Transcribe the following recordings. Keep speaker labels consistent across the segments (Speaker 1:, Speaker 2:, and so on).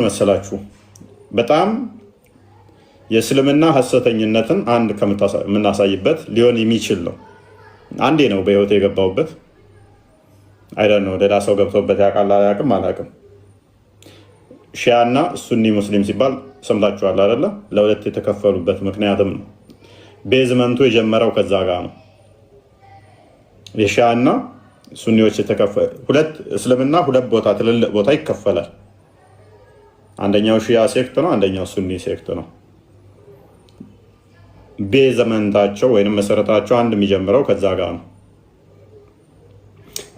Speaker 1: መሰላችሁ በጣም የእስልምና ሐሰተኝነትን አንድ ከምናሳይበት ሊሆን የሚችል ነው። አንዴ ነው በህይወት የገባውበት አይደል ነው። ሌላ ሰው ገብቶበት ያውቃል አያውቅም አላውቅም። ሺያና ሱኒ ሙስሊም ሲባል ሰምታችኋል አይደለ? ለሁለት የተከፈሉበት ምክንያትም ነው። ቤዝመንቱ የጀመረው ከዛ ጋር ነው። የሺያና ሱኒዎች የተከፈለ ሁለት እስልምና ሁለት ቦታ ትልልቅ ቦታ ይከፈላል። አንደኛው ሺያ ሴክት ነው፣ አንደኛው ሱኒ ሴክት ነው። ቤዝመንታቸው ወይንም መሰረታቸው አንድ የሚጀምረው ከዛ ጋር ነው።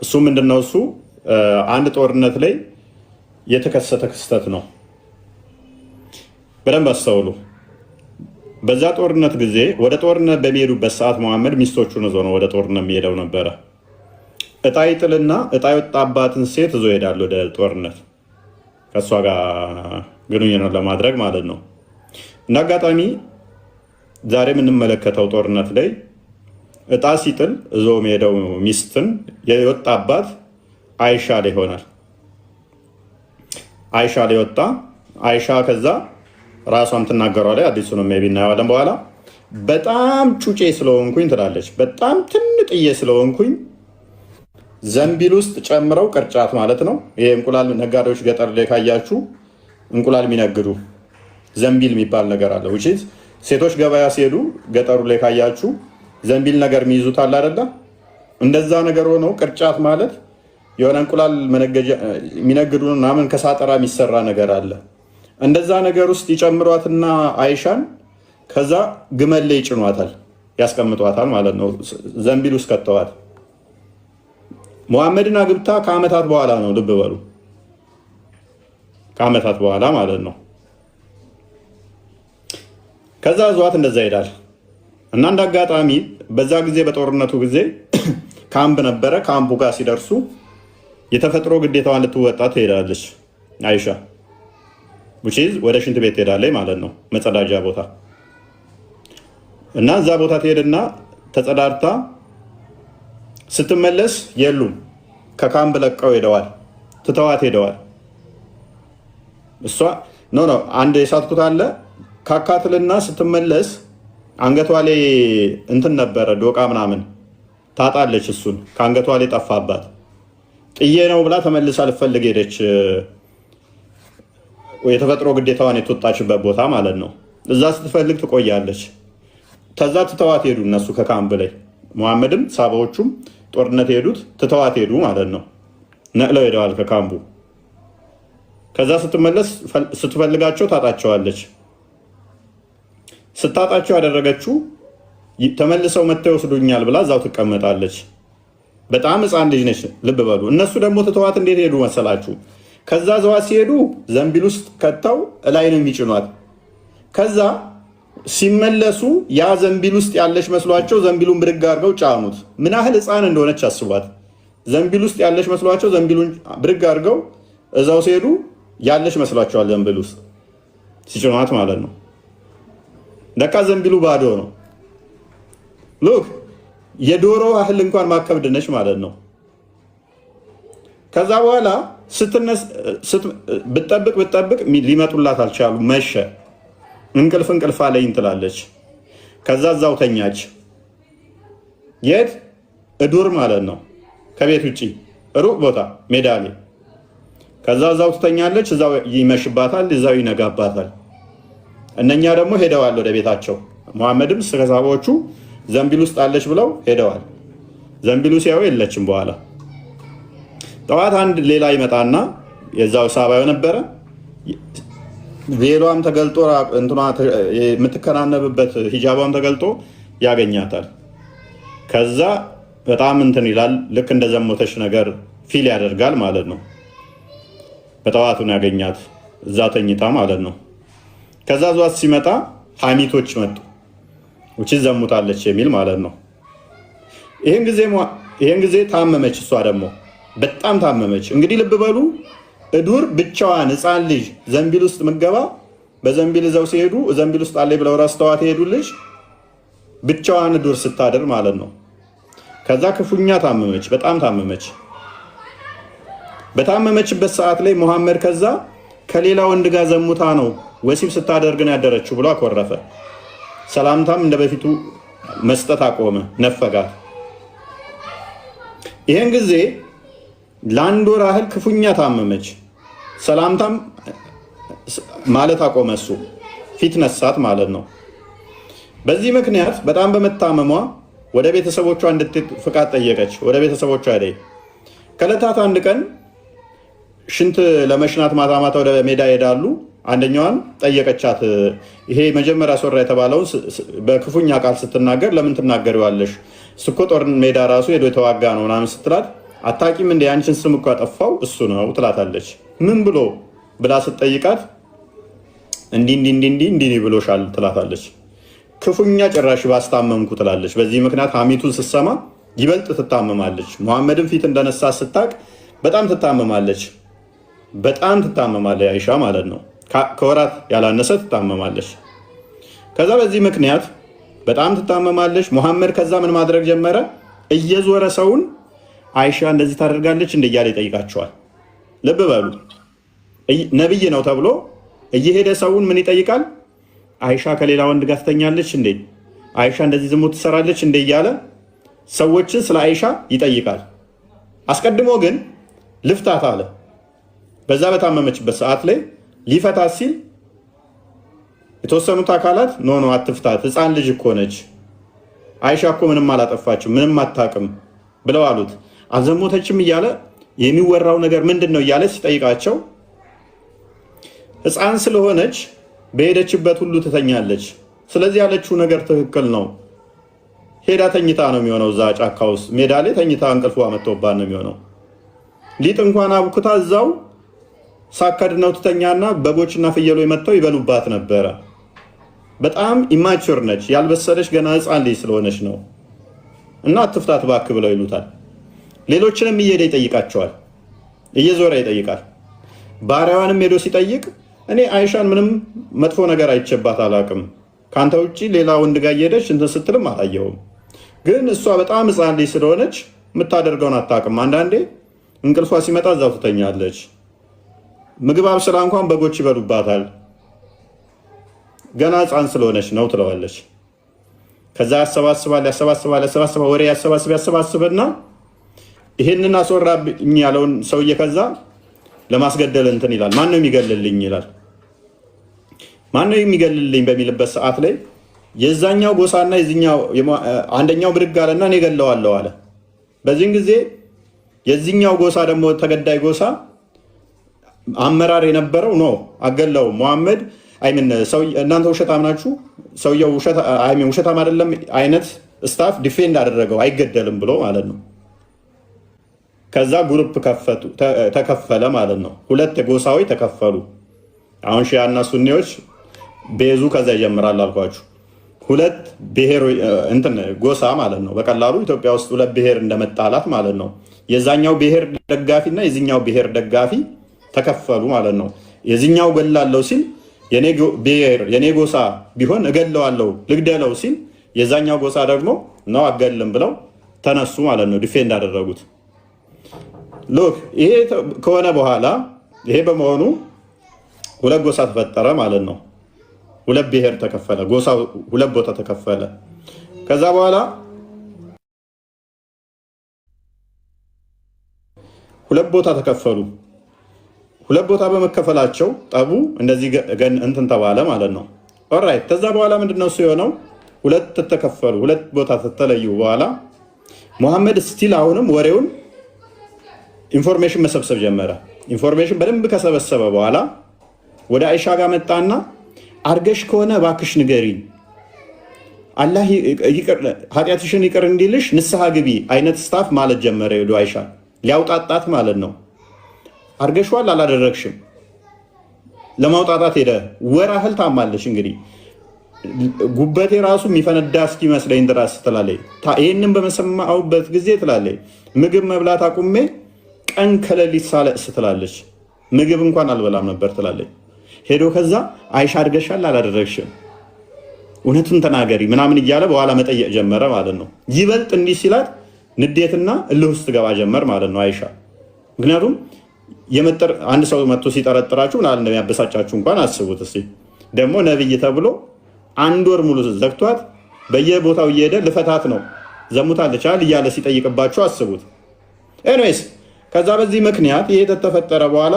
Speaker 1: እሱ ምንድነው? እሱ አንድ ጦርነት ላይ የተከሰተ ክስተት ነው። በደንብ አስተውሉ። በዛ ጦርነት ጊዜ ወደ ጦርነት በሚሄዱበት ሰዓት መሐመድ ሚስቶቹን ይዞ ነው ወደ ጦርነት የሚሄደው ነበረ። እጣ ይጥልና እጣ የወጣባትን ሴት ይዞ ይሄዳል ወደ ጦርነት ከእሷ ጋር ግንኙነት ለማድረግ ማለት ነው። እና አጋጣሚ ዛሬ የምንመለከተው ጦርነት ላይ እጣ ሲጥል እዞ የሚሄደው ሚስትን የወጣባት አይሻ ላይ ይሆናል። አይሻ ላይ ወጣ። አይሻ ከዛ ራሷም ትናገሯለች። አዲሱንም ሜይ ቢ እናየዋለን በኋላ። በጣም ጩጬ ስለሆንኩኝ ትላለች። በጣም ትንጥዬ ስለሆንኩኝ ዘንቢል ውስጥ ጨምረው ቅርጫት ማለት ነው። ይሄ እንቁላል ነጋዴዎች ገጠር ላይ ካያችሁ እንቁላል የሚነግዱ ዘንቢል የሚባል ነገር አለ። ውጪ ሴቶች ገበያ ሲሄዱ ገጠሩ ላይ ካያችሁ ዘንቢል ነገር የሚይዙት አለ አይደለ? እንደዛ ነገር ሆነው ቅርጫት ማለት የሆነ እንቁላል የሚነግዱ ምናምን ከሳጠራ የሚሰራ ነገር አለ። እንደዛ ነገር ውስጥ ይጨምሯትና አይሻን ከዛ ግመል ላይ ይጭኗታል፣ ያስቀምጧታል ማለት ነው። ዘንቢል ውስጥ ከተዋት ሙሐመድን አግብታ ከዓመታት በኋላ ነው። ልብ በሉ፣ ከዓመታት በኋላ ማለት ነው። ከዛ ዟት እንደዛ ይሄዳል እና እንደ አጋጣሚ በዛ ጊዜ በጦርነቱ ጊዜ ካምፕ ነበረ። ካምፑ ጋር ሲደርሱ የተፈጥሮ ግዴታዋን ልትወጣ ትሄዳለች አይሻ። ቡቺዝ ወደ ሽንት ቤት ትሄዳለች ማለት ነው፣ መጸዳጃ ቦታ እና እዛ ቦታ ትሄድና ተጸዳድታ ስትመለስ የሉም። ከካምፕ ለቀው ሄደዋል፣ ትተዋት ሄደዋል። እሷ ኖ አንድ የሳትኩት አለ ካካትልና ስትመለስ አንገቷ ላይ እንትን ነበረ ዶቃ ምናምን ታጣለች። እሱን ከአንገቷ ላይ ጠፋባት። ጥዬ ነው ብላ ተመልሳ ልፈልግ ሄደች። የተፈጥሮ ግዴታዋን የተወጣችበት ቦታ ማለት ነው። እዛ ስትፈልግ ትቆያለች። ከዛ ትተዋት ሄዱ እነሱ ከካምፕ ላይ። ሙሐመድም ሳባዎቹም ጦርነት ሄዱት ትተዋት ሄዱ ማለት ነው። ነቅለው ሄደዋል ከካምፑ። ከዛ ስትመለስ ስትፈልጋቸው ታጣቸዋለች። ስታጣቸው ያደረገችው ተመልሰው መጥተው ይወስዱኛል ብላ እዛው ትቀመጣለች። በጣም ሕፃን ልጅ ነች፣ ልብ በሉ። እነሱ ደግሞ ትተዋት እንዴት ሄዱ መሰላችሁ? ከዛ ዘዋት ሲሄዱ ዘንቢል ውስጥ ከተው እላይ ነው የሚጭኗት። ከዛ ሲመለሱ ያ ዘንቢል ውስጥ ያለች መስሏቸው ዘንቢሉን ብድግ አድርገው ጫኑት። ምን ያህል ሕፃን እንደሆነች አስቧት። ዘንቢል ውስጥ ያለች መስሏቸው ዘንቢሉን ብድግ አድርገው እዛው ሲሄዱ ያለች መስሏቸዋል። ዘንቢል ውስጥ ሲጭኗት ማለት ነው። ለካ ዘንቢሉ ባዶ ነው። ሉክ የዶሮ ያህል እንኳን ማከብድ ነች ማለት ነው። ከዛ በኋላ ብትጠብቅ ሊመጡላት አልቻሉ። መሸ። እንቅልፍ አለኝ ትላለች። ከዛ እዛው ተኛች። የት? እዱር ማለት ነው፣ ከቤት ውጭ ሩቅ ቦታ ሜዳ ላይ። ከዛ እዛው ትተኛለች። እዛው ይመሽባታል፣ እዛው ይነጋባታል። እነኛ ደግሞ ሄደዋል ወደ ቤታቸው። ሙሐመድም ከሳባዎቹ ዘንቢል ውስጥ አለች ብለው ሄደዋል። ዘንቢሉ ሲያዩ የለችም። በኋላ ጠዋት አንድ ሌላ ይመጣና የዛው ሳባው ነበረ ቬሏም ተገልጦ የምትከናነብበት ሂጃቧም ተገልጦ ያገኛታል። ከዛ በጣም እንትን ይላል። ልክ እንደዘሞተች ነገር ፊል ያደርጋል ማለት ነው። በጠዋቱን ያገኛት እዛ ተኝታ ማለት ነው። ከዛ ዟት ሲመጣ ሐሚቶች መጡ፣ ውጪ ዘሙታለች የሚል ማለት ነው። ይሄን ጊዜ ታመመች። እሷ ደግሞ በጣም ታመመች። እንግዲህ ልብ በሉ፣ እዱር ብቻዋን ሕፃን ልጅ ዘንቢል ውስጥ ምገባ በዘንቢል ይዘው ሲሄዱ ዘንቢል ውስጥ አለ ብለው ረስተዋት ሄዱ። ልጅ ብቻዋን እዱር ስታድር ማለት ነው። ከዛ ክፉኛ ታመመች፣ በጣም ታመመች። በታመመችበት ሰዓት ላይ ሙሐመድ ከዛ ከሌላ ወንድ ጋር ዘሙታ ነው ወሲብ ስታደርግ ነው ያደረችው ብሎ አኮረፈ። ሰላምታም እንደ በፊቱ መስጠት አቆመ፣ ነፈጋት። ይህን ጊዜ ለአንድ ወር ያህል ክፉኛ ታመመች። ሰላምታም ማለት አቆመ፣ እሱ ፊት ነሳት ማለት ነው። በዚህ ምክንያት በጣም በመታመሟ ወደ ቤተሰቦቿ እንድትሄድ ፍቃድ ጠየቀች። ወደ ቤተሰቦቿ ሄደ። ከዕለታት አንድ ቀን ሽንት ለመሽናት ማታ ማታ ወደ ሜዳ ይሄዳሉ። አንደኛዋን ጠየቀቻት። ይሄ መጀመሪያ ሶራ የተባለውን በክፉኛ ቃል ስትናገር ለምን ትናገሪዋለሽ? እሱ እኮ ጦር ሜዳ ራሱ ሄዶ የተዋጋ ነው ምናምን ስትላት አታቂም እንደ ያንቺን ስም እኮ ያጠፋው እሱ ነው ትላታለች። ምን ብሎ ብላ ስትጠይቃት እንዲህ ብሎሻል ትላታለች። ክፉኛ ጭራሽ ባስታመምኩ ትላለች። በዚህ ምክንያት ሐሜቱን ስትሰማ ይበልጥ ትታመማለች። ሙሐመድን ፊት እንደነሳ ስታቅ በጣም ትታመማለች። አይሻ ማለት ነው። ከወራት ያላነሰ ትታመማለች። ከዛ በዚህ ምክንያት በጣም ትታመማለች። ሙሐመድ ከዛ ምን ማድረግ ጀመረ? እየዞረ ሰውን አይሻ እንደዚህ ታደርጋለች እንደ እያለ ይጠይቃቸዋል። ልብ በሉ፣ ነብይ ነው ተብሎ እየሄደ ሰውን ምን ይጠይቃል? አይሻ ከሌላ ወንድ ጋር ትተኛለች እንዴ? አይሻ እንደዚህ ዝሙት ትሰራለች እንዴ? እያለ ሰዎችን ስለ አይሻ ይጠይቃል። አስቀድሞ ግን ልፍታት አለ። በዛ በታመመችበት ሰዓት ላይ ሊፈታት ሲል የተወሰኑት አካላት ኖ አትፍታት፣ ህፃን ልጅ እኮ ነች፣ አይሻ እኮ ምንም አላጠፋችም፣ ምንም አታውቅም ብለው አሉት። አልዘሞተችም እያለ የሚወራው ነገር ምንድን ነው እያለ ሲጠይቃቸው ህፃን ስለሆነች በሄደችበት ሁሉ ትተኛለች፣ ስለዚህ ያለችው ነገር ትክክል ነው፣ ሄዳ ተኝታ ነው የሚሆነው፣ እዛ ጫካ ውስጥ ሜዳ ላይ ተኝታ እንቅልፏ መጥቶባት ነው የሚሆነው። ሊጥ እንኳን አብኩታ እዛው ሳከድነው ትተኛና በጎችና ፍየሎች መጥተው ይበሉባት ነበረ። በጣም ኢማቹር ነች፣ ያልበሰለች ገና ህፃን ልጅ ስለሆነች ነው እና አትፍታት እባክህ ብለው ይሉታል። ሌሎችንም እየሄደ ይጠይቃቸዋል፣ እየዞረ ይጠይቃል። ባሪያዋንም ሄዶ ሲጠይቅ እኔ አይሻን ምንም መጥፎ ነገር አይቼባት አላቅም፣ ከአንተ ውጭ ሌላ ወንድ ጋር እየሄደች እንትን ስትልም አላየሁም፣ ግን እሷ በጣም ህፃን ልጅ ስለሆነች የምታደርገውን አታውቅም፣ አንዳንዴ እንቅልፏ ሲመጣ እዛው ትተኛለች፣ ምግብ አብስላ እንኳን በጎች ይበሉባታል፣ ገና ህፃን ስለሆነች ነው ትለዋለች። ከዛ ያሰባስባል፣ ወሬ ያሰባስብና ይህንን አስወራብኝ ያለውን ሰውዬ ከዛ ለማስገደል እንትን ይላል። ማነው የሚገልልኝ ይላል። ማነው የሚገልልኝ በሚልበት ሰዓት ላይ የዛኛው ጎሳና አንደኛው ብድግ አለና እኔ ገለዋለሁ አለ። በዚህን ጊዜ የዚህኛው ጎሳ ደግሞ ተገዳይ ጎሳ አመራር የነበረው ነው አገለው ሙሐመድ እናንተ ውሸታም ናችሁ፣ ሰውየው ውሸታም አይደለም አይነት ስታፍ ዲፌንድ አደረገው አይገደልም ብሎ ማለት ነው። ከዛ ግሩፕ ተከፈለ ማለት ነው። ሁለት ጎሳዎች ተከፈሉ። አሁን ሺያና ሱኒዎች ቤዙ ከዛ ይጀምራል አልኳችሁ። ሁለት ብሔር ጎሳ ማለት ነው። በቀላሉ ኢትዮጵያ ውስጥ ሁለት ብሔር እንደመጣላት ማለት ነው። የዛኛው ብሔር ደጋፊ እና የዚኛው ብሔር ደጋፊ ተከፈሉ ማለት ነው። የዚኛው ገላለው ሲል የኔ ጎሳ ቢሆን እገለዋለሁ ልግደለው ሲል የዛኛው ጎሳ ደግሞ ነው አገልም ብለው ተነሱ ማለት ነው። ዲፌንድ አደረጉት። ሎክ ይሄ ከሆነ በኋላ ይሄ በመሆኑ ሁለት ጎሳ ተፈጠረ ማለት ነው። ሁለት ብሔር ተከፈለ፣ ጎሳ ሁለት ቦታ ተከፈለ። ከዛ በኋላ ሁለት ቦታ ተከፈሉ። ሁለት ቦታ በመከፈላቸው ጠቡ እንደዚህ እንትን ተባለ ማለት ነው። ኦራይት። ከዛ በኋላ ምንድነው እሱ የሆነው? ሁለት ተከፈሉ። ሁለት ቦታ ተተለዩ በኋላ ሙሐመድ ስቲል አሁንም ወሬውን ኢንፎርሜሽን መሰብሰብ ጀመረ። ኢንፎርሜሽን በደንብ ከሰበሰበ በኋላ ወደ አይሻ ጋር መጣና አርገሽ ከሆነ እባክሽ ንገሪኝ፣ አላህ ኃጢአትሽን ይቅር እንዲልሽ ንስሐ ግቢ አይነት ስታፍ ማለት ጀመረ። ወደ አይሻ ሊያውጣጣት ማለት ነው። አርገሽዋል አላደረግሽም ለማውጣጣት ሄደ። ወር ያህል ታማለች። እንግዲህ ጉበቴ ራሱ የሚፈነዳ እስኪመስለኝ ድረስ ትላለች። ይህንን በመሰማሁበት ጊዜ ትላለች ምግብ መብላት አቁሜ ቀን ከሌሊት ሳለቅስ ትላለች። ምግብ እንኳን አልበላም ነበር ትላለች። ሄዶ ከዛ አይሻ አድርገሻል አላደረግሽም፣ እውነቱን ተናገሪ ምናምን እያለ በኋላ መጠየቅ ጀመረ ማለት ነው። ይበልጥ እንዲህ ሲላት ንዴትና እልህ ውስጥ ገባ ጀመር ማለት ነው አይሻ። ምክንያቱም አንድ ሰው መጥቶ ሲጠረጥራችሁ ምናምን እንደሚያበሳጫችሁ እንኳን አስቡት እስቲ። ደግሞ ነብይ ተብሎ 1 ወር ሙሉ ዘግቷት በየቦታው እየሄደ ልፈታት ነው ዘሙታለች እያለ ሲጠይቅባችሁ አስቡት። ኤኒዌይስ ከዛ በዚህ ምክንያት ይሄ ተፈጠረ። በኋላ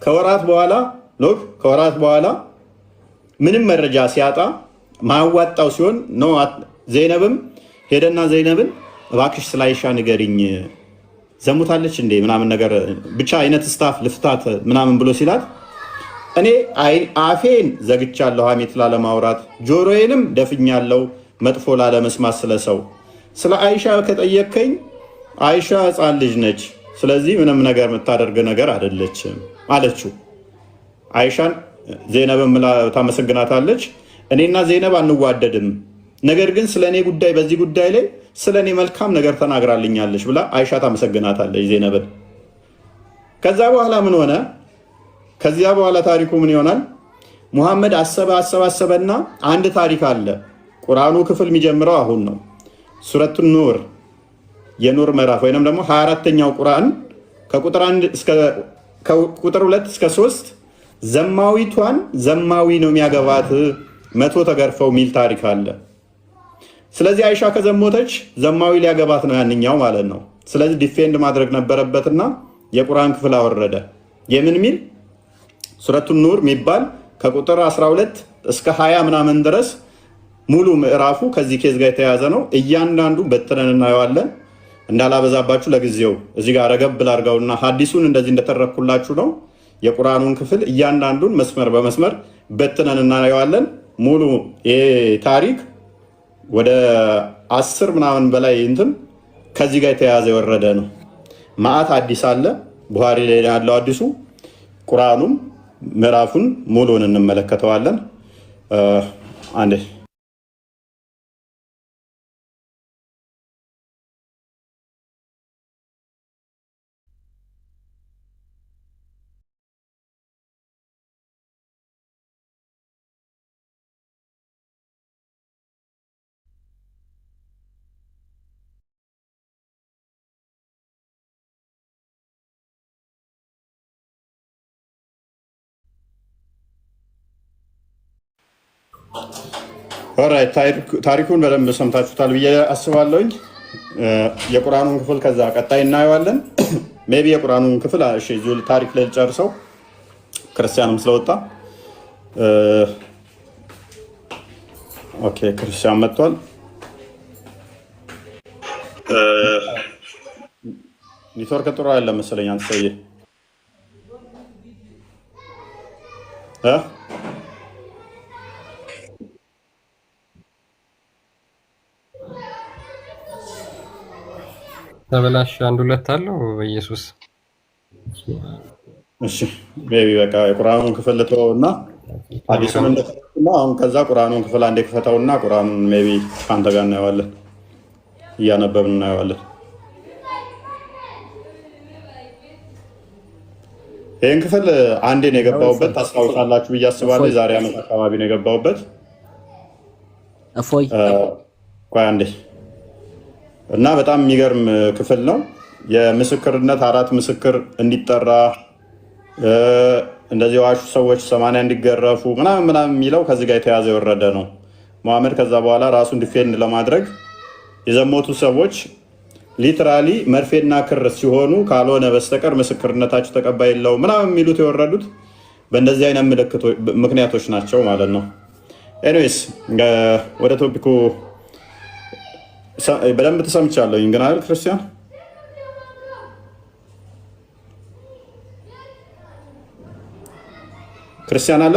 Speaker 1: ከወራት በኋላ ምንም መረጃ ሲያጣ ማዋጣው ሲሆን ነው ዘይነብም ሄደና ዘይነብን እባክሽ ስለ አይሻ ንገሪኝ ዘሙታለች እንዴ ምናምን ነገር ብቻ አይነት ስታፍ ልፍታት ምናምን ብሎ ሲላት እኔ አፌን ዘግቻለሁ ሐሜት ላለማውራት ጆሮዬንም ደፍኛለሁ መጥፎ ላለመስማት ስለሰው ስለ አይሻ ከጠየከኝ አይሻ ሕፃን ልጅ ነች። ስለዚህ ምንም ነገር የምታደርግ ነገር አይደለችም አለችው። አይሻን ዘይነብም ታመሰግናታለች። እኔና ዘይነብ አንዋደድም፣ ነገር ግን ስለኔ ጉዳይ በዚህ ጉዳይ ላይ ስለኔ መልካም ነገር ተናግራልኛለች ብላ አይሻ ታመሰግናታለች ዘይነብን። ከዛ በኋላ ምን ሆነ? ከዚያ በኋላ ታሪኩ ምን ይሆናል? ሙሐመድ አሰባሰበና አንድ ታሪክ አለ። ቁርአኑ ክፍል የሚጀምረው አሁን ነው። ሱረቱ ኑር የኑር ምዕራፍ ወይንም ደግሞ 24ኛው ቁርአን ከቁጥር 2 እስከ 3 ዘማዊቷን ዘማዊ ነው የሚያገባት 100 ተገርፈው ሚል ታሪክ አለ። ስለዚህ አይሻ ከዘሞተች ዘማዊ ሊያገባት ነው ያንኛው ማለት ነው። ስለዚህ ዲፌንድ ማድረግ ነበረበትና የቁርአን ክፍል አወረደ። የምን ሚል? ሱረቱ ኑር የሚባል ከቁጥር 12 እስከ 20 ምናምን ድረስ ሙሉ ምዕራፉ ከዚህ ኬዝ ጋር የተያያዘ ነው። እያንዳንዱ በትነን እናየዋለን። እንዳላበዛባችሁ ለጊዜው እዚህ ጋር ረገብ ላድርገውና ሐዲሱን እንደዚህ እንደተረኩላችሁ ነው። የቁርአኑን ክፍል እያንዳንዱን መስመር በመስመር በትነን እናየዋለን። ሙሉ ይሄ ታሪክ ወደ 10 ምናምን በላይ እንትን ከዚህ ጋር የተያያዘ የወረደ ነው። ማአት አዲስ አለ ቡሃሪ ላይ ያለው አዲሱ ቁርአኑም ምዕራፉን ሙሉን እንመለከተዋለን። አንዴ ኦራይት ታሪኩን በደንብ ሰምታችሁታል ብዬ አስባለሁኝ። የቁርአኑን ክፍል ከዛ ቀጣይ እናየዋለን። ሜቢ የቁርአኑን ክፍል እዚሁ ታሪክ ላይ ልጨርሰው ክርስቲያንም ስለወጣ። ኦኬ ክርስቲያን መጥቷል። ኔትወርክ ጥሩ አይደለም መሰለኝ አንተ ሰውዬ
Speaker 2: ተበላሽ 1-2 አለው በኢየሱስ።
Speaker 1: እሺ ቤቢ በቃ የቁርአኑን ክፍል ልተውና አዲሱን እንደተጠቅና አሁን ከዛ ቁርአኑን ክፍል አንዴ ክፈተውና ቁርአኑን ሜቢ ካንተ ጋር እናየዋለን፣ እያነበብን እናየዋለን። ይህን ክፍል አንዴ ነው የገባሁበት ታስታውሳላችሁ ብዬ አስባለሁ። ዛሬ ዓመት አካባቢ ነው የገባሁበት።
Speaker 3: እፎይ
Speaker 1: ቆይ አንዴ እና በጣም የሚገርም ክፍል ነው። የምስክርነት 4 ምስክር እንዲጠራ እንደዚህ ዋሹ ሰዎች 80 እንዲገረፉ ምናምን የሚለው ከዚህ ጋር የተያዘ የወረደ ነው። መሐመድ ከዛ በኋላ ራሱን ዲፌንድ ለማድረግ የዘሞቱ ሰዎች ሊትራሊ መርፌና ክር ሲሆኑ ካልሆነ በስተቀር ምስክርነታቸው ተቀባይ የለው ምናምን የሚሉት የወረዱት በእንደዚህ አይነት ምክንያቶች ናቸው ማለት ነው። ኤኒዌይስ ወደ ቶፒኩ በደንብ ተሰምቻለሁ ግን አይደል ክርስቲያን? ክርስቲያን አለ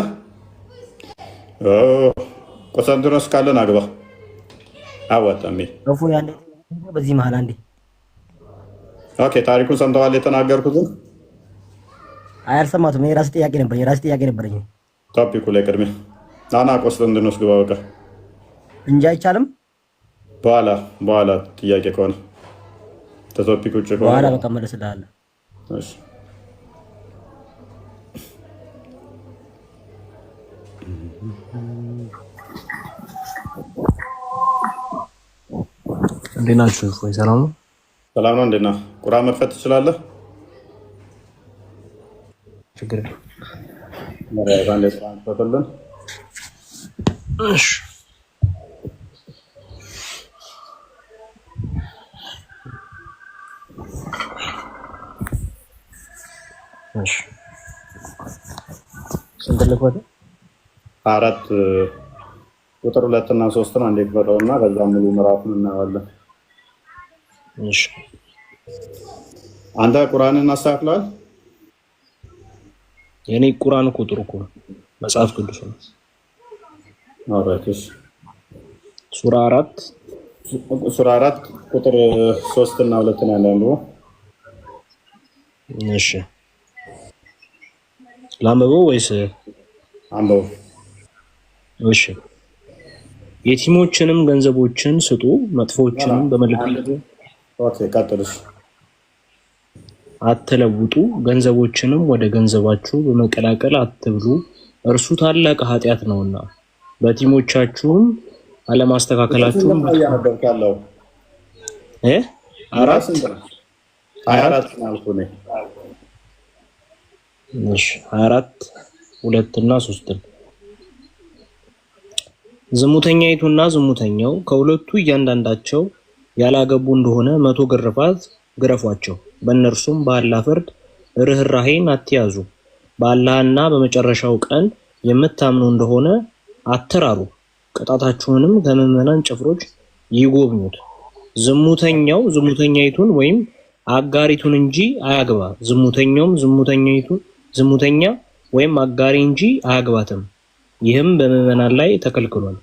Speaker 1: ቆንስታንቲኖስ ካለን አግባ አዋጣም።
Speaker 3: በዚህ መሀል አንዴ
Speaker 1: ኦኬ ታሪኩን ሰምተዋል የተናገርኩትን?
Speaker 3: አልሰማሁትም። የራስ ጥያቄ ነበረኝ።
Speaker 1: ቶፒኩ ላይ ቅድሚያ ናና ቆንስታንቲኖስ ግባ በቃ
Speaker 3: እንጂ አይቻልም።
Speaker 1: በኋላ ጥያቄ ከሆነ ተቶፒክ ውጭ ከሆነ
Speaker 3: በኋላ በቃ መልስልሃለሁ።
Speaker 1: እሺ
Speaker 4: እንዴት ናችሁ? ወይ ሰላም ነው?
Speaker 1: ሰላም ነው። እንዴት ነህ? ቁርአን መክፈት ትችላለህ?
Speaker 4: ችግር የለም።
Speaker 1: መራራን ለስራንፈተልን
Speaker 4: እሺ እሺ ስንት ልክፈት?
Speaker 1: 4 ቁጥር 2 እና 3 ነው። አንዴ ክፈተውና ከዛ ሙሉ ምዕራፉን እናያለን።
Speaker 4: እሺ
Speaker 1: አንተ ቁርአንን አስተካክለዋል?
Speaker 4: የኔ ቁርአን ቁጥር እኮ መጽሐፍ ቅዱስ ነው።
Speaker 1: አራትሽ
Speaker 4: ሱራ 4
Speaker 1: ቁጥር 3 እና 2 ነው ያለው።
Speaker 4: እሺ ላምበው ወይስ
Speaker 1: አንበው?
Speaker 4: እሺ የቲሞችንም ገንዘቦችን ስጡ፣ መጥፎችንም በመልካም
Speaker 1: ቀጥልሽ
Speaker 4: አትለውጡ፣ ገንዘቦችንም ወደ ገንዘባችሁ በመቀላቀል አትብሉ፣ እርሱ ታላቅ ኃጢአት ነውና። በቲሞቻችሁም አለማስተካከላችሁም
Speaker 1: ያነበብካለው
Speaker 4: አራት
Speaker 1: ማለት ነው።
Speaker 4: እሺ 24 2 እና 3 ዝሙተኛይቱና ዝሙተኛው ከሁለቱ እያንዳንዳቸው ያላገቡ እንደሆነ 100 ግርፋት ግረፏቸው። በእነርሱም በአላህ ፍርድ ርህራሄን አትያዙ። በአላህና በመጨረሻው ቀን የምታምኑ እንደሆነ አትራሩ። ቅጣታችሁንም ከምዕመናን ጭፍሮች ይጎብኙት። ዝሙተኛው ዝሙተኛይቱን ወይም አጋሪቱን እንጂ አያግባ። ዝሙተኛውም ዝሙተኛ ወይም አጋሪ እንጂ አያግባትም። ይህም በምዕመናን ላይ ተከልክሏል።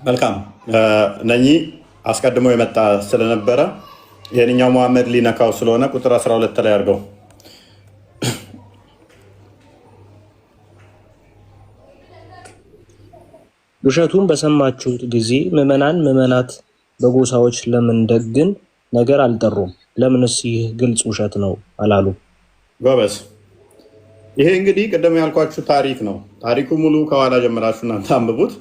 Speaker 1: መልካም እነኚህ አስቀድሞ የመጣ ስለነበረ ይሄንኛው መሐመድ ሊነካው ስለሆነ ቁጥር 12 ላይ አድርገው።
Speaker 4: ውሸቱን በሰማችሁት ጊዜ ምዕመናት በጎሳዎች ለምን ደግን ነገር አልጠሩም? ለምንስ ይህ ግልጽ ውሸት ነው አላሉ?
Speaker 1: ጎበዝ። ይሄ እንግዲህ ቅድም ያልኳችሁ ታሪክ ነው። ታሪኩ ሙሉ ከኋላ ጀምራችሁ እናንተ አንብቡት።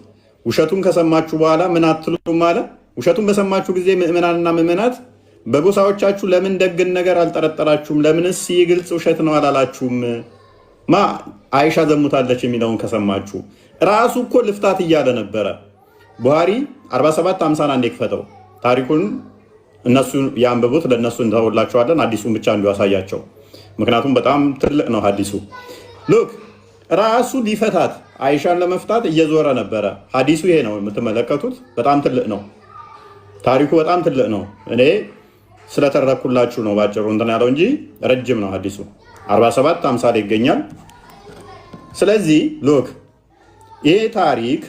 Speaker 1: ውሸቱን ከሰማችሁ በኋላ ምን አትሉም አለ። ውሸቱን በሰማችሁ ጊዜ ምዕመናንና ምዕመናት በጎሳዎቻችሁ ለምን ደግን ነገር አልጠረጠራችሁም? ለምንስ ይህ ግልጽ ውሸት ነው አላላችሁም? አይሻ ዘሙታለች የሚለውን ከሰማችሁ ራሱ እኮ ልፍታት እያለ ነበረ። ቡሃሪ 47:50 አንዴ ክፈተው። ታሪኩን እነሱ ያንብቡት፣ ለእነሱ እንተውላቸዋለን። አዲሱን ብቻ እንዲያሳያቸው፣ ምክንያቱም በጣም ትልቅ ነው ሀዲሱ። ሉክ ራሱ ሊፈታት አይሻን ለመፍታት እየዞረ ነበረ። ሀዲሱ ይሄ ነው የምትመለከቱት። በጣም ትልቅ ነው ታሪኩ፣ በጣም ትልቅ ነው። እኔ ስለተረኩላችሁ ነው ባጭሩ እንትን ያለው እንጂ ረጅም ነው ሀዲሱ። 47:50 ላይ ይገኛል። ስለዚህ ሉክ ይሄ ታሪክ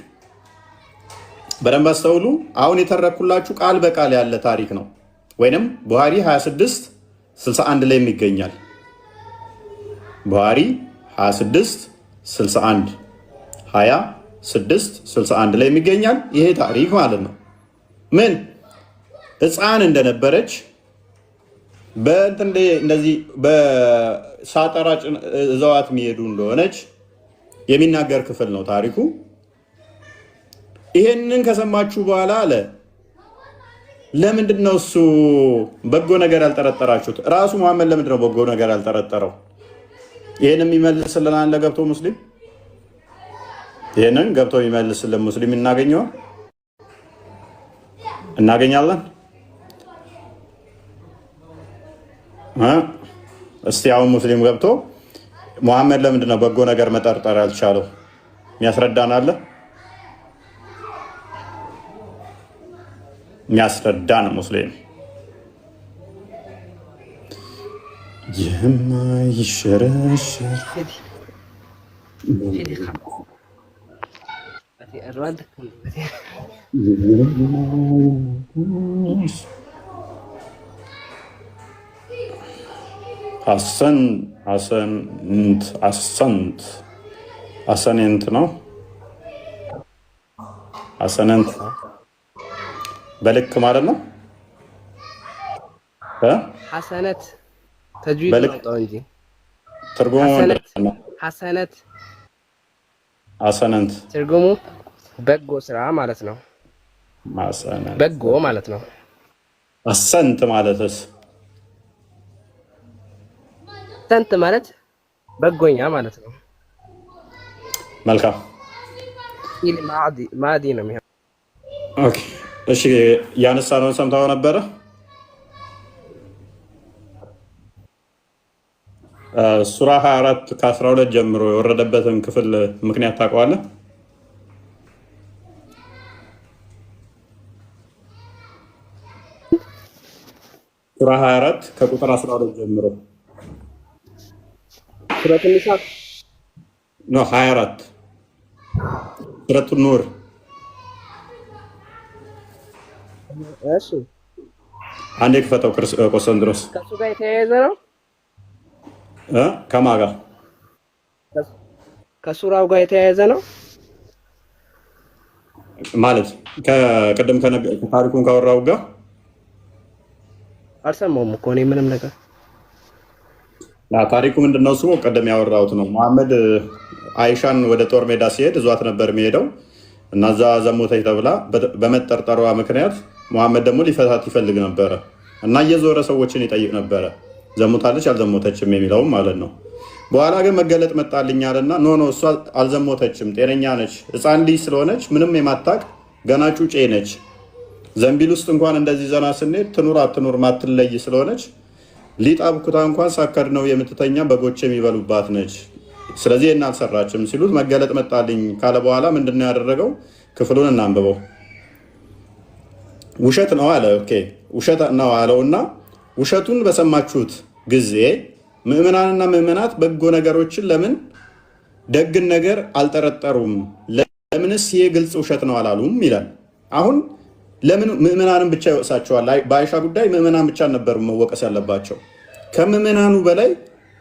Speaker 1: በደንብ አስተውሉ። አሁን የተረኩላችሁ ቃል በቃል ያለ ታሪክ ነው፣ ወይንም ቡሃሪ 26:61 ላይ ይገኛል። ቡሃሪ 26:61 26:61 ላይ ይገኛል። ይሄ ታሪክ ማለት ነው ምን ሕፃን እንደነበረች እንደዚህ በሳጠራ እዘዋት የሚሄዱ እንደሆነች የሚናገር ክፍል ነው ታሪኩ። ይሄንን ከሰማችሁ በኋላ አለ ለምንድን ነው እሱ በጎ ነገር ያልጠረጠራችሁት? ራሱ መሐመድ ለምንድን ነው በጎ ነገር ያልጠረጠረው? ይሄንን የሚመልስልን አለ ገብቶ ሙስሊም? ይሄንን ገብቶ የሚመልስልን ሙስሊም እናገኛለን? እስቲ አሁን ሙስሊም ገብቶ መሐመድ ለምንድን ነው በጎ ነገር መጠርጠር ያልቻለው የሚያስረዳን አለ? የሚያስረዳን ሙስሊም የማይሸረሸር አሰንት ነው። አሰንት በልክ ማለት ነው።
Speaker 5: ሐሰነት ተጅዊድ ነው እንጂ
Speaker 1: ትርጉሙ ሐሰነት
Speaker 5: ትርጉሙ በጎ ስራ ማለት ነው። በጎ ማለት ነው።
Speaker 1: አሰንት ማለትስ
Speaker 5: አህሰንት ማለት በጎኛ ማለት ነው።
Speaker 1: መልካም
Speaker 5: ፊል ማዲ ነው የሚሆነው።
Speaker 1: ኦኬ እሺ፣ ያነሳነውን ሰምተኸው ነበረ? ሱራ 24 ከ12 ጀምሮ የወረደበትን ክፍል ምክንያት ታውቀዋለህ? ሱራ 24 ከቁጥር 12 ጀምሮ
Speaker 5: ሱረቱ ኒሳ
Speaker 1: ነው። 24 ሱረቱ ኑር።
Speaker 5: እሺ
Speaker 1: አንዴ ክፈተው ቆስጠንጢኖስ።
Speaker 5: ከሱ ጋር የተያያዘ ነው።
Speaker 1: ከማን ጋር?
Speaker 5: ከሱራው ጋር የተያያዘ ነው
Speaker 1: ማለት ከቅድም ታሪኩን ካወራው ጋር
Speaker 5: አልሰማሁም እኮ እኔ ምንም ነገር።
Speaker 1: ታሪኩ ምንድነው? ስሙ ቅድም ያወራሁት ነው። መሐመድ አይሻን ወደ ጦር ሜዳ ሲሄድ እዟት ነበር የሚሄደው እና እዛ ዘሞተች ተብላ በመጠርጠሯ ምክንያት መሐመድ ደግሞ ሊፈታት ይፈልግ ነበረ እና እየዞረ ሰዎችን ይጠይቅ ነበረ፣ ዘሞታለች አልዘሞተችም የሚለውም ማለት ነው። በኋላ ግን መገለጥ መጣልኝ አለና ኖ እሷ አልዘሞተችም፣ ጤነኛ ነች፣ ሕፃን ልጅ ስለሆነች ምንም የማታቅ ገና ጩጬ ነች። ዘንቢል ውስጥ እንኳን እንደዚህ ዘና ስንሄድ ትኑር አትኑር ማትለይ ስለሆነች ሊጥ አብኩታ እንኳን ሳከድ ነው የምትተኛ፣ በጎች የሚበሉባት ነች። ስለዚህ ይህን አልሰራችም ሲሉት መገለጥ መጣልኝ ካለ በኋላ ምንድነው ያደረገው? ክፍሉን እናንብበው። ውሸት ነው አለ። ኦኬ ውሸት ነው አለውና ውሸቱን በሰማችሁት ጊዜ ምዕመናንና ምዕመናት በጎ ነገሮችን ለምን ደግን ነገር አልጠረጠሩም? ለምንስ ይሄ ግልጽ ውሸት ነው አላሉም ይላል። አሁን ለምን ምዕመናንን ብቻ ይወቅሳቸዋል? በአይሻ ጉዳይ ምዕመናን ብቻ ነበሩ መወቀስ ያለባቸው። ከምዕመናኑ በላይ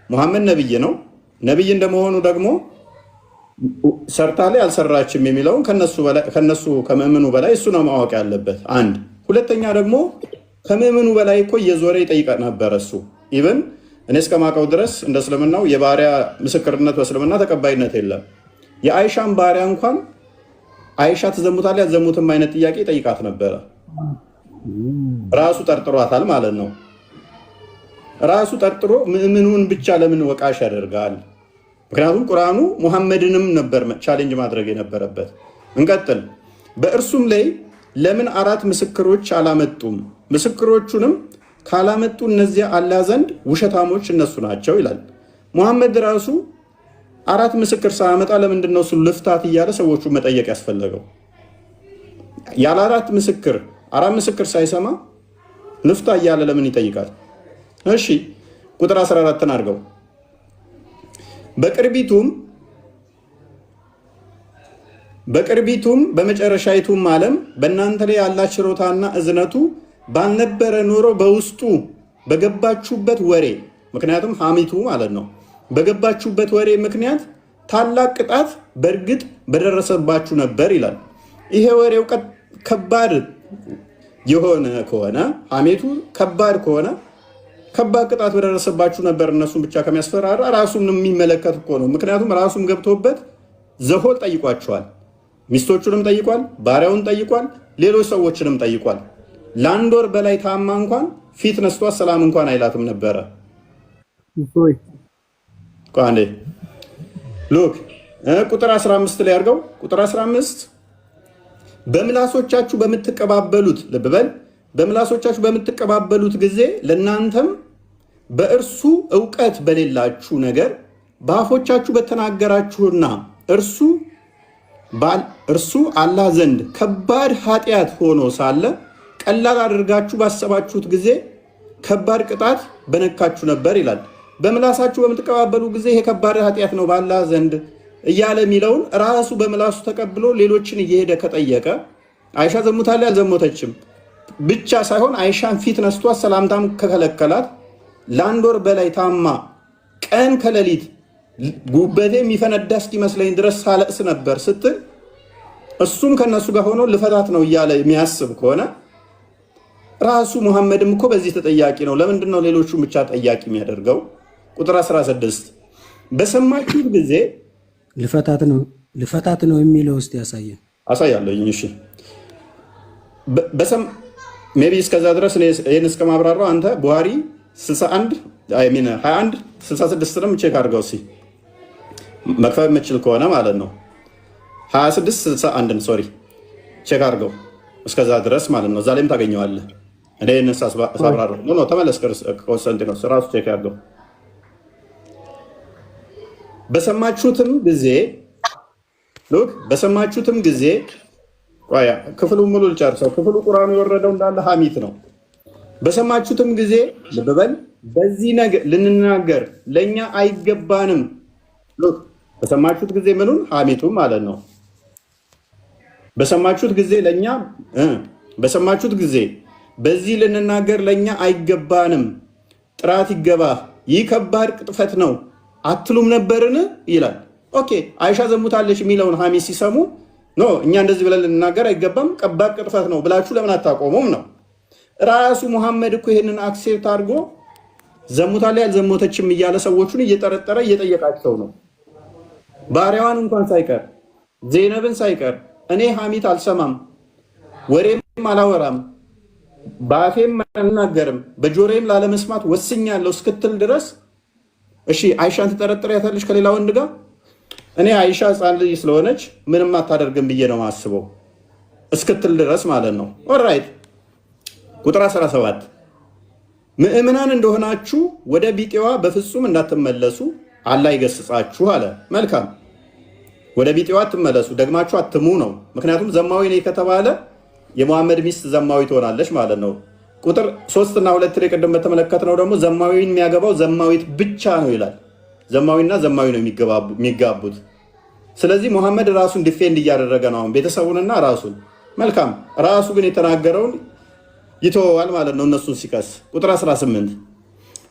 Speaker 1: ሙሐመድ ነብይ ነው። ነብይ እንደመሆኑ ደግሞ ሰርታ ላይ አልሰራችም የሚለውን ከነሱ ከምዕመኑ በላይ እሱ ነው ማወቅ ያለበት። አንድ ሁለተኛ ደግሞ ከምዕመኑ በላይ እኮ እየዞረ ይጠይቅ ነበር እሱ። ኢቨን እኔ እስከማውቀው ድረስ እንደ እስልምናው የባሪያ ምስክርነት በእስልምና ተቀባይነት የለም። የአይሻን ባሪያ እንኳን አይሻ ትዘሙታለች አትዘሙትም አይነት ጥያቄ ጠይቃት ነበረ። ራሱ ጠርጥሯታል ማለት ነው። ራሱ ጠርጥሮ ምዕምኑን ብቻ ለምን ወቃሽ ያደርጋል? ምክንያቱም ቁርአኑ ሙሐመድንም ነበር ቻሌንጅ ማድረግ የነበረበት። እንቀጥል። በእርሱም ላይ ለምን 4 ምስክሮች አላመጡም? ምስክሮቹንም ካላመጡ እነዚያ አላህ ዘንድ ውሸታሞች እነሱ ናቸው ይላል። ሙሐመድ ራሱ 4 ምስክር ሳያመጣ ለምንድን ነው እሱ ልፍታት እያለ ሰዎቹ መጠየቅ ያስፈለገው? ያለ 4 ምስክር ሳይሰማ ልፍታ እያለ ለምን ይጠይቃል? እሺ ቁጥር 14 አድርገው። በቅርቢቱም በመጨረሻይቱም ዓለም በእናንተ ላይ ያላ ችሮታና እዝነቱ ባልነበረ ኖሮ በውስጡ በገባችሁበት ወሬ፣ ምክንያቱም ሐሚቱ ማለት ነው፣ በገባችሁበት ወሬ ምክንያት ታላቅ ቅጣት በእርግጥ በደረሰባችሁ ነበር ይላል። ይሄ ወሬው ከባድ የሆነ ከሆነ ሐሜቱ ከባድ ከሆነ ከባድ ቅጣት በደረሰባችሁ ነበር። እነሱን ብቻ ከሚያስፈራራ ራሱን የሚመለከት እኮ ነው። ምክንያቱም ራሱም ገብቶበት ዘሆል ጠይቋቸዋል። ሚስቶቹንም ጠይቋል፣ ባሪያውን ጠይቋል፣ ሌሎች ሰዎችንም ጠይቋል። ለአንድ ወር በላይ ታማ እንኳን ፊት ነስቷ ሰላም እንኳን አይላትም ነበረ። ቋንዴ ሉክ ቁጥር 15 ላይ አድርገው። ቁጥር 15 በምላሶቻችሁ በምትቀባበሉት ልብ በል፣ በምላሶቻችሁ በምትቀባበሉት ጊዜ ለእናንተም በእርሱ እውቀት በሌላችሁ ነገር በአፎቻችሁ በተናገራችሁና እርሱ አላህ ዘንድ ከባድ ኃጢአት ሆኖ ሳለ ቀላል አድርጋችሁ ባሰባችሁት ጊዜ ከባድ ቅጣት በነካችሁ ነበር ይላል። በምላሳችሁ በምትቀባበሉ ጊዜ ይሄ ከባድ ኃጢአት ነው በአላህ ዘንድ እያለ የሚለውን ራሱ በምላሱ ተቀብሎ ሌሎችን እየሄደ ከጠየቀ አይሻ ዘሙታለች አልዘሞተችም ብቻ ሳይሆን አይሻን ፊት ነስቷት ሰላምታም ከከለከላት ለአንድ ወር በላይ ታማ ቀን ከሌሊት ጉበቴ የሚፈነዳ እስኪመስለኝ ድረስ ሳለቅስ ነበር ስትል እሱም ከነሱ ጋር ሆኖ ልፈታት ነው እያለ የሚያስብ ከሆነ ራሱ ሙሐመድም እኮ በዚህ ተጠያቂ ነው። ለምንድን ነው ሌሎቹን ብቻ ጠያቂ የሚያደርገው? ቁጥር 16 በሰማችሁት ጊዜ
Speaker 6: ልፈታት ነው የሚለው ውስጥ ያሳየን
Speaker 1: አሳያለኝ። እሺ ሜቢ እስከዛ ድረስ ይህን እስከማብራራው አንተ ቡሃሪ አይ ሚን 21 66ንም ቼክ አድርገው እስኪ መክፈል የምችል ከሆነ ማለት ነው። 26 61 ሶሪ ቼክ አድርገው እስከዛ ድረስ ማለት ነው። እዛ ላይም ታገኘዋለህ። እኔ እነሳ ሳብራራ ነው ተመለስ። ኮንስታንቲኖስ ራሱ ቼክ አድርገው። በሰማችሁትም ጊዜ ሉክ በሰማችሁትም ጊዜ ቆያ ክፍሉ ሙሉ ልጨርሰው። ክፍሉ ቁርአኑ የወረደው እንዳለ ሐሚት ነው። በሰማችሁትም ጊዜ ልብ በል በዚህ ነገር ልንናገር ለኛ አይገባንም። ሉክ በሰማችሁት ጊዜ ምኑን ሐሚቱም ማለት ነው። በሰማችሁት ጊዜ ለኛ በሰማችሁት ጊዜ በዚህ ልንናገር ለኛ አይገባንም፣ ጥራት ይገባ፣ ይህ ከባድ ቅጥፈት ነው አትሉም ነበርን ይላል። ኦኬ አይሻ ዘሙታለች የሚለውን ሐሚት ሲሰሙ ኖ እኛ እንደዚህ ብለን ልንናገር አይገባም፣ ከባድ ቅጥፈት ነው ብላችሁ ለምን አታቆሙም ነው። ራሱ ሙሐመድ እኮ ይሄንን አክሴፕት አድርጎ ዘሙታለች ያልዘሞተችም እያለ ሰዎቹን እየጠረጠረ እየጠየቃቸው ነው። ባሪያዋን እንኳን ሳይቀር ዜነብን ሳይቀር እኔ ሐሚት አልሰማም፣ ወሬም አላወራም፣ በአፌም አልናገርም፣ በጆሮዬም ላለመስማት ወስኛለሁ እስክትል ድረስ እሺ አይሻን ትጠረጥሪያታለሽ ከሌላ ወንድ ጋር? እኔ አይሻ ሕፃን ልጅ ስለሆነች ምንም አታደርግም ብዬ ነው የማስበው እስክትል ድረስ ማለት ነው። ኦልራይት ቁጥር 17 ምእምናን እንደሆናችሁ ወደ ቢጤዋ በፍጹም እንዳትመለሱ አላህ ይገስጻችሁ አለ። መልካም ወደ ቢጤዋ አትመለሱ፣ ደግማችሁ አትሙ ነው። ምክንያቱም ዘማዊ ነኝ ከተባለ የሙሐመድ ሚስት ዘማዊ ትሆናለች ማለት ነው። ቁጥር 3 እና 2 ላይ ቅድም በተመለከትነው ደግሞ ዘማዊን የሚያገባው ዘማዊት ብቻ ነው ይላል። ዘማዊና ዘማዊ ነው የሚጋቡት። ስለዚህ ሙሐመድ ራሱን ዲፌንድ እያደረገ ነው አሁን ቤተሰቡንና ራሱን። መልካም ራሱ ግን የተናገረውን ይተወዋል ማለት ነው እነሱን ሲከስ። ቁጥር 18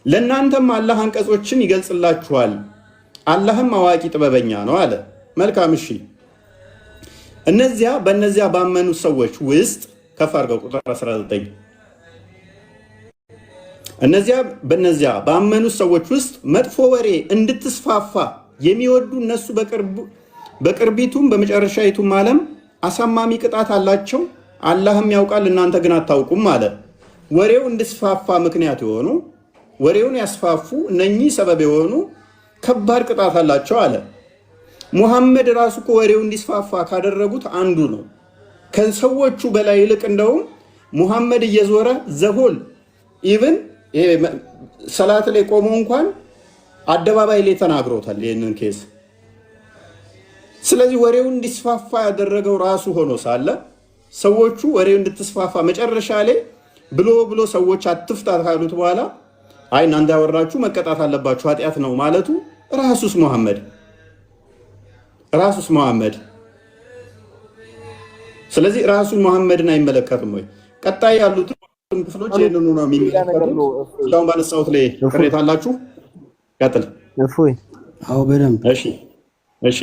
Speaker 1: ለእናንተም አላህ አንቀጾችን ይገልጽላችኋል፣ አላህም አዋቂ ጥበበኛ ነው አለ። መልካም እሺ በእነዚያ ባመኑ ሰዎች ውስጥ ከፍ አድርገው ቁጥር 19 በእነዚያ ባመኑ ሰዎች ውስጥ መጥፎ ወሬ እንድትስፋፋ የሚወዱ እነሱ በቅርቢቱም በመጨረሻይቱም ዓለም አሳማሚ ቅጣት አላቸው፣ አላህም ያውቃል እናንተ ግን አታውቁም አለ። ወሬው እንድስፋፋ ምክንያት የሆኑ ወሬውን ያስፋፉ እነኚህ ሰበብ የሆኑ ከባድ ቅጣት አላቸው አለ። ሙሐመድ ራሱ እኮ ወሬው እንዲስፋፋ ካደረጉት አንዱ ነው። ከሰዎቹ በላይ ይልቅ እንደውም ሙሐመድ እየዞረ ዘሆል ኢቭን ሰላት ላይ ቆሞ እንኳን አደባባይ ላይ ተናግሮታል ይህንን ኬስ። ስለዚህ ወሬው እንዲስፋፋ ያደረገው ራሱ ሆኖ ሳለ ሰዎቹ ወሬው እንድትስፋፋ መጨረሻ ላይ ብሎ ሰዎች አትፍታ ካሉት በኋላ አይ እናንተ ያወራችሁ መቀጣት አለባችሁ ኃጢአት ነው ማለቱ ራሱስ ሙሐመድ። ስለዚህ ራሱን ሙሐመድን አይመለከትም ወይ? ቀጣይ ያሉት ክፍሎች ይሄንኑ ነው የሚመለከቱት። እስካሁን ባነሳሁት ላይ ቅሬታ አላችሁ? ቀጥል።
Speaker 6: እፎይ አዎ በደንብ
Speaker 1: እሺ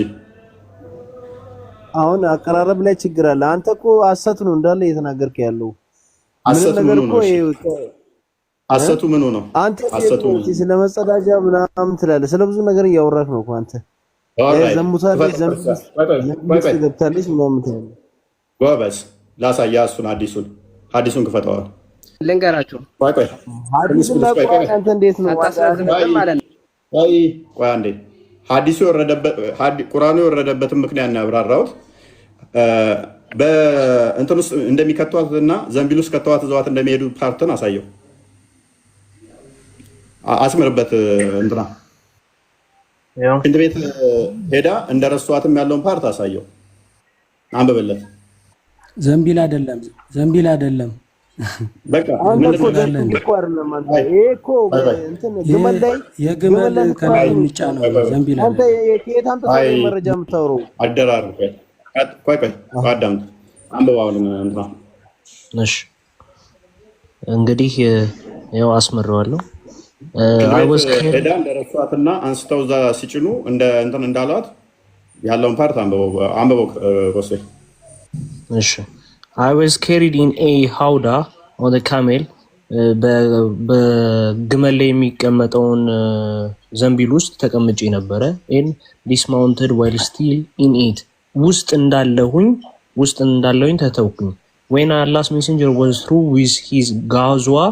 Speaker 7: አሁን አቀራረብ ላይ ችግር አለ። አንተ እኮ ሐሰት ነው እንዳለ እየተናገርክ ያለው።
Speaker 1: ሐሰቱ ምኑ ነው? ሐሰቱ ምኑ ነው?
Speaker 7: አንተ ስለ መጸዳጃ ምናምን ትላለህ። ስለ ብዙ ነገር እያወራህ ነው እኮ አንተ። ዘሙታለች ገብታለች ምናምን ትላለህ።
Speaker 1: ጎበዝ ላሳያ እሱን ሐዲሱን ክፈተዋል።
Speaker 5: ልንገራችሁ
Speaker 7: ሐዲሱን አንተ እንዴት ነው
Speaker 1: ቆይ አንዴ ሐዲሱ ቁርአኑ የወረደበትን ምክንያት ነው ያብራራሁት። በእንትን ውስጥ እንደሚከቷትና ዘንቢል ውስጥ ከተዋት ዘዋት እንደሚሄዱ ፓርትን አሳየው። አስምርበት እንትና ሽንት ቤት ሄዳ እንደረሷትም ያለውን ፓርት አሳየው። አንብብለት።
Speaker 6: ዘንቢል አይደለም
Speaker 1: በቃ
Speaker 6: የግመል ከላይ የሚጫነው ዘንቢል
Speaker 7: አንተ የት አንተ መረጃ የምታወራው
Speaker 1: አደራሩ ቆይ አዳምጥ። አንብባውን እንትና
Speaker 4: እሺ እንግዲህ ያው አስመረዋለሁ።
Speaker 1: ሄዳ እንደረሷትና አንስተው እዛ ሲጭኑ እንትን እንዳሏት ያለውን ፓርት አንብበው ኮሴ።
Speaker 4: እሺ I was carried in a howdah on the camel በግመል ላይ የሚቀመጠውን ዘንቢል ውስጥ ተቀምጬ ነበረ። and dismounted while still in it ውስጥ እንዳለሁኝ ተተውኩኝ። when Allah's messenger was through with his ghazwa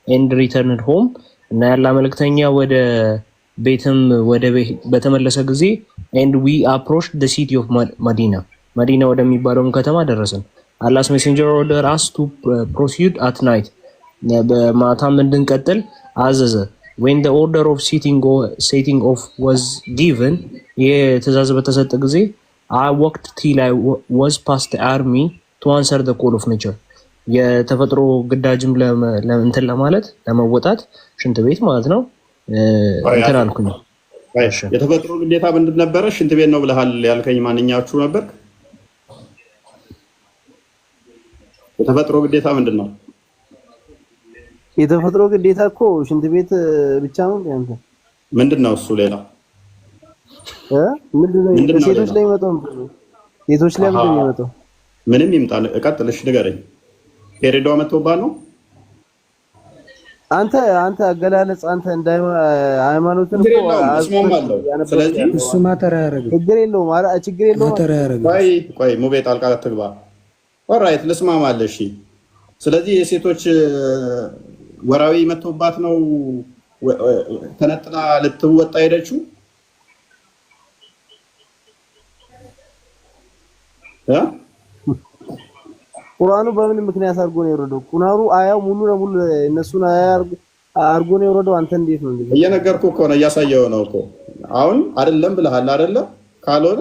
Speaker 4: and returned home እና ያላ መልእክተኛ ወደ ቤትም በተመለሰ ጊዜ and we approached the city of መዲና ወደሚባለው ከተማ ደረስን። Allah's messenger ordered us to proceed at night. በማታም እንድንቀጥል አዘዘ። when the order of setting off was given የትእዛዝ በተሰጠ ጊዜ I walked till I was past the army to answer the call of nature. የተፈጥሮ ግዳጅም እንትን ለማለት ለመወጣት ሽንት ቤት ማለት ነው እንትን አልኩኝ።
Speaker 1: የተፈጥሮ ግዴታ ምንድን ነበረ? ሽንት ቤት ነው ብለሃል ያልከኝ ማንኛችሁ ነበር? የተፈጥሮ ግዴታ ምንድን ነው?
Speaker 7: የተፈጥሮ ግዴታ እኮ ሽንት ቤት ብቻ ነው ያንተ።
Speaker 1: ምንድን ነው እሱ? ሌላ
Speaker 7: ምንድን ነው? ሴቶች ላይ መጣው ሴቶች ላይ ምንድን ነው የመጣው?
Speaker 1: ምንም ይምጣ እቀጥልሽ ንገረኝ። ሄሬዶ መጥቶባት ነው? አንተ
Speaker 7: አገላለጽ አንተ እንደ ሃይማኖትን እኮ
Speaker 1: አስማማለሁ። ስለዚህ
Speaker 6: እሱ ማተራ ያረጋል።
Speaker 7: ችግር የለውም ችግር የለውም።
Speaker 6: ማተራ ያረጋል።
Speaker 1: ቆይ ሙቤ ጣልቃ ትግባ። ኦልራይት ልስማማለህ። እሺ ስለዚህ የሴቶች ወራዊ መጥቶባት ነው ተነጥላ ልትወጣ ሄደችው?
Speaker 7: ቁርአኑ በምን ምክንያት አድርጎ ነው የወረደው? ቁርአኑ አያው ሙሉ ለሙሉ እነሱን አድርጎ ነው የወረደው። አንተ እንዴት ነው እንደዚህ?
Speaker 1: እየነገርኩህ እኮ ነው፣ እያሳየው ነው እኮ። አሁን አይደለም ብለሃል አይደለ? ካልሆነ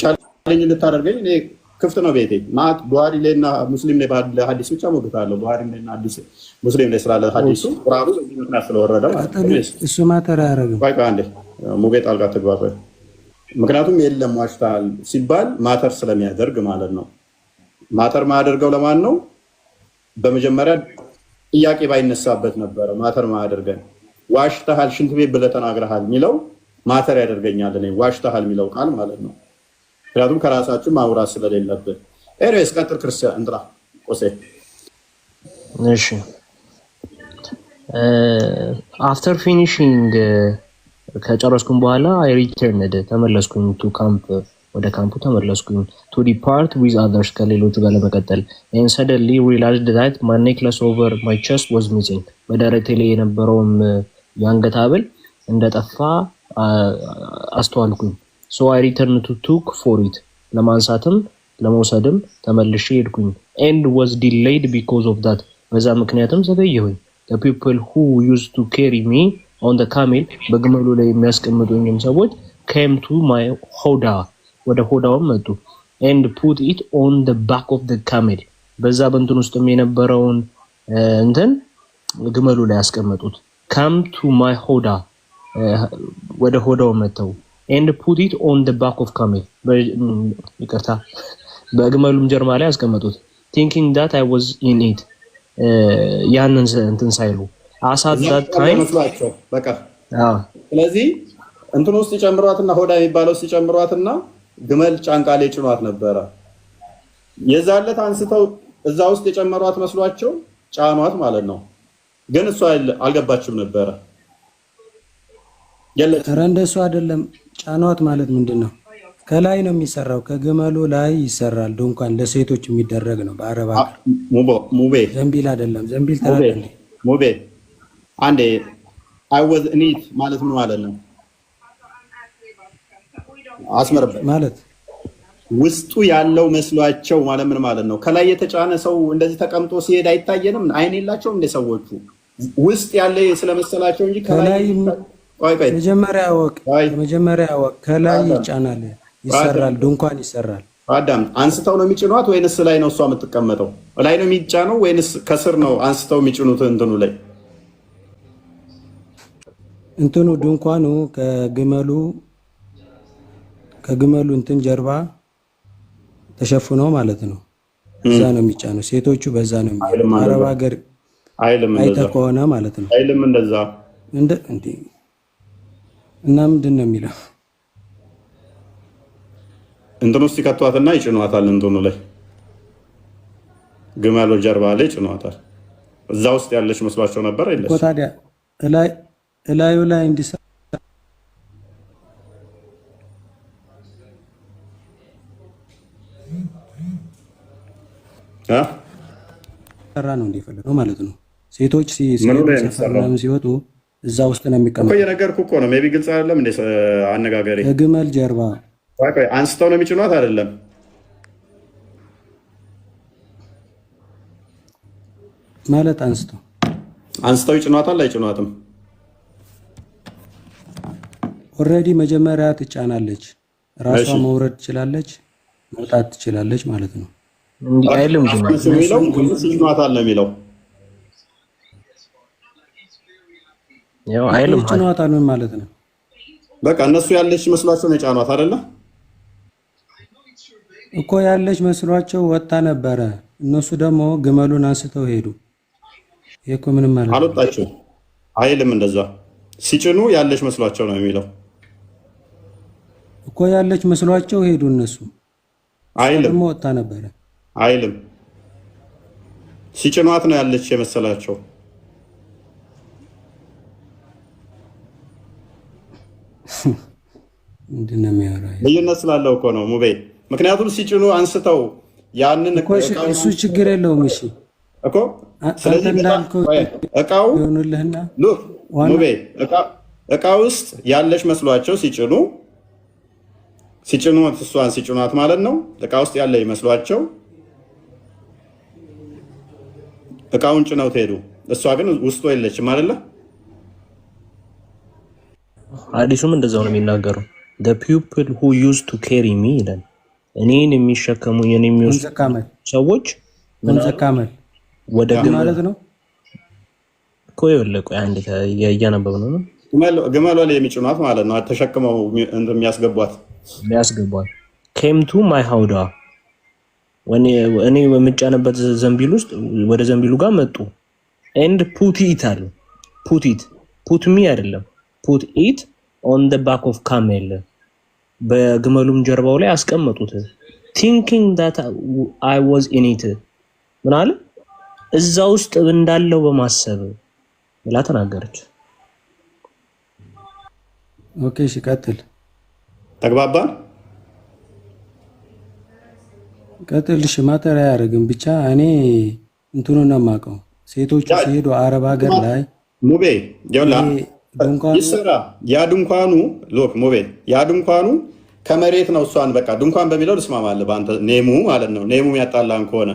Speaker 1: ቻሌንጅ ልታደርገኝ እኔ ክፍት ነው ቤቴ። ማት ቡሃሪ ላይና ሙስሊም ላይ ባለ ሐዲስ ብቻ ሞግታለሁ። ቡሃሪ ላይና ሐዲስ ሙስሊም ላይ ስላለ ሐዲሱ ቁርአኑ በዚህ ምክንያት ስለወረደ ማለት ነው።
Speaker 6: እሱ ማተራ ያረጋል።
Speaker 1: ቆይ አንዴ ሙቤ ጣልቃ ትግባ። ምክንያቱም የለም ዋሽታል ሲባል ማተር ስለሚያደርግ ማለት ነው። ማተር ማያደርገው ለማን ነው? በመጀመሪያ ጥያቄ ባይነሳበት ነበረ ማተር ማያደርገን። ዋሽተሃል ሽንት ቤት ብለህ ተናግረሃል የሚለው ማተር ያደርገኛል እኔ ዋሽተሃል የሚለው ቃል ማለት ነው። ምክንያቱም ከራሳችን ማውራት ስለሌለብን። ኤኒዌይስ ቀጥል ክርስቲያን እንጥራ ቆሴ።
Speaker 4: እሺ አፍተር ፊኒሺንግ ከጨረስኩኝ በኋላ አይ ሪተርንድ ተመለስኩኝ ቱ ካምፕ ወደ ካምፑ ተመለስኩኝ ቱ ዲፓርት ዊዝ አዘርስ ከሌሎቹ ጋር ለመቀጠል and suddenly realized that my necklace over my chest was missing በደረቴ ላይ የነበረውም የአንገት ሐብል እንደጠፋ አስተዋልኩኝ። so I returned to took for it ለማንሳትም ለመውሰድም ተመልሼ ሄድኩኝ and was delayed because of that በዛ ምክንያትም ዘገየሁኝ። the people who used to carry me on the camel በግመሉ ላይ የሚያስቀምጡኝም ሰዎች came to my hoda ወደ ሆዳውም መጡ and put it on the back of the camel በዛ በእንትን ውስጥም የነበረውን እንትን ግመሉ ላይ ያስቀመጡት። come to my hoda ወደ ሆዳው መተው and put it on the back of camel ይቅርታ በግመሉም ጀርባ ላይ ያስቀመጡት thinking that I was in it ያንን እንትን ሳይሉ አሳዛት ታይም
Speaker 1: በቃ ስለዚህ እንትን ውስጥ ይጨምሯትና ሆዳ የሚባለው ውስጥ ይጨምሯትና ግመል ጫንቃ ላይ ጭኗት ነበረ። የዛለት አንስተው እዛ ውስጥ የጨመሯት መስሏቸው ጫኗት ማለት ነው። ግን እሷ አልገባችም ነበረ።
Speaker 6: ኧረ እንደሱ አይደለም። ጫኗት ማለት ምንድነው? ከላይ ነው የሚሰራው፣ ከግመሉ ላይ ይሰራል። ድንኳን ለሴቶች የሚደረግ ነው በአረብ ሀገር።
Speaker 1: ሙቤ
Speaker 6: ዘንቢል አይደለም። ዘንቢል ተራቀለ
Speaker 1: ሙቤ አንዴ I was in it ማለት ምን ማለት ነው? አስመርበት
Speaker 6: ማለት
Speaker 1: ውስጡ ያለው መስሏቸው ማለት ምን ማለት ነው? ከላይ የተጫነ ሰው እንደዚህ ተቀምጦ ሲሄድ አይታየንም? አይን የላቸውም እንደ ሰዎቹ ውስጥ ያለ ስለመሰላቸው እንጂ ከላይ
Speaker 6: መጀመሪያ ወቅ ከላይ ይጫናል፣ ይሰራል፣ ድንኳን ይሰራል።
Speaker 1: አዳም አንስተው ነው የሚጭኗት ወይንስ ላይ ነው እሷ የምትቀመጠው? ላይ ነው የሚጫነው ወይንስ ከስር ነው አንስተው የሚጭኑት? እንትኑ ላይ
Speaker 6: እንትኑ ድንኳኑ ከግመሉ እንትን ጀርባ ተሸፍኖ ማለት ነው። እዛ ነው የሚጫነው። ሴቶቹ በዛ ነው የሚጫነው። አረብ ሀገር አይተህ ከሆነ ማለት ነው።
Speaker 1: አይልም እንደዛ
Speaker 6: እንዴ? እና ምንድን ነው የሚለው?
Speaker 1: እንትኑ ውስጥ ይከቷትና ይጭኗታል። እንትኑ ላይ ግመሉ ጀርባ ላይ ይጭኗታል። እዛ ውስጥ ያለች መስሏቸው ነበር አይደል?
Speaker 6: እኮ ታዲያ እላዩ ላይ እንዲሰራ ነው እንደፈለገው ማለት ነው። ሴቶች ምናምን ሲወጡ እዛ ውስጥ ነው የሚቀመጡት
Speaker 1: እኮ የነገርኩህ እኮ ነው። ሜቢ ግልጽ አይደለም እንዴ አነጋገሬ?
Speaker 6: ከግመል ጀርባ
Speaker 1: ቆይ አንስተው ነው የሚጭኗት አይደለም?
Speaker 6: ማለት አንስተው
Speaker 1: ይጭኗታል አይጭኗትም?
Speaker 6: ኦልሬዲ መጀመሪያ ትጫናለች፣ ራሷ መውረድ ትችላለች፣ መውጣት ትችላለች ማለት ነው።
Speaker 4: እንዲህ አይልም ግን
Speaker 1: ይጭኗታል ነው የሚለው።
Speaker 4: ያው አይልም
Speaker 6: ይጭኗታል ምን ማለት ነው?
Speaker 1: በቃ እነሱ ያለች መስሏቸው ነው የጫኗት አይደለ
Speaker 6: እኮ። ያለች መስሏቸው ወጣ ነበረ። እነሱ ደግሞ ግመሉን አንስተው ሄዱ። ይሄ እኮ ምንም ማለት ነው።
Speaker 1: አልወጣችም አይልም እንደዛ። ሲጭኑ ያለች መስሏቸው ነው የሚለው
Speaker 6: እኮ። ያለች መስሏቸው ሄዱ እነሱ
Speaker 1: አይልም።
Speaker 6: ደግሞ ወጣ ነበረ
Speaker 1: አይልም። ሲጭኗት ነው ያለች የመሰላቸው።
Speaker 6: ምንድነው የሚያወራው?
Speaker 1: ልዩነት ስላለው እኮ ነው ሙቤ። ምክንያቱም ሲጭኑ አንስተው ያንን
Speaker 6: እሱ ችግር የለውም። እሺ
Speaker 1: እኮ ስለዚህ እቃው
Speaker 6: ይሆንልህና
Speaker 1: ሙቤ እቃ ውስጥ ያለች መስሏቸው ሲጭኑት እሷን ሲጭኗት ማለት ነው። እቃ ውስጥ ያለ ይመስሏቸው እቃውን ጭነው ትሄዱ። እሷ ግን ውስጡ የለችም አይደለ?
Speaker 4: ሐዲሱም እንደዛው ነው የሚናገረው። the people who used to carry me ይላል። እኔን የሚሸከሙ የሚወስዱ ሰዎች
Speaker 6: ምን ዘካመል
Speaker 4: ወደ
Speaker 6: ማለት ነው
Speaker 4: እኮ። ይወለቁ አንድ እያነበብ ነው
Speaker 1: ግመሏ ላይ የሚጭኗት ማለት ነው። ተሸክመው የሚያስገቧት
Speaker 4: came to my hauda እኔ በምጫነበት ዘንቢል ውስጥ ወደ ዘንቢሉ ጋር መጡ። and put it አሉ። put me አይደለም put it on the back of camel በግመሉም ጀርባው ላይ አስቀመጡት። thinking that I was in it ምን አለ እዛ ውስጥ እንዳለው በማሰብ ብላ ተናገረች።
Speaker 6: ኦኬ እሺ ቀጥል።
Speaker 1: ተግባባን?
Speaker 6: ቀጥል። እሺ ማተር አያደርግም። ብቻ እኔ እንትኑን ነው የማውቀው። ሴቶቹ ሲሄዱ አረብ ሀገር ላይ
Speaker 1: ሙቤ ይሰራ ያ ድንኳኑ ሎክ ሙቤ ያ ድንኳኑ ከመሬት ነው። እሷን በቃ ድንኳን በሚለው ልስማማለህ በአንተ ኔሙ ማለት ነው። ኔሙ ያጣላን ከሆነ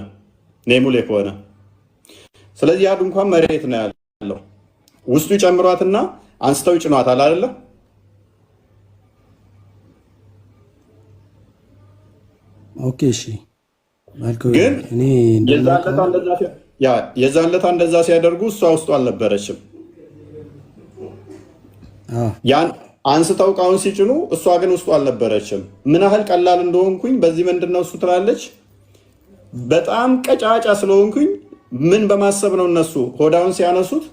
Speaker 1: ኔሙ ላይ ከሆነ ስለዚህ ያ ድንኳን መሬት ነው ያለው። ውስጡ ይጨምሯትና አንስተው ይጭኗታል አይደለ?
Speaker 6: ኦኬ እሺ
Speaker 1: ግን የዛን ዕለት እንደዛ ሲያደርጉ እሷ ውስጡ አልነበረችም። ያን አንስተው እቃውን ሲጭኑ እሷ ግን ውስጡ አልነበረችም። ምን ያህል ቀላል እንደሆንኩኝ በዚህ ምንድነው እሱ ትላለች። በጣም ቀጫጫ ስለሆንኩኝ ምን በማሰብ ነው እነሱ ሆዳውን ሲያነሱት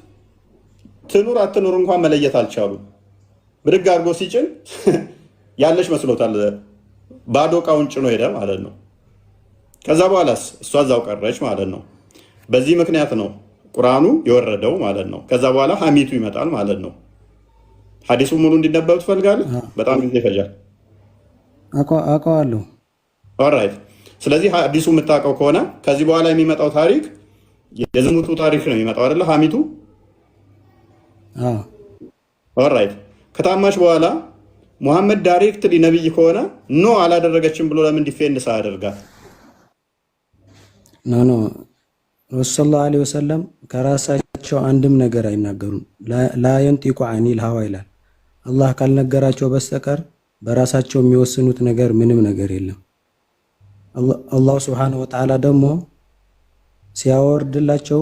Speaker 1: ትኑር አትኑር እንኳን መለየት አልቻሉም። ብድግ አድርጎ ሲጭን ያለች መስሎታል። ባዶ እቃውን ጭኖ ሄደ ማለት ነው። ከዛ በኋላስ እሷ እዛው ቀረች ማለት ነው። በዚህ ምክንያት ነው ቁርአኑ የወረደው ማለት ነው። ከዛ በኋላ ሐሚቱ ይመጣል ማለት ነው። ሐዲሱ ሙሉ እንዲነበብ ትፈልጋለህ? በጣም ጊዜ ይፈጃል።
Speaker 6: አውቀዋለሁ።
Speaker 1: ኦልራይት። ስለዚህ ሐዲሱ የምታውቀው ከሆነ ከዚህ በኋላ የሚመጣው ታሪክ የዝሙቱ ታሪክ ነው የሚመጣው አይደለ? ሐሚቱ ኦልራይት። ከታማች በኋላ ሙሐመድ ዳይሬክትሊ ነብይ ከሆነ ኖ አላደረገችም ብሎ ለምን ዲፌንድ ሳያደርጋት?
Speaker 6: ኖ ረሱል ሰለላሁ ዐለይሂ ወሰለም ከራሳቸው አንድም ነገር አይናገሩም። ላ የንጢቁ ዐኒል ሀዋ ይላል። አላህ ካልነገራቸው በስተቀር በራሳቸው የሚወስኑት ነገር ምንም ነገር የለም። አላህ ሱብሓነሁ ወተዓላ ደግሞ ሲያወርድላቸው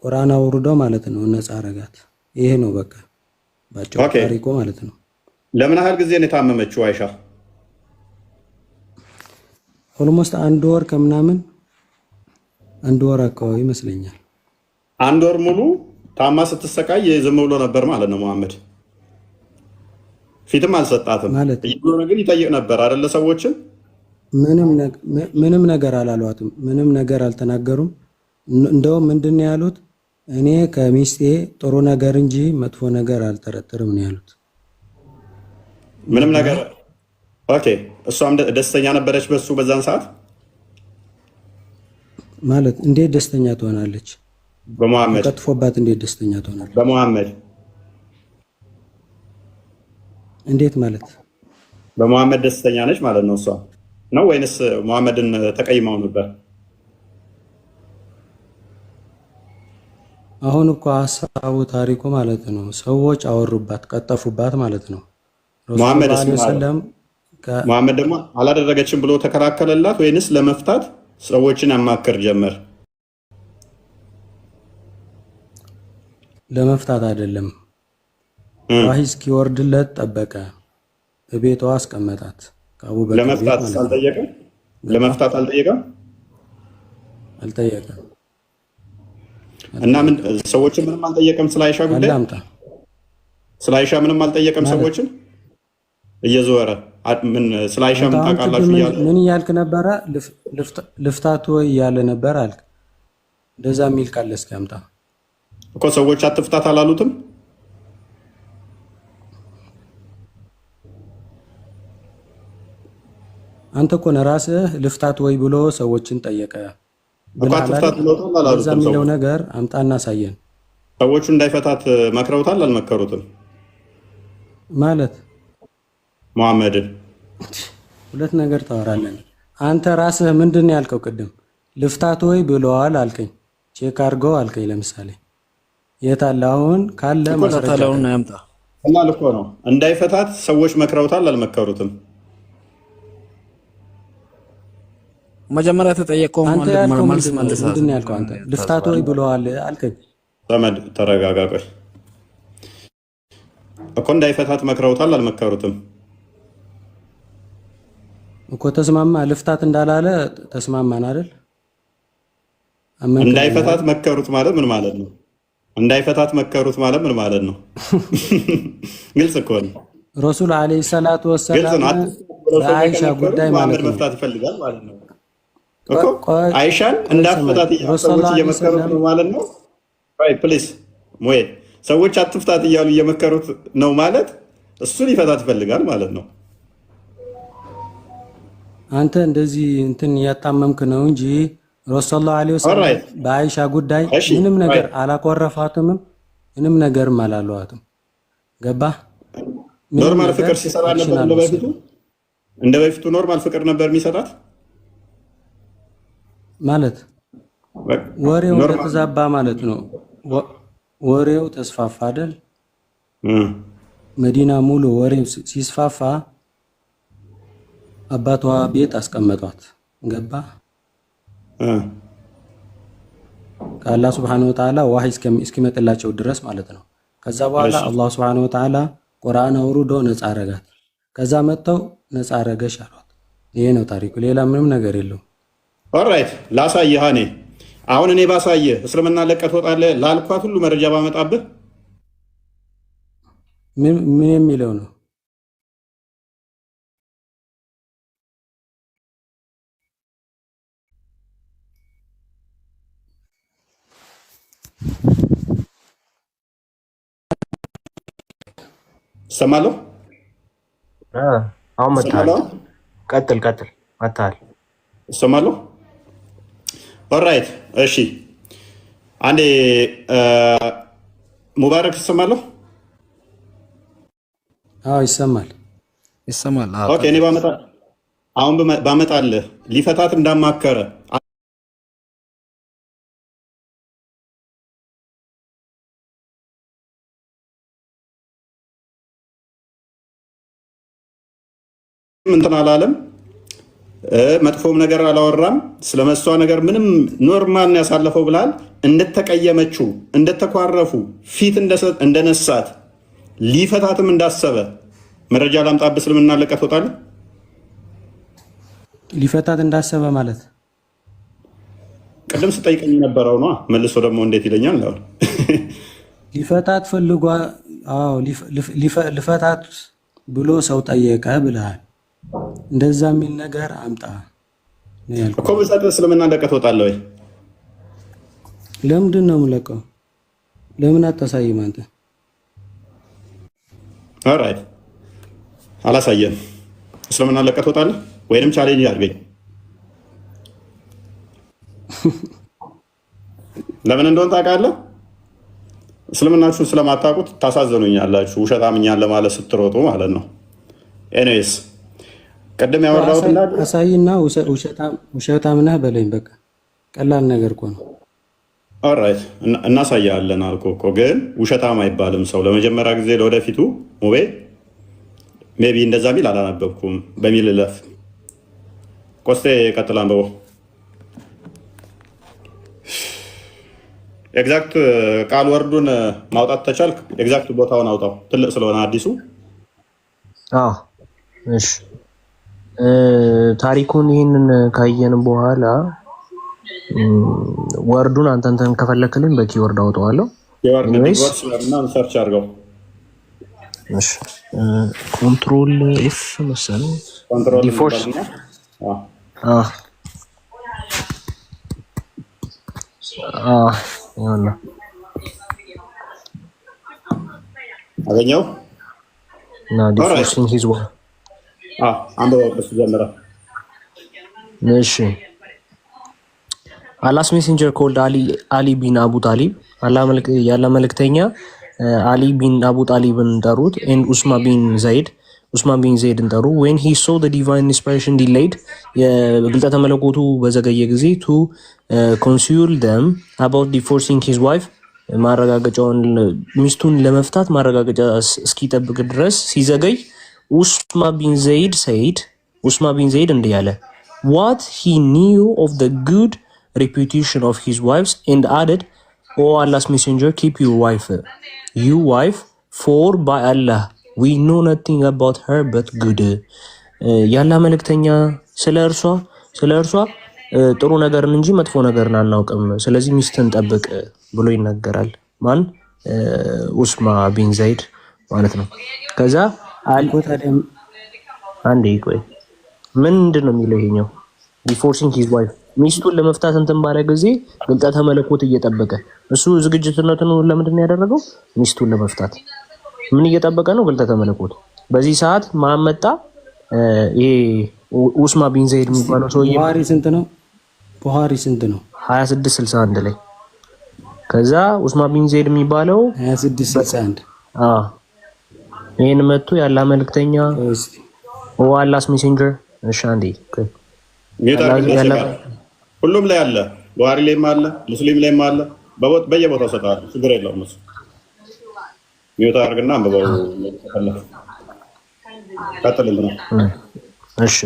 Speaker 6: ቁርአን አውርደው ማለት ነው ነፃ አረጋት። ይሄ ነው በቃ ባጭሩ ታሪኩ ማለት ነው።
Speaker 1: ለምን ያህል ጊዜ ነው የታመመችው አይሻ?
Speaker 6: ኦልሞስት አንድ ወር ከምናምን አንድ ወር አካባቢ ይመስለኛል።
Speaker 1: አንድ ወር ሙሉ ታማ ስትሰቃይ ዝም ብሎ ነበር ማለት ነው መሐመድ። ፊትም አልሰጣትም ማለት ግን ይጠይቅ ነበር አይደለ? ሰዎችን
Speaker 6: ምንም ነገር አላሏትም። ምንም ነገር አልተናገሩም። እንደውም ምንድን ነው ያሉት? እኔ ከሚስቴ ጥሩ ነገር እንጂ መጥፎ ነገር አልጠረጥርም ነው ያሉት።
Speaker 1: ምንም ነገር ኦኬ። እሷም ደስተኛ ነበረች በሱ በዛን ሰዓት።
Speaker 6: ማለት እንዴት ደስተኛ ትሆናለች?
Speaker 1: በመሐመድ
Speaker 6: ተቀጥፎባት እንዴት ደስተኛ ትሆናለህ?
Speaker 1: በመሐመድ
Speaker 6: እንዴት ማለት?
Speaker 1: በመሐመድ ደስተኛ ነች ማለት ነው እሷ ነው ወይንስ መሐመድን ተቀይማው ነበር?
Speaker 6: አሁን እኮ ሀሳቡ ታሪኩ ማለት ነው ሰዎች አወሩባት፣ ቀጠፉባት ማለት ነው።
Speaker 1: መሐመድ
Speaker 6: ሰለም
Speaker 1: መሐመድ ደግሞ አላደረገችም ብሎ ተከራከለላት ወይንስ ለመፍታት ሰዎችን ያማክር ጀመር?
Speaker 6: ለመፍታት አይደለም። ዋሂ እስኪወርድለት ጠበቀ፣ በቤቷ አስቀመጣት። ከአቡበክር
Speaker 1: ለመፍታት አልጠየቀም። ለመፍታት አልጠየቀም
Speaker 6: አልጠየቀም።
Speaker 1: እና ምን ሰዎችን ምንም አልጠየቀም። ስለ አይሻ ጉዳይ ስለ አይሻ ምንም አልጠየቀም። ሰዎችን እየዞረ ምን ስለ አይሻ ምን ታውቃላችሁ እያለ
Speaker 6: ምን እያልክ ነበረ? ልፍታት ወይ እያለ ነበር አልክ። እንደዛ የሚል ካለ እስኪ አምጣ
Speaker 1: እኮ። ሰዎች አትፍታት አላሉትም?
Speaker 6: አንተ እኮ ነው ራስህ ልፍታት ወይ ብሎ ሰዎችን ጠየቀ
Speaker 1: እኮ። አትፍታት ብለውታል አላሉትም?
Speaker 6: የሚለው ነገር አምጣና አሳየን።
Speaker 1: ሰዎቹ እንዳይፈታት መክረውታል አልመከሩትም?
Speaker 6: ማለት
Speaker 1: መሐመድን
Speaker 6: ሁለት ነገር ታወራለን። አንተ ራስህ ምንድን ነው ያልከው? ቅድም ልፍታት ወይ ብለዋል አልከኝ። ቼክ አድርገው አልከኝ። ለምሳሌ የት አለ? አሁን ካለ
Speaker 7: ማስረጃውን ያምጣ
Speaker 1: እና ልኮ ነው እንዳይፈታት ሰዎች መክረውታል አልመከሩትም?
Speaker 7: መጀመሪያ ተጠየቀው
Speaker 6: አንተ ያልከው ምንድን ነው ያልከው? አንተ ልፍታት ወይ ብለዋል አልከኝ።
Speaker 1: ዘመድ ተረጋጋ። ቆይ እኮ እንዳይፈታት መክረውታል አልመከሩትም
Speaker 6: እኮ። ተስማማ ልፍታት እንዳላለ ተስማማን አይደል?
Speaker 1: እንዳይፈታት መከሩት ማለት ምን ማለት ነው? እንዳይፈታት መከሩት ማለት ምን ማለት ነው? ግልጽ እኮ ነው።
Speaker 6: ረሱል አለይሂ ሰላቱ ወሰላም በአይሻ ጉዳይ ማለት ነው
Speaker 1: መፍታት ይፈልጋል ማለት ነው እኮ። አይሻን እንዳትፈታት ሰዎች እየመከሩት ነው ማለት ነው። አይ ፕሊዝ ሞይ ሰዎች አትፍታት እያሉ እየመከሩት ነው ማለት እሱን ይፈታት ይፈልጋል ማለት ነው።
Speaker 6: አንተ እንደዚህ እንትን እያጣመምክ ነው እንጂ ረሱል ሰለላሁ ዐለይሂ ወሰለም በአይሻ ጉዳይ ምንም ነገር አላቆረፋትም፣ ምንም ነገርም አላለዋትም። ገባህ?
Speaker 1: ኖርማል ፍቅር ሲሰራ ነበር እንደ በፊቱ ኖርማል ፍቅር ነበር የሚሰጣት ማለት ወሬው እንደተዛባ ማለት ነው። ወሬው ተስፋፋ አይደል? መዲና ሙሉ ወሬው ሲስፋፋ አባቷ ቤት አስቀመጧት። ገባ? ከአላህ ሱብሓነሁ ወተዓላ ዋሂ እስኪመጥላቸው ድረስ ማለት ነው። ከዛ በኋላ አላህ ሱብሓነሁ ወተዓላ ቁርአን አውርዶ ነፃ አረጋት። ከዛ መጥተው ነፃ አረገሽ አሏት። ይሄ ነው ታሪኩ፣ ሌላ ምንም ነገር የለውም። ኦልራይት ላሳየህ። እኔ አሁን እኔ ባሳየህ እስልምና ለቀህ ትወጣለህ ላልኳት ሁሉ መረጃ ባመጣብህ ምን የሚለው ነው? ሰማለሁ።
Speaker 4: አሁን መጣል። ቀጥል መጣል።
Speaker 1: ሰማለሁ። ኦልራይት እሺ። አንዴ ሙባረክ ሰማለሁ።
Speaker 6: አዎ ይሰማል።
Speaker 1: ኦኬ። እኔ ባመጣልህ ሊፈታት እንዳማከረ እንትን አላለም፣ መጥፎም ነገር አላወራም። ስለመሷ ነገር ምንም ኖርማል ነው ያሳለፈው ብላል። እንደተቀየመችው እንደተኳረፉ ፊት እንደነሳት ሊፈታትም እንዳሰበ መረጃ ላምጣብህ። እስልምና ለቀህ ትወጣለህ?
Speaker 6: ሊፈታት እንዳሰበ ማለት
Speaker 1: ቅድም ስጠይቀኝ የነበረው ነው። መልሶ ደግሞ እንዴት ይለኛል?
Speaker 6: ሊፈታት ፈልጓ። አዎ ሊፈታት ብሎ ሰው ጠየቀ ብለሃል። እንደዛ የሚል ነገር አምጣ
Speaker 1: እኮ። በዛት እስልምና ለቀህ ትወጣለህ ወይ?
Speaker 6: ለምንድን ነው የምለቀው? ለምን አታሳይም አንተ?
Speaker 1: ኦልራይት አላሳየም። እስልምና ለቀህ ትወጣለህ ወይንም ቻሌንጅ አድርገኝ። ለምን እንደሆነ ታውቃለህ? እስልምናችሁን ስለማታውቁት ታሳዝኑኛላችሁ። ውሸታምኛን ለማለት ስትሮጡ ማለት ነው። ኤኒዌይስ ቅድም ያወራሁት
Speaker 6: አሳይና ውሸታም ነህ በለኝ። በቃ ቀላል ነገር እኮ ነው።
Speaker 1: ኦራይት እናሳያለን አልኩህ እኮ። ግን ውሸታም አይባልም ሰው። ለመጀመሪያ ጊዜ ለወደፊቱ ሙቤ ሜቢ እንደዛ ሚል አላነበብኩም በሚል እለፍ። ቆስጤ ቀጥል አንብበው። ኤግዛክት ቃል ወርዱን ማውጣት ተቻልክ? ኤግዛክት ቦታውን አውጣው፣ ትልቅ ስለሆነ አዲሱ።
Speaker 4: እሺ ታሪኩን ይህንን ካየን በኋላ ወርዱን አንተን ከፈለክልኝ በኪወርድ አውጣዋለሁ።
Speaker 1: ሰርች አድርገው።
Speaker 4: ኮንትሮል ኤፍ መሰለኝ። ዲፎርስ
Speaker 1: አገኘው
Speaker 4: እና ዲፎርሲንግ ሂዝ ዋ
Speaker 1: አንብበው ከሱ ጀምረ።
Speaker 4: እሺ አላስ ሜሴንጀር ኮልድ አሊ ቢን አቡ ጣሊብ ያለ መልእክተኛ አሊ ቢን አቡ ጣሊብን ጠሩት። ኤንድ ኡስማን ቢን ዘይድን ጠሩ። ዌን ሂ ሶ ዘ ዲቫይን ኢንስፒሬሽን ዲሌይድ የግልጠተ መለኮቱ በዘገየ ጊዜ ቱ ኮንሱል ደም አባውት ዲፎርሲንግ ሂዝ ዋይፍ ማረጋገጫውን ሚስቱን ለመፍታት ማረጋገጫ እስኪጠብቅ ድረስ ሲዘገይ ኡስማን ቢን ዘይድ እንዲህ አለ what he knew of the good reputation of his wives and added, O Allah's messenger, keep your wife, for by Allah we know nothing about her but good. ያላ መልእክተኛ ስለ እርሷ ጥሩ ነገርን እንጂ መጥፎ ነገርን አናውቅም፣ ስለዚህ ሚስትን ጠብቅ ብሎ ይናገራል። ማን? ኡስማ ቢን ዘይድ ማለት ነው። ከዛ አንዴ ቆይ ምንድን ነው የሚለው ይሄኛው? ዲፎርሲንግ ሂዝ ዋይፍ ሚስቱን ለመፍታት እንትን ባለ ጊዜ ግልጠተ መለኮት እየጠበቀ እሱ ዝግጅትነቱን ለምንድን ነው ያደረገው? ሚስቱን ለመፍታት ምን እየጠበቀ ነው? ግልጠተ መለኮት። በዚህ ሰዓት ማመጣ ይሄ ኡስማ ቢን ዘይድ የሚባለው ሰውዬ
Speaker 6: ቡኻሪ ስንት ነው?
Speaker 4: 2661 ላይ። ከዛ ኡስማ ቢን ዘይድ የሚባለው
Speaker 6: 2661
Speaker 4: ይሄን መጥቶ ያላ መልእክተኛ ኦ አላስ ሜሴንጀር እሻንዲ
Speaker 1: ሁሉም ላይ አለ። ቡኻሪ ላይም አለ፣ ሙስሊም ላይም አለ። በየቦታው ሰጣሉ። ችግር የለውም። እሱ ሚውት አድርግና አንብበው። ቀጥልልና
Speaker 4: እሺ።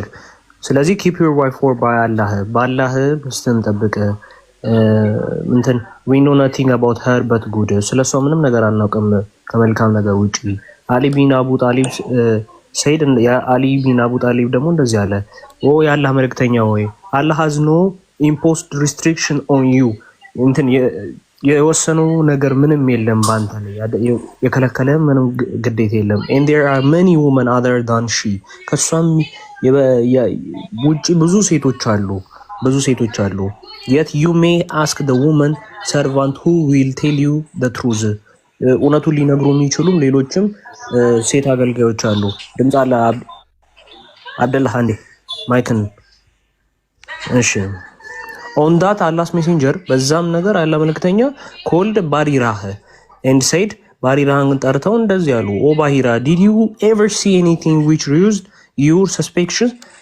Speaker 4: ስለዚህ keep your wife for by Allah ባላህ ሚስትን ጠብቅ። እንትን we know nothing about her but good ስለሷ ምንም ነገር አናውቅም ከመልካም ነገር ውጪ። አሊ ቢን አቡ ጣሊብ ሰይድ አሊ ቢን አቡ ጣሊብ ደግሞ እንደዚህ አለ፣ ኦ የአላህ መልእክተኛ ሆይ አላህ has no imposed restriction on you እንትን የወሰነው ነገር ምንም የለም ባንተ ላይ የከለከለ ምንም ግዴታ የለም። and there are many women other than she ከሷም ውጪ ብዙ ሴቶች አሉ yet you may ask the woman servant who will tell you the truth እውነቱን ሊነግሩ የሚችሉም ሌሎችም ሴት አገልጋዮች አሉ። ድምጽ አለ አብደላህ አንዴ ማይክን። እሺ on that Allah's messenger በዛም ነገር አላ መልእክተኛ called ባሪራህ and said ባሪራህን ጠርተው እንደዚህ ያሉ ኦ ባሂራ did you ever see anything which raised your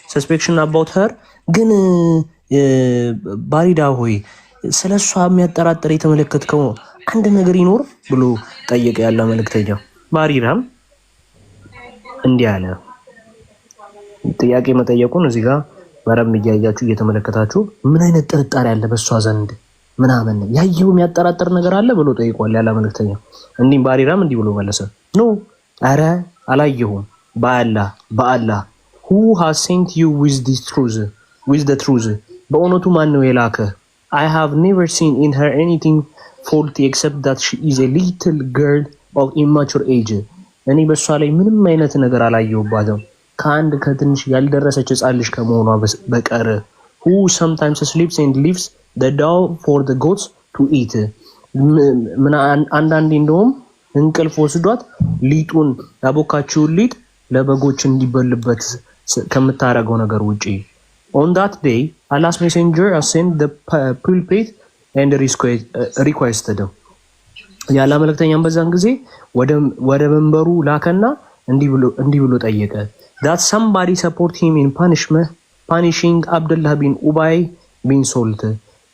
Speaker 4: suspicion about her ግን ባሪዳ ሆይ ስለሷ የሚያጠራጥር የተመለከትከው አንድ ነገር ይኖር ብሎ ጠየቀ ያላ መልእክተኛ። ባሪራም እንዲህ አለ። ጥያቄ መጠየቁን እዚህ ጋር በረም እያያችሁ እየተመለከታችሁ ምን አይነት ጥርጣሬ አለ በሷ ዘንድ ምናምን ያየው የሚያጠራጥር ነገር አለ ብሎ ጠይቋል ያላ መልእክተኛ። እንዲህ ባሪራም እንዲህ ብሎ መለሰ፣ ኖ አረ አላየሁም፣ በአላህ who has sent you with the truth በእውነቱ ማን ነው የላከ? I have never seen in her anything faulty except that she is a little girl of immature age እኔ በሷ ላይ ምንም አይነት ነገር አላየሁባትም ከትንሽ ያልደረሰች ሕፃን ልጅ ከመሆኗ በቀር who sometimes sleeps and leaves the dough for the goats to eat አንዳንዴ እንደውም እንቅልፍ ወስዷት ሊጡን ያቦካችውን ሊጥ ለበጎች እንዲበልበት ከምታረገው ነገር ውጪ። On that day Allah's messenger ascended the pulpit and requested ያላ መልእክተኛም በዛን ጊዜ ወደ መንበሩ ላከና እንዲህ ብሎ ጠየቀ that somebody support him in punishing Abdullah bin Ubay bin Salt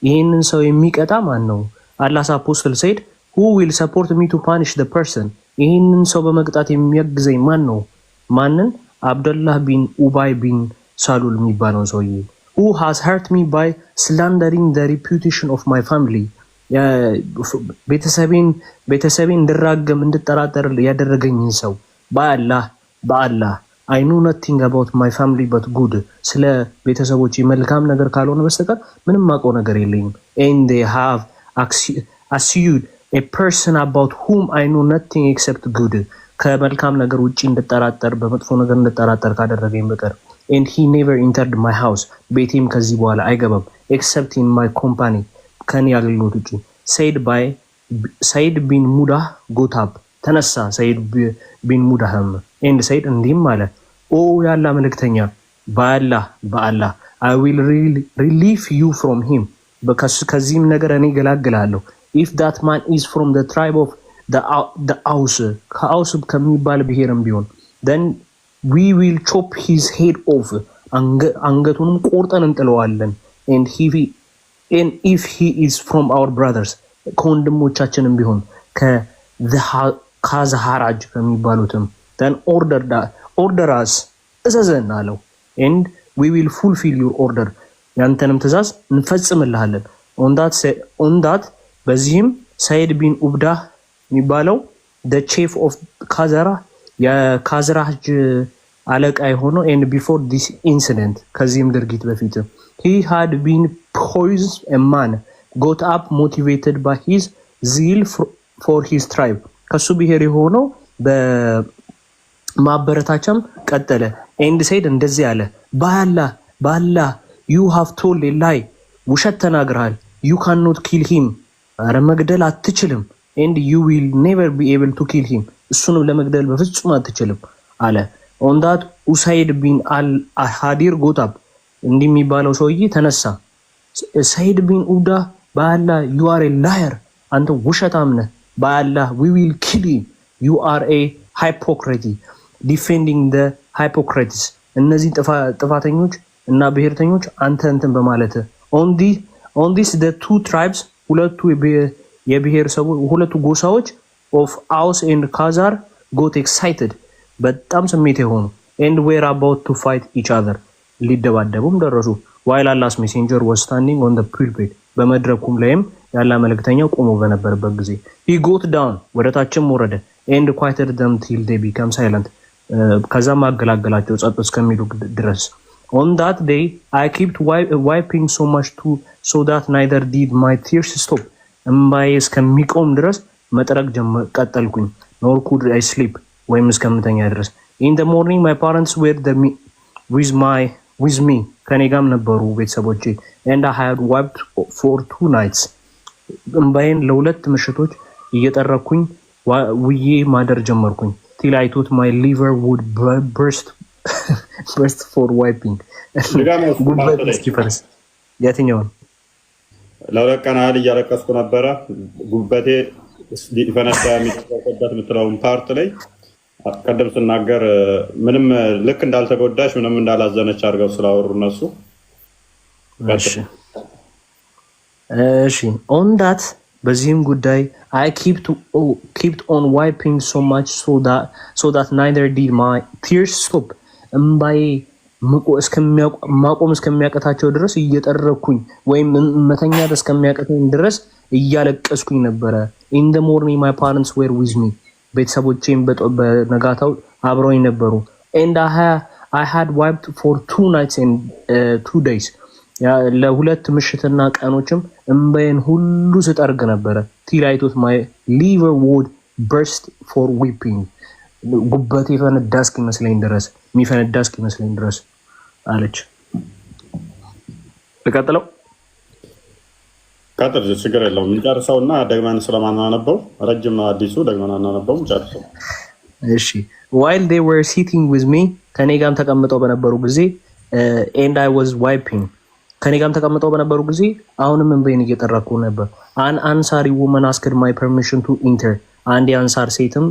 Speaker 4: ይሄንን ሰው የሚቀጣ ማን ነው? Allah's apostle said who will support me to punish the person ይሄንን ሰው በመቅጣት የሚያግዘኝ ማን ነው? ማንን? Abdullah bin Ubay bin Salul የሚባለው ሰውዬ who has hurt me by slandering the reputation of my family ቤተሰቤን እንድራገም እንድጠራጠር ያደረገኝን ሰው በአላህ I know nothing about my family but good ስለ ቤተሰቦቼ መልካም ነገር ካልሆነ በስተቀር ምንም ማውቀው ነገር የለኝም and they have accused a person about whom I know nothing except good ከመልካም ነገር ውጪ እንድጠራጠር በመጥፎ ነገር እንድጠራጠር ካደረገኝ በቀር and he never entered my house ቤቴም ከዚህ በኋላ አይገባም except in my company ከኔ ያገኘሁት ውጪ Said bin Mudah got up ተነሳ Said bin Mudahም and said እንዲህም አለ ኦ ያላ መልእክተኛ በአላህ I will relieve you from him ከዚህም ነገር እኔ ገላግላለሁ if that man is from the tribe of the Aus ከአውስ ከሚባል ብሔርም ቢሆን then we will chop his head off አንገቱንም ቆርጠን እንጥለዋለን and if he is from our brothers ከወንድሞቻችንም ቢሆን ከዛሃራጅ ከሚባሉትም then order us እዘዘን አለው and we will fulfill your order ያንተንም ትእዛዝ እንፈጽምልሃለን on that በዚህም ሰይድ ቢን ኡብዳህ የሚባለው the chief of ካዘራ የካዝራጅ አለቃ የሆነው and before this incident ከዚህም ድርጊት በፊት he had been poised a man got up motivated by his zeal for his tribe ከሱ ብሔር የሆነው በማበረታቻም ቀጠለ and said እንደዚህ አለ በአላህ you have told a lie ውሸት ተናግረሃል you cannot kill him አረ መግደል አትችልም and you will never be able to kill him እሱንም ለመግደል በፍጹም አትችልም አለ on that Usaid bin al-Hadir got up እንዲህ የሚባለው ሰውዬ ተነሳ Said bin Udah በአላህ you are a liar አንተ ውሸታም ነህ በአላህ we will kill you you are a hypocrite defending the hypocrites እነዚህ ጥፋተኞች እና ብሔርተኞች አንተ እንትን በማለት on this the two tribes ሁለቱ ጎሳዎች of Aus and Khazar got excited በጣም ስሜት የሆኑ and were about to fight each other ሊደባደቡም ደረሱ while Allah's messenger was standing on the pulpit በመድረኩም ላይም ያላ መልእክተኛው ቆሞ በነበረበት ጊዜ he got down ወደታችም ወረደ and quieted them till they became silent ከዛም አገላገላቸው ጸጥ እስከሚሉ ድረስ on that day I kept wiping so much so that neither did my tears stop እምባዬ እስከሚቆም ድረስ መጥረግ ቀጠልኩኝ nor could I sleep ወይም እስከምተኛ ድረስ in the morning my parents were with me ከኔ ጋርም ነበሩ ቤተሰቦቼ and I had wiped for 2 nights እምባዬን ለሁለት ምሽቶች እየጠረኩኝ ውዬ ማደር ጀመርኩኝ till I thought my liver would burst for wiping ጉበት እስኪፈርስ የትኛውን
Speaker 1: ለሁለት ቀን ያህል እያለቀስኩ ነበረ ጉበቴ ሊፈነዳ የሚጠበቅበት የምትለውን ፓርት ላይ ቀደም ስናገር ምንም ልክ እንዳልተጎዳሽ ምንም እንዳላዘነች አድርገው ስላወሩ እነሱ
Speaker 4: እሺ on that በዚህም ጉዳይ I kept on wiping so much so that neither did my tears stop እምባዬ ማቆም እስከሚያቀታቸው ድረስ እየጠረኩኝ ወይም መተኛት እስከሚያቀተኝ ድረስ እያለቀስኩኝ ነበረ in the morning my parents were with me ቤተሰቦቼም በነጋታው አብረውኝ ነበሩ and I had wiped for 2 nights and 2 days ለሁለት ምሽትና ቀኖችም እምባዬን ሁሉ ስጠርግ ነበረ till I thought my liver would burst for weeping ጉበቴ ፈነዳ እስኪመስለኝ ድረስ አለች ልቀጥለው
Speaker 1: ቀጥል ችግር የለውም እንጨርሰውና ደግመን ስለማናነበው ረጅም ነው አዲሱ ደግመን አናነበው እንጨርሰው
Speaker 4: እሺ while they were sitting with me ከኔ ጋርም ተቀምጠው በነበሩ ጊዜ and I was wiping ከኔ ጋርም ተቀምጠው በነበሩ ጊዜ አሁንም እንበይን እየጠራኩ ነበር። አን አንሳሪ ውመን አስክድ ማይ ፐርሚሽን ቱ ኢንተር አንድ የአንሳር ሴትም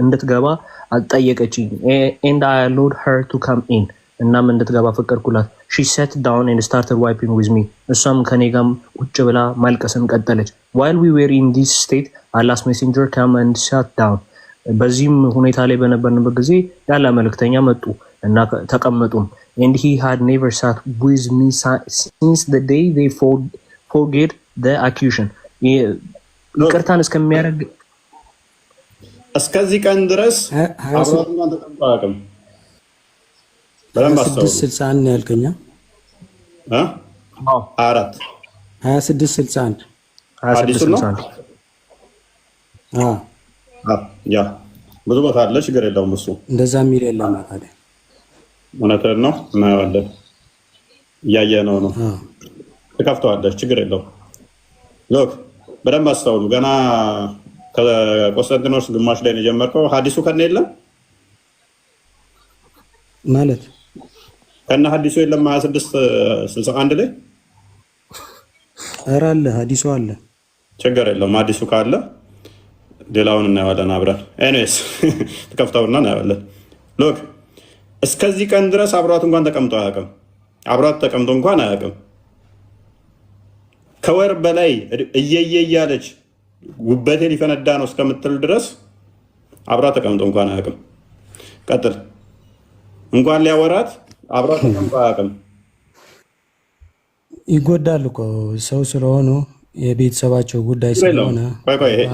Speaker 4: እንድትገባ ጠየቀችኝ። ኤንድ አይ አሎውድ ሄር ቱ ካም ኢን እናም እንድትገባ ፈቀድኩላት። ሺ ሰት ዳውን ኤንድ ስታርትድ ዋይፒንግ ዊዝ ሚ እሷም ከኔ ጋርም ቁጭ ብላ ማልቀስን ቀጠለች። ዋይል ዊ ዌር ኢን ዲስ ስቴት አላስ ሜሴንጀር ካም ኤንድ ሳት ዳውን በዚህም ሁኔታ ላይ በነበርንበት ጊዜ ያለ መልእክተኛ መጡ እና ተቀመጡም። and he had never sat with me since the day they forget the accusation ይቅርታን እስከሚያደርግ
Speaker 1: እስከዚህ ቀን ድረስ አብሮት እንኳን ተቀምጦ አያውቅም። በደንብ አስተውሉ።
Speaker 6: 2661 ነው ያልከኛ? 2661
Speaker 1: ያ ብዙ ቦታ አለ፣ ችግር የለውም። እሱ
Speaker 6: እንደዛ የሚል የለም። ታዲያ
Speaker 1: እውነትህን ነው፣ እናየዋለን፣ እያየነው ነው። ትከፍተዋለች፣ ችግር የለውም። ሎክ በደንብ አስተውሉ። ገና ከቆስጠንጢኖስ ግማሽ ላይ ነው የጀመርከው። ሀዲሱ ከነ የለም
Speaker 6: ማለት
Speaker 1: ከነ ሀዲሱ የለም 2661 ላይ
Speaker 6: ኧረ አለ፣ ሀዲሱ አለ።
Speaker 1: ችግር የለውም። ሀዲሱ ካለ ሌላውን እናየዋለን አብረን። ኤኒዌይስ ትከፍተውና እናየዋለን። ሎክ እስከዚህ ቀን ድረስ አብሯት እንኳን ተቀምጦ አያውቅም። አብሯት ተቀምጦ እንኳን አያውቅም። ከወር በላይ እየየ እያለች ጉበቴ ሊፈነዳ ነው እስከምትል ድረስ አብሯት ተቀምጦ እንኳን አያውቅም። ቀጥል። እንኳን ሊያወራት አብሯት ተቀምጦ አያውቅም።
Speaker 6: ይጎዳል እኮ ሰው ስለሆኑ የቤተሰባቸው ጉዳይ ስለሆነ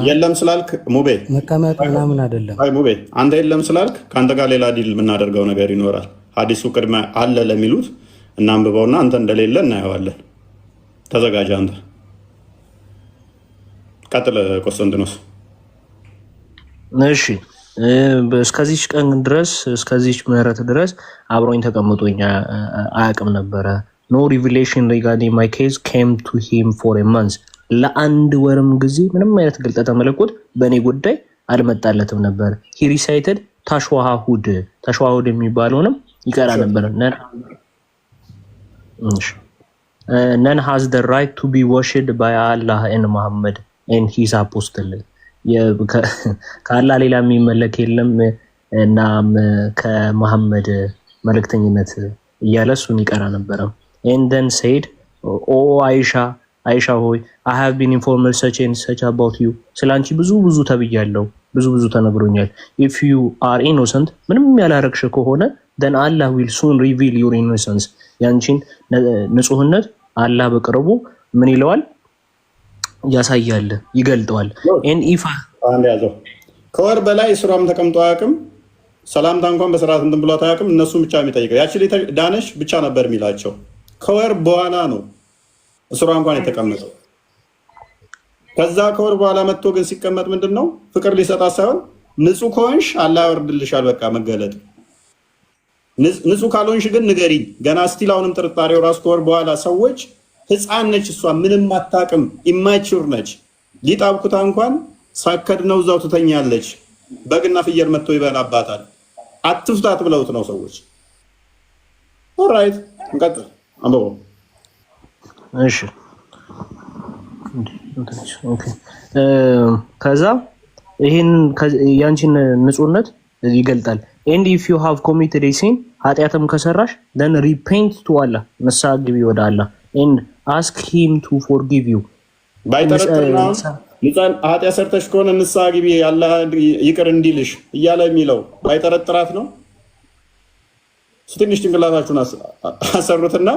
Speaker 1: የለም ስላልክ ሙቤ
Speaker 6: መቀመጥ ምናምን አይደለም።
Speaker 1: ሙቤ አንተ የለም ስላልክ ከአንተ ጋር ሌላ ዲል የምናደርገው ነገር ይኖራል። ሀዲሱ ቅድመ አለ ለሚሉት እናንብበውና አንተ እንደሌለ እናየዋለን። ተዘጋጅ አንተ። ቀጥል ቆስጠንጢኖስ።
Speaker 4: እሺ እስከዚች ቀን ድረስ እስከዚች ምህረት ድረስ አብሮኝ ተቀምጦኝ አያውቅም ነበረ። ኖ ሪቪሌሽን ሪጋርዲንግ ማይ ኬዝ ኬም ቱ ሂም ፎር ኤ መንዝ ለአንድ ወርም ጊዜ ምንም አይነት ግልጠተ መለኮት በእኔ ጉዳይ አልመጣለትም ነበር። ሂ ሪሳይትድ ተሽዋሁድ የሚባለውንም ይቀራ ነበር። ነን ሃዝ ደ ራይት ቱ ቢ ወርሺፕድ ባይ አላህ ኤንድ መሐመድ ኤንድ ሂዝ አፖስትል ከአላህ ሌላ የሚመለክ የለም እናም ከመሐመድ መልእክተኝነት እያለ እሱን ይቀራ ነበረ። and then said አይሻ ሆይ I have been informed such and such about you ስላንቺ ብዙ ተብያለሁ፣ ብዙ ተነግሮኛል። if you are innocent ምንም ያላረግሽ ከሆነ then Allah will soon reveal your innocence ያንቺን ንጹህነት አላህ በቅርቡ ምን ይለዋል ያሳያል፣ ይገልጠዋል። and if
Speaker 1: አንድ ያዘው ከወር በላይ ስራም ተቀምጦ አያውቅም። ሰላምታ እንኳን በስርዓት እንትን ብሏት አያውቅም። እነሱም ብቻ የሚጠይቀው ያቺ ዳነሽ ብቻ ነበር የሚላቸው። ከወር በኋላ ነው እስሯ እንኳን የተቀመጠው። ከዛ ከወር በኋላ መጥቶ ግን ሲቀመጥ ምንድን ነው ፍቅር ሊሰጣት ሳይሆን ንጹህ ከሆንሽ አላህ ያወርድልሻል፣ በቃ መገለጥ። ንጹህ ካልሆንሽ ግን ንገሪኝ። ገና ስቲል አሁንም ጥርጣሬው ራሱ ከወር በኋላ ሰዎች ህፃን ነች እሷ ምንም አታውቅም፣ ኢማቹር ነች። ሊጣብኩታ እንኳን ሳከድ ነው እዛው ትተኛለች። በግና ፍየል መጥቶ ይበላባታል። አትፍታት ብለውት ነው ሰዎች። ኦራይት እንቀጥል። አንበው።
Speaker 4: እሺ ከዛ ይሄን ያንቺን ንጹህነት ይገልጣል። and if you have committed a sin ኃጢአትም ከሰራሽ then repent to Allah ንስሐ ግቢ ወደ አላህ and ask him to forgive you
Speaker 1: ባይጠረጥርና ኃጢአት ሰርተሽ ከሆነ ንስሐ ግቢ አላህ ይቅር እንዲልሽ እያለ የሚለው ባይጠረጥራት ነው። ትንሽ ጭንቅላታችሁን አሰሩትና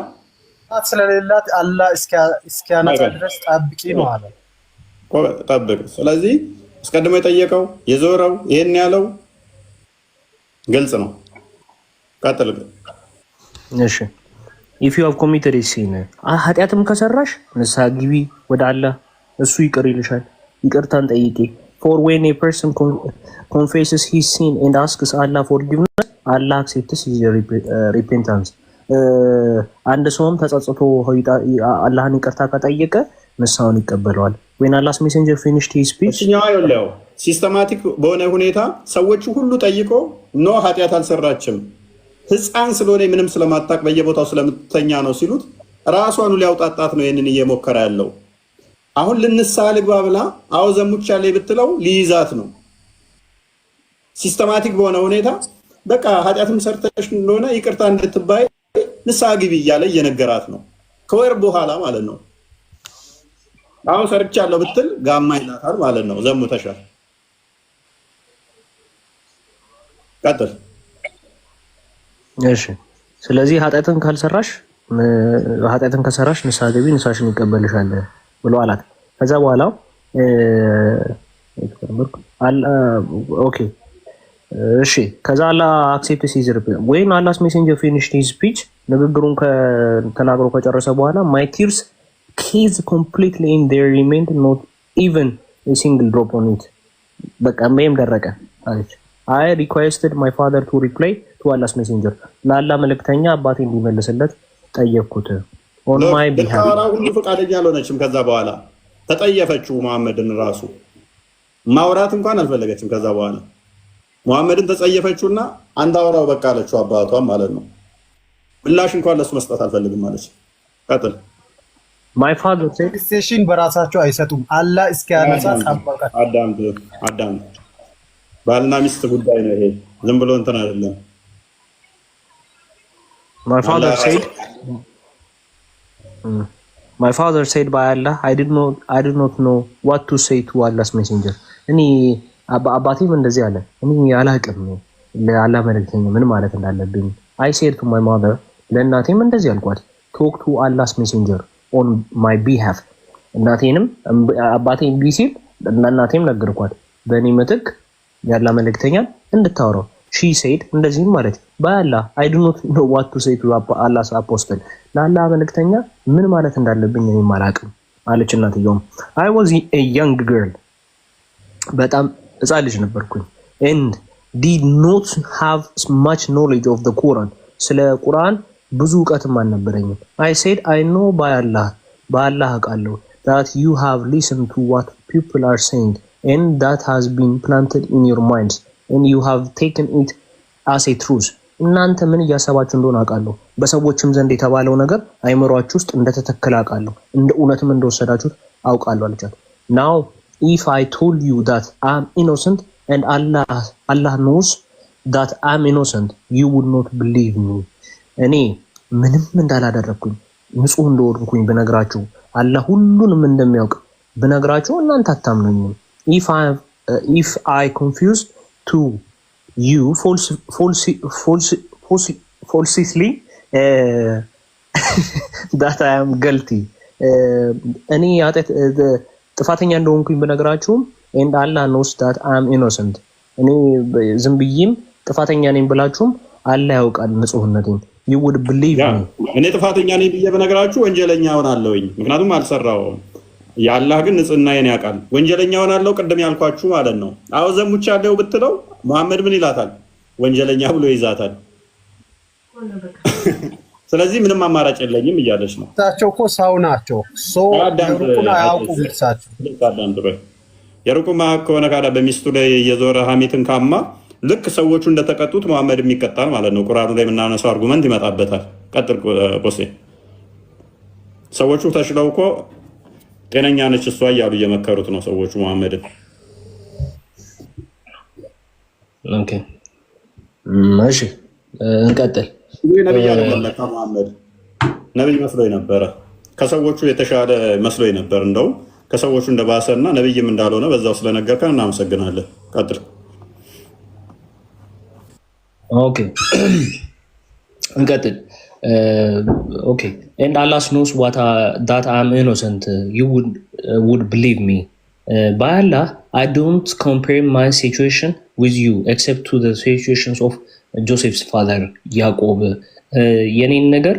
Speaker 8: ስለሌላት አላህ እስኪያነጻ ድረስ ጠብቂ ነው አለ።
Speaker 1: ጠብቅ። ስለዚህ አስቀድሞ የጠየቀው የዞረው ይሄን ያለው ግልጽ ነው። ቀጥል።
Speaker 4: እሺ if you have committed a sin ኃጢአትም ከሰራሽ ንስሐ ግቢ ወደ አላህ እሱ ይቅር ይልሻል። ይቅርታን ጠይቂ። for when a person confesses his sin and asks Allah forgiveness Allah accepts his repentance አንድ ሰውም ተጸጽቶ አላህን ይቅርታ ከጠየቀ ንስሐውን ይቀበለዋል። when Allah's messenger finished his speech
Speaker 1: ሲስተማቲክ በሆነ ሁኔታ ሰዎቹ ሁሉ ጠይቆ ኖ ኃጢአት አልሰራችም ህፃን ስለሆነ ምንም ስለማታቅ በየቦታው ስለምትተኛ ነው ሲሉት ራሷኑ ሊያውጣጣት ነው ይሄንን እየሞከረ ያለው። አሁን ልንሳ ልግባ ብላ አው ዘሙቻለሁ ብትለው ሊይዛት ነው። ሲስተማቲክ በሆነ ሁኔታ በቃ ኃጢአትም ሰርተሽ እንደሆነ ይቅርታ እንድትባይ ንስሐ ግቢ እያለ እየነገራት ነው። ከወር በኋላ ማለት ነው። አሁን ሰርቻለሁ ብትል ጋማ ይላታል ማለት ነው። ዘሙተሻል። ቀጥል።
Speaker 4: እሺ ስለዚህ ኃጢአትን ከሰራሽ ንስሐ ግቢ ንስሐሽን ይቀበልሻል ብሎ አላት። ከዛ በኋላ ኦኬ እሺ ከዛ አላህ አክሴፕትስ ሂዝ ሪፕላይ when Allah's messenger finished his speech ንግግሩን ተናግሮ ከጨረሰ በኋላ my tears came completely in there remained not even a single drop on it በቃ ምንም ደረቀ አለች። I requested my father to reply to Allah's messenger ለአላህ መልእክተኛ አባቴ እንዲመልስለት ጠየቅኩት on my behalf
Speaker 1: ሁሉ ፈቃደኛ አልሆነችም። ከዛ በኋላ ተጠየፈችው መሐመድን ራሱ ማውራት እንኳን አልፈለገችም። ከዛ በኋላ መሐመድን ተጸየፈችውና አንድ አውራው በቃ አለችው አባቷም ማለት ነው። ምላሽ እንኳን ለሱ መስጠት አልፈልግም ማለት ቀጥል።
Speaker 4: my father said
Speaker 8: ሴሽን በራሳቸው አይሰጡም። አላህ እስኪያነሳ ጠበቀ።
Speaker 1: አዳም ባልና ሚስት ጉዳይ ነው ይሄ፣ ዝም ብሎ እንትን አይደለም።
Speaker 4: my father said by Allah I did not know what to say to Allah's messenger እኔ አባቴም እንደዚህ አለ እኔ አላውቅም ለአላህ መልእክተኛ ምን ማለት እንዳለብኝ I said to my mother ለእናቴም እንደዚህ አልኳት talk to Allah's messenger on my behalf እናቴንም አባቴም ቢሲል እናቴም ነገርኳት በእኔ ምትክ ያላ መልእክተኛ እንድታወራው she said እንደዚህ ማለት by Allah I do not know what to say to Allah's apostle ለአላህ መልእክተኛ ምን ማለት እንዳለብኝ እኔ አላውቅም አለች እናትየው I was a young girl በጣም ሕፃን ልጅ ነበርኩኝ and did not have much knowledge of the Quran ስለ ቁርአን ብዙ ዕውቀትም አልነበረኝም I said I know by Allah አውቃለሁ that you have listened to what people are saying and that has been planted in your minds and you have taken it as a truth እናንተ ምን እያሰባችሁ እንደሆነ አውቃለሁ በሰዎችም ዘንድ የተባለው ነገር አይምሯችሁ ውስጥ እንደተተከለ አውቃለሁ እንደ እውነትም እንደወሰዳችሁት አውቃለሁ አለቻት now if I told you that I'm innocent and Allah knows that I'm innocent you would not believe me እኔ ምንም እንዳላደረኩኝ ንጹህ እንደሆንኩኝ ብነግራችሁ አላህ ሁሉንም እንደሚያውቅ ብነግራችሁ እናንተ አታምኑኝም if I confuse to you falsely that I am guilty እኔ ጥፋተኛ እንደሆንኩኝ ብነግራችሁም and Allah knows that I am innocent እኔ ዝም ብዬም ጥፋተኛ ነኝ ብላችሁም አላህ ያውቃል ንጹህነቴን you would believe me
Speaker 1: እኔ ጥፋተኛ ነኝ ብዬ ብነግራችሁ ወንጀለኛ ሆናለሁኝ ምክንያቱም አልሰራውም ያላህ ግን ንጽህናዬን ያውቃል ወንጀለኛ ሆናለሁ ቅድም ያልኳችሁ ማለት ነው አው ዘሙቻለሁ ብትለው መሐመድ ምን ይላታል ወንጀለኛ ብሎ ይዛታል ስለዚህ ምንም አማራጭ የለኝም እያለች ነው
Speaker 8: ታቸው እኮ ሰው ናቸው የሩቁን አያውቁም እሳቸው
Speaker 1: የሩቁማ ከሆነ ካዳ በሚስቱ ላይ የዞረ ሐሜትን ካማ ልክ ሰዎቹ እንደተቀጡት መሐመድ የሚቀጣል ማለት ነው ቁርአኑ ላይ የምናነሳው አርጉመንት ይመጣበታል ቀጥል ቆሴ ሰዎቹ ተሽለው እኮ ጤነኛ ነች እሷ እያሉ እየመከሩት ነው ሰዎቹ መሐመድን
Speaker 4: ኦኬ እሺ እንቀጥል
Speaker 1: ነብይ አይደለም መሐመድ ነብይ መስሎኝ ነበረ ከሰዎቹ የተሻለ መስሎኝ ነበር እንደው ከሰዎቹ እንደባሰና ነብይም እንዳልሆነ በዛው ስለነገርከን እናመሰግናለን ቀጥል
Speaker 4: ኦኬ እንቀጥል okay and Allah knows that I'm innocent you would believe me by Allah I don't compare my situation with you except to the situations of Joseph's father Jacob የኔን ነገር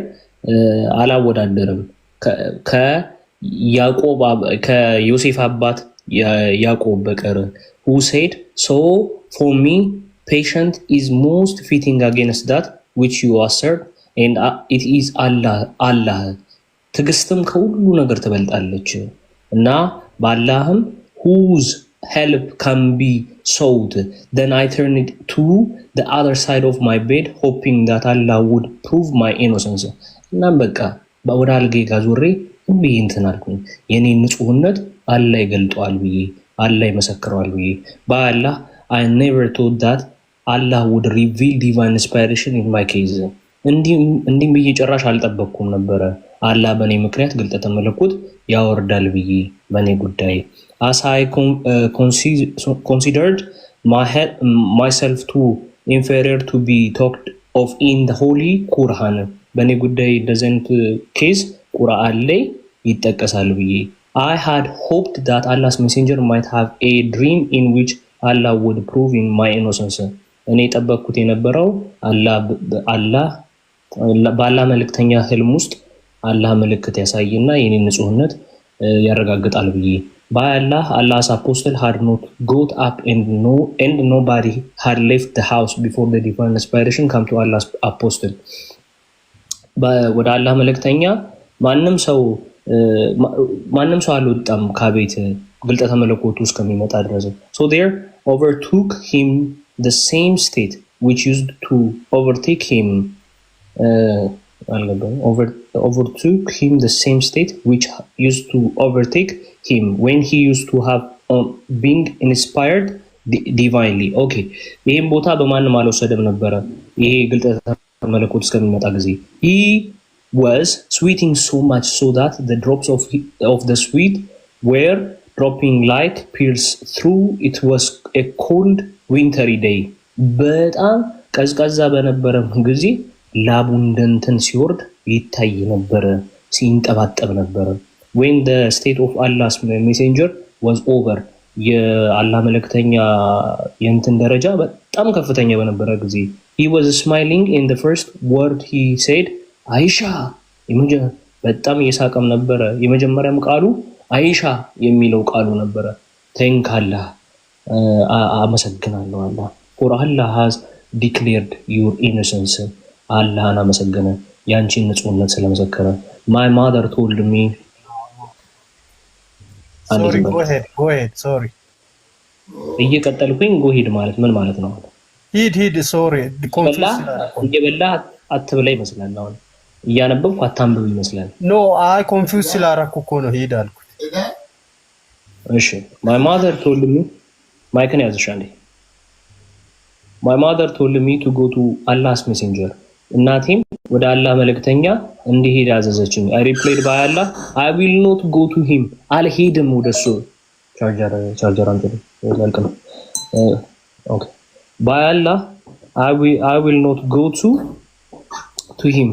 Speaker 4: አላወዳደርም ከዮሴፍ አባት ያዕቆብ በቀር who said so for me patient is most fitting against that which you assert and it is Allah ትግስትም ከሁሉ ነገር ትበልጣለች እና በአላህም whose help can be sought then I turn it to the other side of my bed hoping that Allah would prove my innocence እና በቃ ወደ አልጌ ጋር ዞሬ ብዬ እንትን አልኩኝ። የኔ ንጹህነት አላህ ይገልጠዋል ብዬ አላህ ይመሰክረዋል ብዬ በአላህ I never thought that Allah would reveal divine inspiration in my case። እንዲህ ብዬ ጭራሽ አልጠበቅኩም ነበረ አላህ በእኔ ምክንያት ግልጠተ መለኮት ያወርዳል ብዬ በእኔ ጉዳይ as I considered myself too inferior to be talked of in the holy Quran። በእኔ ጉዳይ እንደዚህ ኬዝ ቁርአን ላይ ይጠቀሳል ብዬ I had hoped that Allah's messenger might have a dream in which Allah would prove in my innocence። እኔ ጠበቅኩት የነበረው በአላህ መልእክተኛ ህልም ውስጥ አላህ ምልክት ያሳይና የኔን ንጹህነት ያረጋግጣል ብዬ by Allah, Allah's apostle had not got up and nobody had left the house before the divine inspiration come to Allah's apostle። ወደ አላህ መልእክተኛ ማንም ሰው አልወጣም ከቤት ግልጠተ መለኮቱ እስከሚመጣ ድረስ so there overtook him the same state which used to overtake him overtook him the same state which used to overtake him when he used to have being inspired divinely። okay ይሄን ቦታ በማንም አልወሰደም ነበረ ይሄ ግልጠተ መለኮት እስከሚመጣ ጊዜ he was sweating so much so that the drops of the sweat were dropping like pearls through. It was a cold wintry day። በጣም ቀዝቃዛ በነበረ ጊዜ ላቡ እንደንትን ሲወርድ ይታይ ነበረ ሲንጠባጠብ ነበረ when the state of Allah's messenger was over የአላህ መልእክተኛ የእንትን ደረጃ በጣም ከፍተኛ በነበረ ጊዜ he was smiling in the first word he said አይሻ በጣም እየሳቀም ነበረ የመጀመሪያም ቃሉ አይሻ የሚለው ቃሉ ነበረ thank Allah አመሰግናለሁ አላህ for Allah has declared your innocence አላህን አመሰገነ ያንቺን ንጹህነት ስለመሰከረ my mother told me
Speaker 8: sorry go ahead sorry
Speaker 4: እየቀጠልኩኝ go ahead ማለት ምን ማለት ነው
Speaker 8: ሂድ sorry
Speaker 4: እየበላ አትብላ ይመስላል አሁን እያነበብኩ አታንብብ ይመስላል
Speaker 8: no I confused ስላደረኩ እኮ ነው ሂድ አልኩት
Speaker 4: እሺ my mother told me ማይክን ያዝሻል my mother told me to go to Allah's messenger እናቴም ወደ አላህ መልእክተኛ እንዲሄድ አዘዘችኝ I replied by Allah I will not go to him አልሄድም ወደሱ ቻርጀር አንተ ያልከው okay by Allah I will not go to him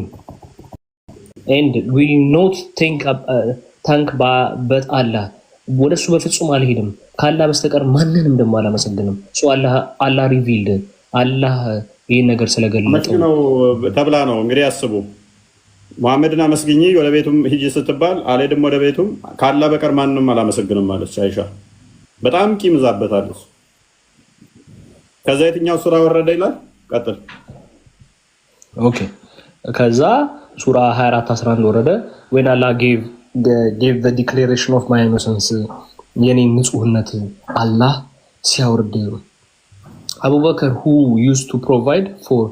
Speaker 4: and will not thank but Allah ወደሱ በፍጹም አልሄድም ካላ በስተቀር ማንንም ደሞ አላመሰግንም ሶ አላህ ሪቪልድ አላህ ይሄን ነገር ስለገለጠው
Speaker 1: ነው ተብላ ነው እንግዲህ አስቡ መሐመድና መስግኚ ወደ ቤቱም ሂጂ ስትባል አልሄድም ወደ ቤቱም ካላ በቀር ማንንም አላመሰግንም ማለት አይሻ በጣም ቂም ዛበታለች ከዛ የትኛው ሱራ ወረደ ይላል ቀጥል
Speaker 4: ኦኬ ከዛ ሱራ 24:11 ወረደ when Allah gave the declaration of my innocence የኔ ንጹህነት አላህ ሲያወርድ አቡበከር who used to provide for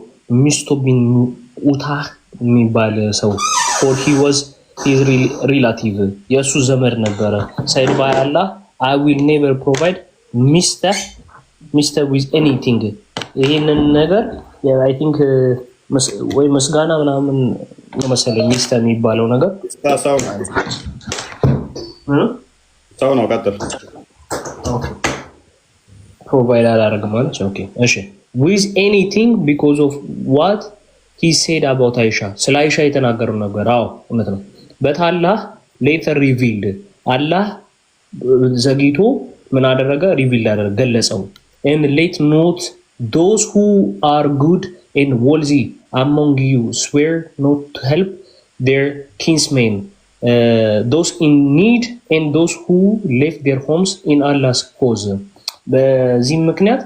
Speaker 4: Mr. bin Utah የሚባል ሰው for he was his relative የሱ ዘመድ ነበረ said by Allah I will never provide Mr. with anything ይሄንን ነገር I think ወይ መስጋና ምናምን ነው መሰለኝ ሚስተር የሚባለው ነገር
Speaker 1: ሰው ነው ቀጥል
Speaker 4: ኦኬ ፕሮቫይድ አላደርግም ማለት ኦኬ እሺ with anything because of what he said about Aisha ስለ አይሻ የተናገረው ነገር አዎ እውነት ነው but Allah later revealed አላህ ዘግይቶ ምን አደረገ ሪቪል አደረገ ገለጸው and let not those who are good and worthy among you swear not to help their kinsmen those in need and those who left their homes in Allah's cause በዚህ ምክንያት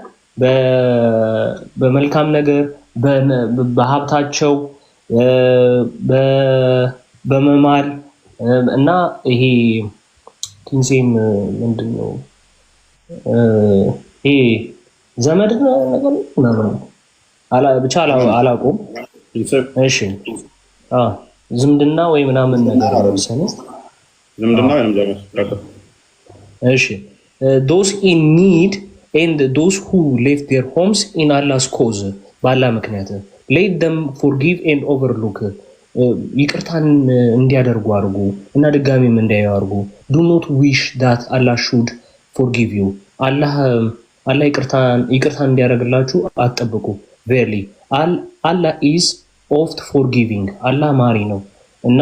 Speaker 4: በመልካም ነገር በሀብታቸው በመማል እና ይሄ ኪንሴም ምንድነው ይሄ ዘመድ ነገር ምናምን ብቻ አላውቅም እሺ ዝምድና ወይ ምናምን ነገር ወሰነ
Speaker 1: ዝምድና ወይንም ዘመድ
Speaker 4: እሺ those in need and those who left their homes in Allah's cause ባላ ምክንያት let them forgive and overlook ይቅርታን እንዲያደርጉ አድርጉ እና ድጋሚም እንዳያርጉ do not wish that Allah should forgive you Allah ይቅርታን እንዲያደርግላችሁ አትጠብቁ verily Allah is oft forgiving Allah ማሪ ነው እና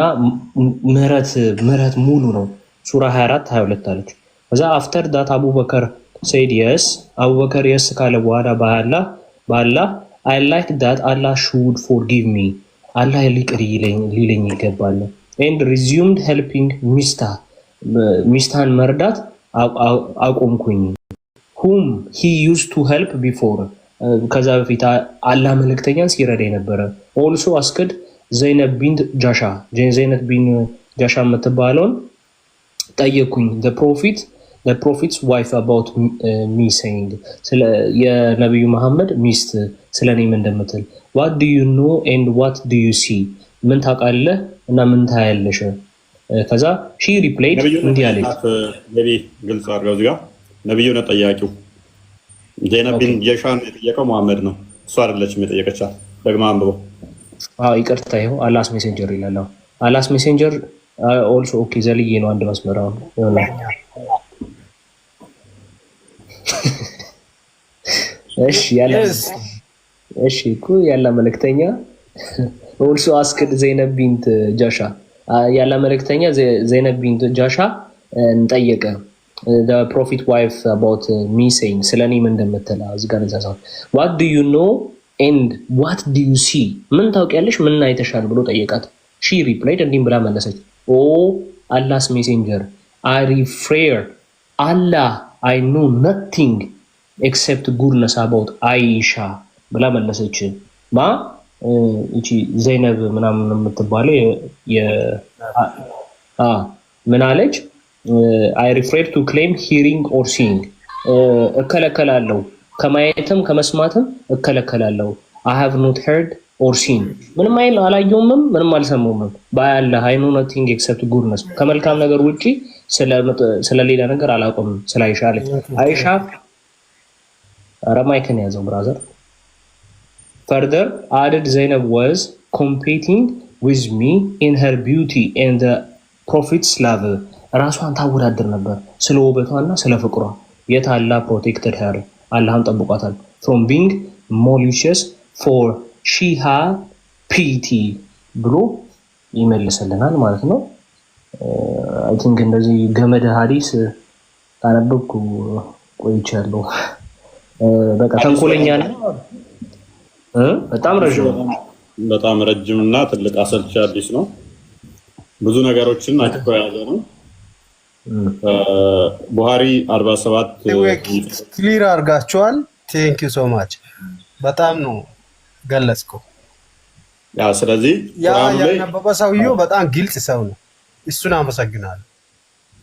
Speaker 4: ምህረት ሙሉ ነው ሱራ 24 22 አለች ከዛ after that አቡበከር said yes አቡበከር yes ካለ በኋላ ባላ I like that Allah should forgive me Allah ይቅር ሊለኝ ይገባል and resumed helping ሚስታን መርዳት አቆምኩኝ whom he used to help before ከዛ በፊት አላህ መልእክተኛን ሲረዳ የነበረ also asked ዘይነብ ቢንት ጃሻ የምትባለውን ጠየኩኝ the prophet's wife about me saying የነብዩ መሐመድ ሚስት ስለኔም እንደምትል what do you know and what do you see ምን ታውቃለህ እና ምን ታያለሽ ከዛ she replied እንዲህ አለች
Speaker 1: ነብይ ግልጽ አድርገው እዚህ ጋር ነብዩ ነው ጠያቂው ዘይነብ ቢን ጃሻን የጠየቀው መሐመድ ነው እሷ አይደለችም የጠየቀቻት ደግማ አንብበው
Speaker 4: ይቅርታ ይኸው አላስ ሜሴንጀር ይላል አላስ ሜሴንጀር also okay ዘልዬ ነው አንድ መስመር አሁን ይሆናል እሺ እኮ ያላ መልእክተኛ also asked ዘይነብ ቢንት ጃሻ ያላ መልእክተኛ ዘይነብ ቢንት ጃሻ እንጠየቀ the prophet wife about me saying ስለኔም እንደምትል አዝጋር እንሳሳው what do you know and what do you see ምን ታውቂያለሽ ምን አይተሻል ብሎ ጠየቃት she replied እንዲህ ብላ መለሰች oh Allah's messenger I refer Allah I know nothing except goodness about Aisha ብላ መለሰች እቺ ዘይነብ ምናምን የምትባለው ምን አለች I refer to claim hearing or seeing እከለከላለሁ ከማየትም ከመስማትም እከለከላለሁ I have not heard or seen ምንም አላየሁም ምንም አልሰማሁም ባያለ I know nothing except goodness ከመልካም ነገር ውጪ ስለሌላ ነገር አላውቅም ስለ አይሻ አለች አይሻ አረማይከን ያዘው ብራዘር further added Zainab was competing with me in her beauty and the prophet's love ራሷን ታወዳድር ነበር ስለ ውበቷና ስለ ፍቅሯ የታላ protected her አላህም ጠብቋታል from being malicious for she had pity ብሎ ይመልሰልናል ማለት ነው I think እንደዚህ ገመድ ሐዲስ ታነበብኩ ቆይቻለሁ በቃ ተንኮለኛ ነው በጣም ረጅምና ትልቅ አሰልቺ ሐዲስ ነው ብዙ ነገሮችን አጥቆ ያዘ ነው ቡሃሪ 47
Speaker 8: ክሊር አርጋቸዋል ቴንክ ዩ ሶ ማች በጣም ነው ገለጽከው
Speaker 1: ያ ስለዚህ ቁርአን ላይ
Speaker 8: ያነበበ ሰውየው በጣም ግልጽ ሰው ነው እሱን አመሰግናለሁ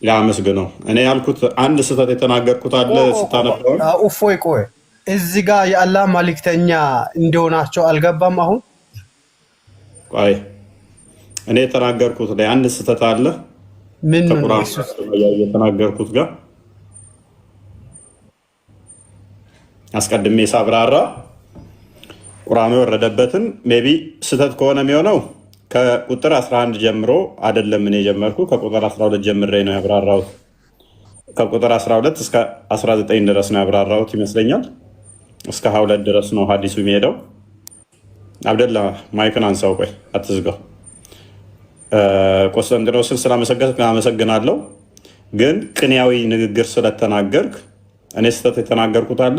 Speaker 1: ያመስግነው እኔ ያልኩት አንድ ስህተት የተናገርኩት አለ ስታነበው
Speaker 8: ኡፎይ ቆይ እዚህ ጋር የአላህ መልእክተኛ እንደሆናቸው አልገባም አሁን ቆይ
Speaker 1: እኔ የተናገርኩት ላይ አንድ ስህተት አለ
Speaker 8: ምን ነው
Speaker 1: የተናገርኩት ጋር አስቀድሜ ሳብራራ ቁርአኑ የወረደበትን ሜቢ ስህተት ከሆነ የሚሆነው ከቁጥር 11 ጀምሮ አይደለም እኔ ጀመርኩ ከቁጥር 12 ጀምሬ ነው ያብራራሁት ከቁጥር 12 እስከ 19 ድረስ ነው ያብራራሁት ይመስለኛል እስከ 22 ድረስ ነው ሐዲሱ የሚሄደው አብደላ ማይክን አንሳው ቆይ አትዝጋው ቆስጠንጢኖስን ስላመሰገንክ አመሰግናለሁ ግን ቅንያዊ ንግግር ስለተናገርክ እኔ ስህተት የተናገርኩት አለ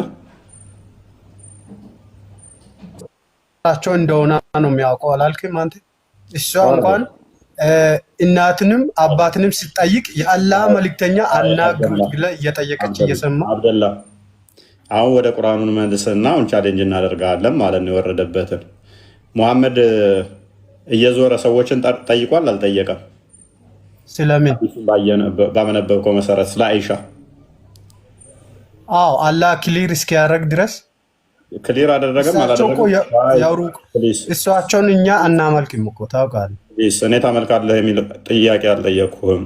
Speaker 8: ታቸው እንደሆነ ነው የሚያውቀው አላልክም አንተ እሷ እንኳን እናትንም አባትንም ሲጠይቅ የአላህ መልእክተኛ አናግሩት ብለ እየጠየቀች እየሰማ
Speaker 1: አብደላ አሁን ወደ ቁርአኑን መልስና አሁን ቻሌንጅ እናደርጋለን ማለት ነው የወረደበትን መሐመድ እየዞረ ሰዎችን ጠይቋል አልጠየቀም
Speaker 8: ስለምን
Speaker 1: ባመነበብከው መሰረት ስለ አይሻ
Speaker 8: አላህ ክሊር እስኪያደርግ ድረስ
Speaker 1: ክሊር አደረገም
Speaker 8: እሷቸውን እኛ እናመልክም እኮ ታውቃለህ።
Speaker 1: እኔ ታመልካለህ የሚል ጥያቄ አልጠየቅኩህም።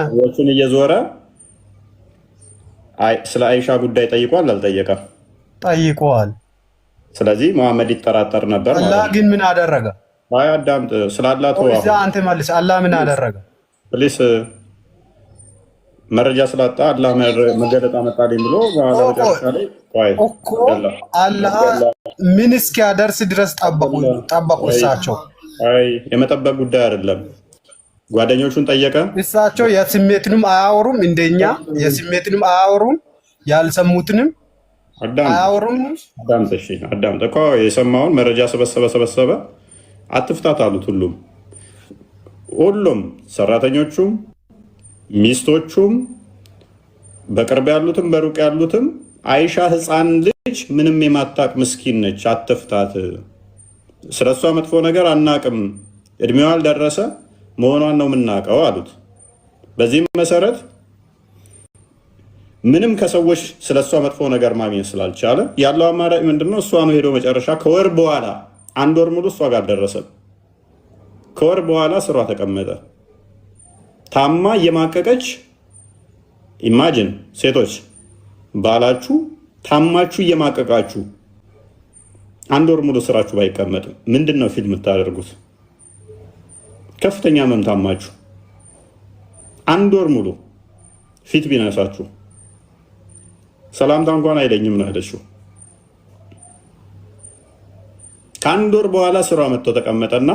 Speaker 1: ሰዎችን እየዞረ ስለ አይሻ ጉዳይ ጠይቋል አልጠየቀም?
Speaker 8: ጠይቋል።
Speaker 1: ስለዚህ መሐመድ ይጠራጠር ነበር።
Speaker 8: አላህ ግን ምን አደረገ?
Speaker 1: አይ አዳምጥ። ስላላቱ
Speaker 8: አንተ መልስ። አላህ ምን አደረገ?
Speaker 1: ፕሊስ መረጃ ስላጣ አላህ መገለጥ አመጣልኝ ብሎ
Speaker 8: አላህ ምን እስኪያደርስ ድረስ ጠበቁ። እሳቸው
Speaker 1: የመጠበቅ ጉዳይ አይደለም። ጓደኞቹን ጠየቀ።
Speaker 8: እሳቸው የስሜትንም አያወሩም፣ እንደኛ የስሜትንም አያወሩም፣ ያልሰሙትንም አያወሩም።
Speaker 1: አዳምጥ እኮ የሰማውን መረጃ ሰበሰበ። አትፍታት አሉት። ሁሉም ሰራተኞቹም ሚስቶቹም በቅርብ ያሉትም በሩቅ ያሉትም አይሻ ህፃን ልጅ ምንም የማታቅ ምስኪን ነች፣ አትፍታት፣ ስለሷ መጥፎ ነገር አናቅም፣ እድሜዋ አልደረሰ መሆኗን ነው የምናውቀው አሉት። በዚህም መሰረት ምንም ከሰዎች ስለሷ መጥፎ ነገር ማግኘት ስላልቻለ ያለው አማራጭ ምንድነው? እሷ ነው ሄዶ መጨረሻ ከወር በኋላ 1 ወር ሙሉ እሷ ጋር ደረሰ። ከወር በኋላ ስሯ ተቀመጠ። ታማ እየማቀቀች ኢማጂን፣ ሴቶች ባላችሁ ታማችሁ እየማቀቃችሁ 1 ወር ሙሉ ስራችሁ ባይቀመጥ ምንድን ነው ፊልም የምታደርጉት? ከፍተኛ ህመም ታማችሁ 1 ወር ሙሉ ፊት ቢነሳችሁ ሰላምታ እንኳን አይለኝም ነው ያለችው። ከ1 ወር በኋላ ስሯ መጥቶ ተቀመጠና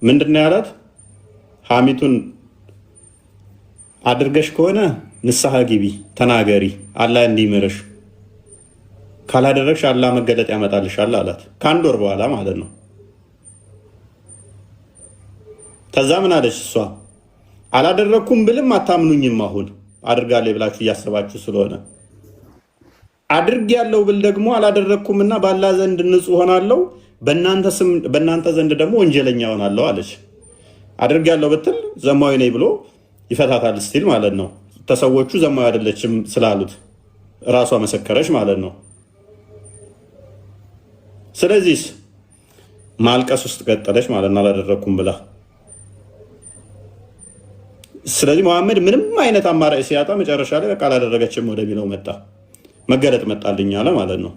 Speaker 1: ምንድን ነው ያላት? ሐሚቱን አድርገሽ ከሆነ ንስሐ ግቢ፣ ተናገሪ፣ አላህ እንዲምርሽ፣ ካላደረግሽ አላህ መገለጥ ያመጣልሻል አላት። ከ1 ወር በኋላ ማለት ነው። ከዛ ምን አለች እሷ? አላደረግኩም ብልም አታምኑኝም። አሁን አድርጋለሁ ብላችሁ እያሰባችሁ ስለሆነ አድርጌያለሁ ብል ደግሞ አላደረግኩምና በአላህ ዘንድ ንጹህ ሆናለሁ፣ በእናንተ ዘንድ ደግሞ ወንጀለኛ ሆናለሁ አለች። አድርጌያለሁ ብትል ዘማዊ ነኝ ብሎ ይፈታታል ስቲል ማለት ነው። ተሰዎቹ ዘማዊ አይደለችም ስላሉት ራሷ መሰከረች ማለት ነው። ስለዚህ ማልቀስ ውስጥ ቀጠለች ማለት ነው፣ አላደረግኩም ብላ። ስለዚህ መሐመድ ምንም አይነት አማራጭ ሲያጣ መጨረሻ ላይ በቃ አላደረገችም ወደ ቢለው መጣ። መገለጥ መጣልኝ አለ ማለት ነው።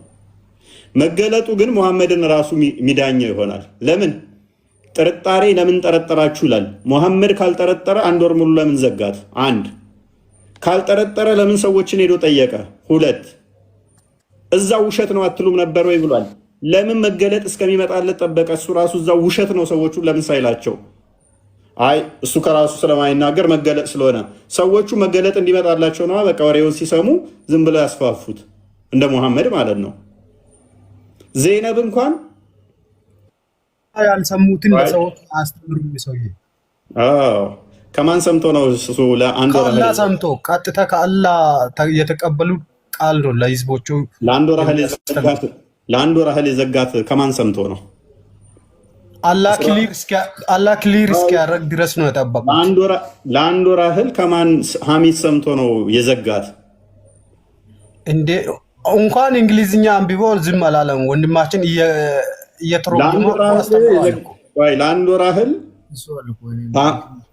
Speaker 1: መገለጡ ግን መሐመድን ራሱ ሚዳኛው ይሆናል። ለምን ጥርጣሬ ለምን ጠረጠራችሁ ይላል። መሐመድ ካልጠረጠረ 1 ወር ሙሉ ለምን ዘጋት? 1 ካልጠረጠረ ለምን ሰዎችን ሄዶ ጠየቀ? 2 እዛው ውሸት ነው አትሉም ነበር ወይ ብሏል። ለምን መገለጥ እስከሚመጣለት ጠበቀ? እሱ ራሱ እዛው ውሸት ነው ሰዎቹ ለምን ሳይላቸው? አይ እሱ ከራሱ ስለማይናገር መገለጥ ስለሆነ ሰዎቹ መገለጥ እንዲመጣላቸው ነው በቃ ወሬውን ሲሰሙ ዝም ብለው ያስፋፉት፣ እንደ መሐመድ ማለት ነው። ዘይነብ እንኳን
Speaker 8: ያልሰሙትን ለሰዎች አስተምሩም። ሰውዬ
Speaker 1: ከማን ሰምቶ ነው እሱ?
Speaker 8: ከአላህ ሰምቶ ቀጥታ ከአላህ የተቀበሉ ቃል ነው ለህዝቦቹ።
Speaker 1: ለአንድ ወር ያህል የዘጋት ከማን ሰምቶ ነው?
Speaker 8: አላህ ክሊር እስኪያደርግ ድረስ ነው የጠበቁት።
Speaker 1: ለአንድ ወር ያህል ከማን ሐሚድ ሰምቶ ነው የዘጋት?
Speaker 8: እንዴ እንኳን እንግሊዝኛ አንብቦ ዝም አላለም ወንድማችን እየተረጎመ
Speaker 1: ለአንድ ወር ያህል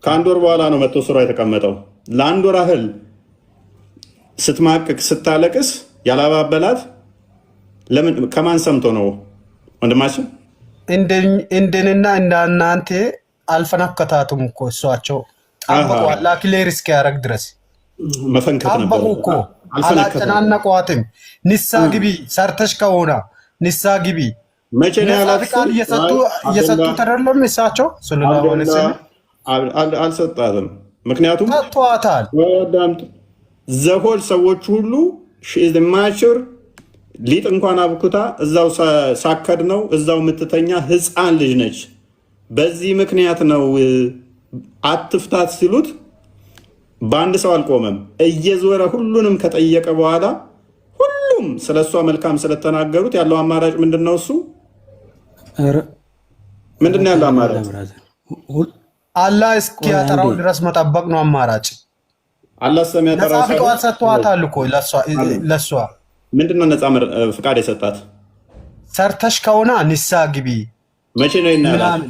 Speaker 1: ከ1 ወር በኋላ ነው መጥቶ ስራ የተቀመጠው። ለአንድ ወር ያህል ስትማቅቅ ስታለቅስ ያላባበላት ለምን? ከማን ሰምቶ ነው ወንድማችን?
Speaker 8: እንደንና እንዳናንተ አልፈነከታቱም እኮ እሷቸው ጠበቁ። አላህ ክሊር እስኪያደርግ ድረስ
Speaker 1: መፈንከት ነበር
Speaker 8: እኮ አላጨናነቋትም። ንሳ ግቢ ሰርተሽ ከሆነ ንሳ ግቢ
Speaker 1: መቼ ነው ያላት?
Speaker 8: ቃል እየሰጡ ተደለም እሳቸው
Speaker 1: አልሰጣትም። ምክንያቱም
Speaker 8: ሰጥቷታል።
Speaker 1: ዘሆል ሰዎቹ ሁሉ ማቹር ሊጥ እንኳን አብኩታ እዛው ሳከድ ነው እዛው የምትተኛ ህፃን ልጅ ነች። በዚህ ምክንያት ነው አትፍታት ሲሉት በአንድ ሰው አልቆመም። እየዞረ ሁሉንም ከጠየቀ በኋላ ሁሉም ስለሷ መልካም ስለተናገሩት ያለው አማራጭ ምንድነው? እሱ ምንድነው ያለው አማራጭ?
Speaker 8: አላህ እስኪያጠራው ድረስ መጠበቅ ነው አማራጭ።
Speaker 1: አላህ ሰሚያጠራው
Speaker 8: ሰጥቷታል እኮ ለሷ
Speaker 1: ምንድነው ነፃ ፍቃድ የሰጣት?
Speaker 8: ሰርተሽ ከሆነ ንስሐ ግቢ።
Speaker 1: መቼ ነው ያላት?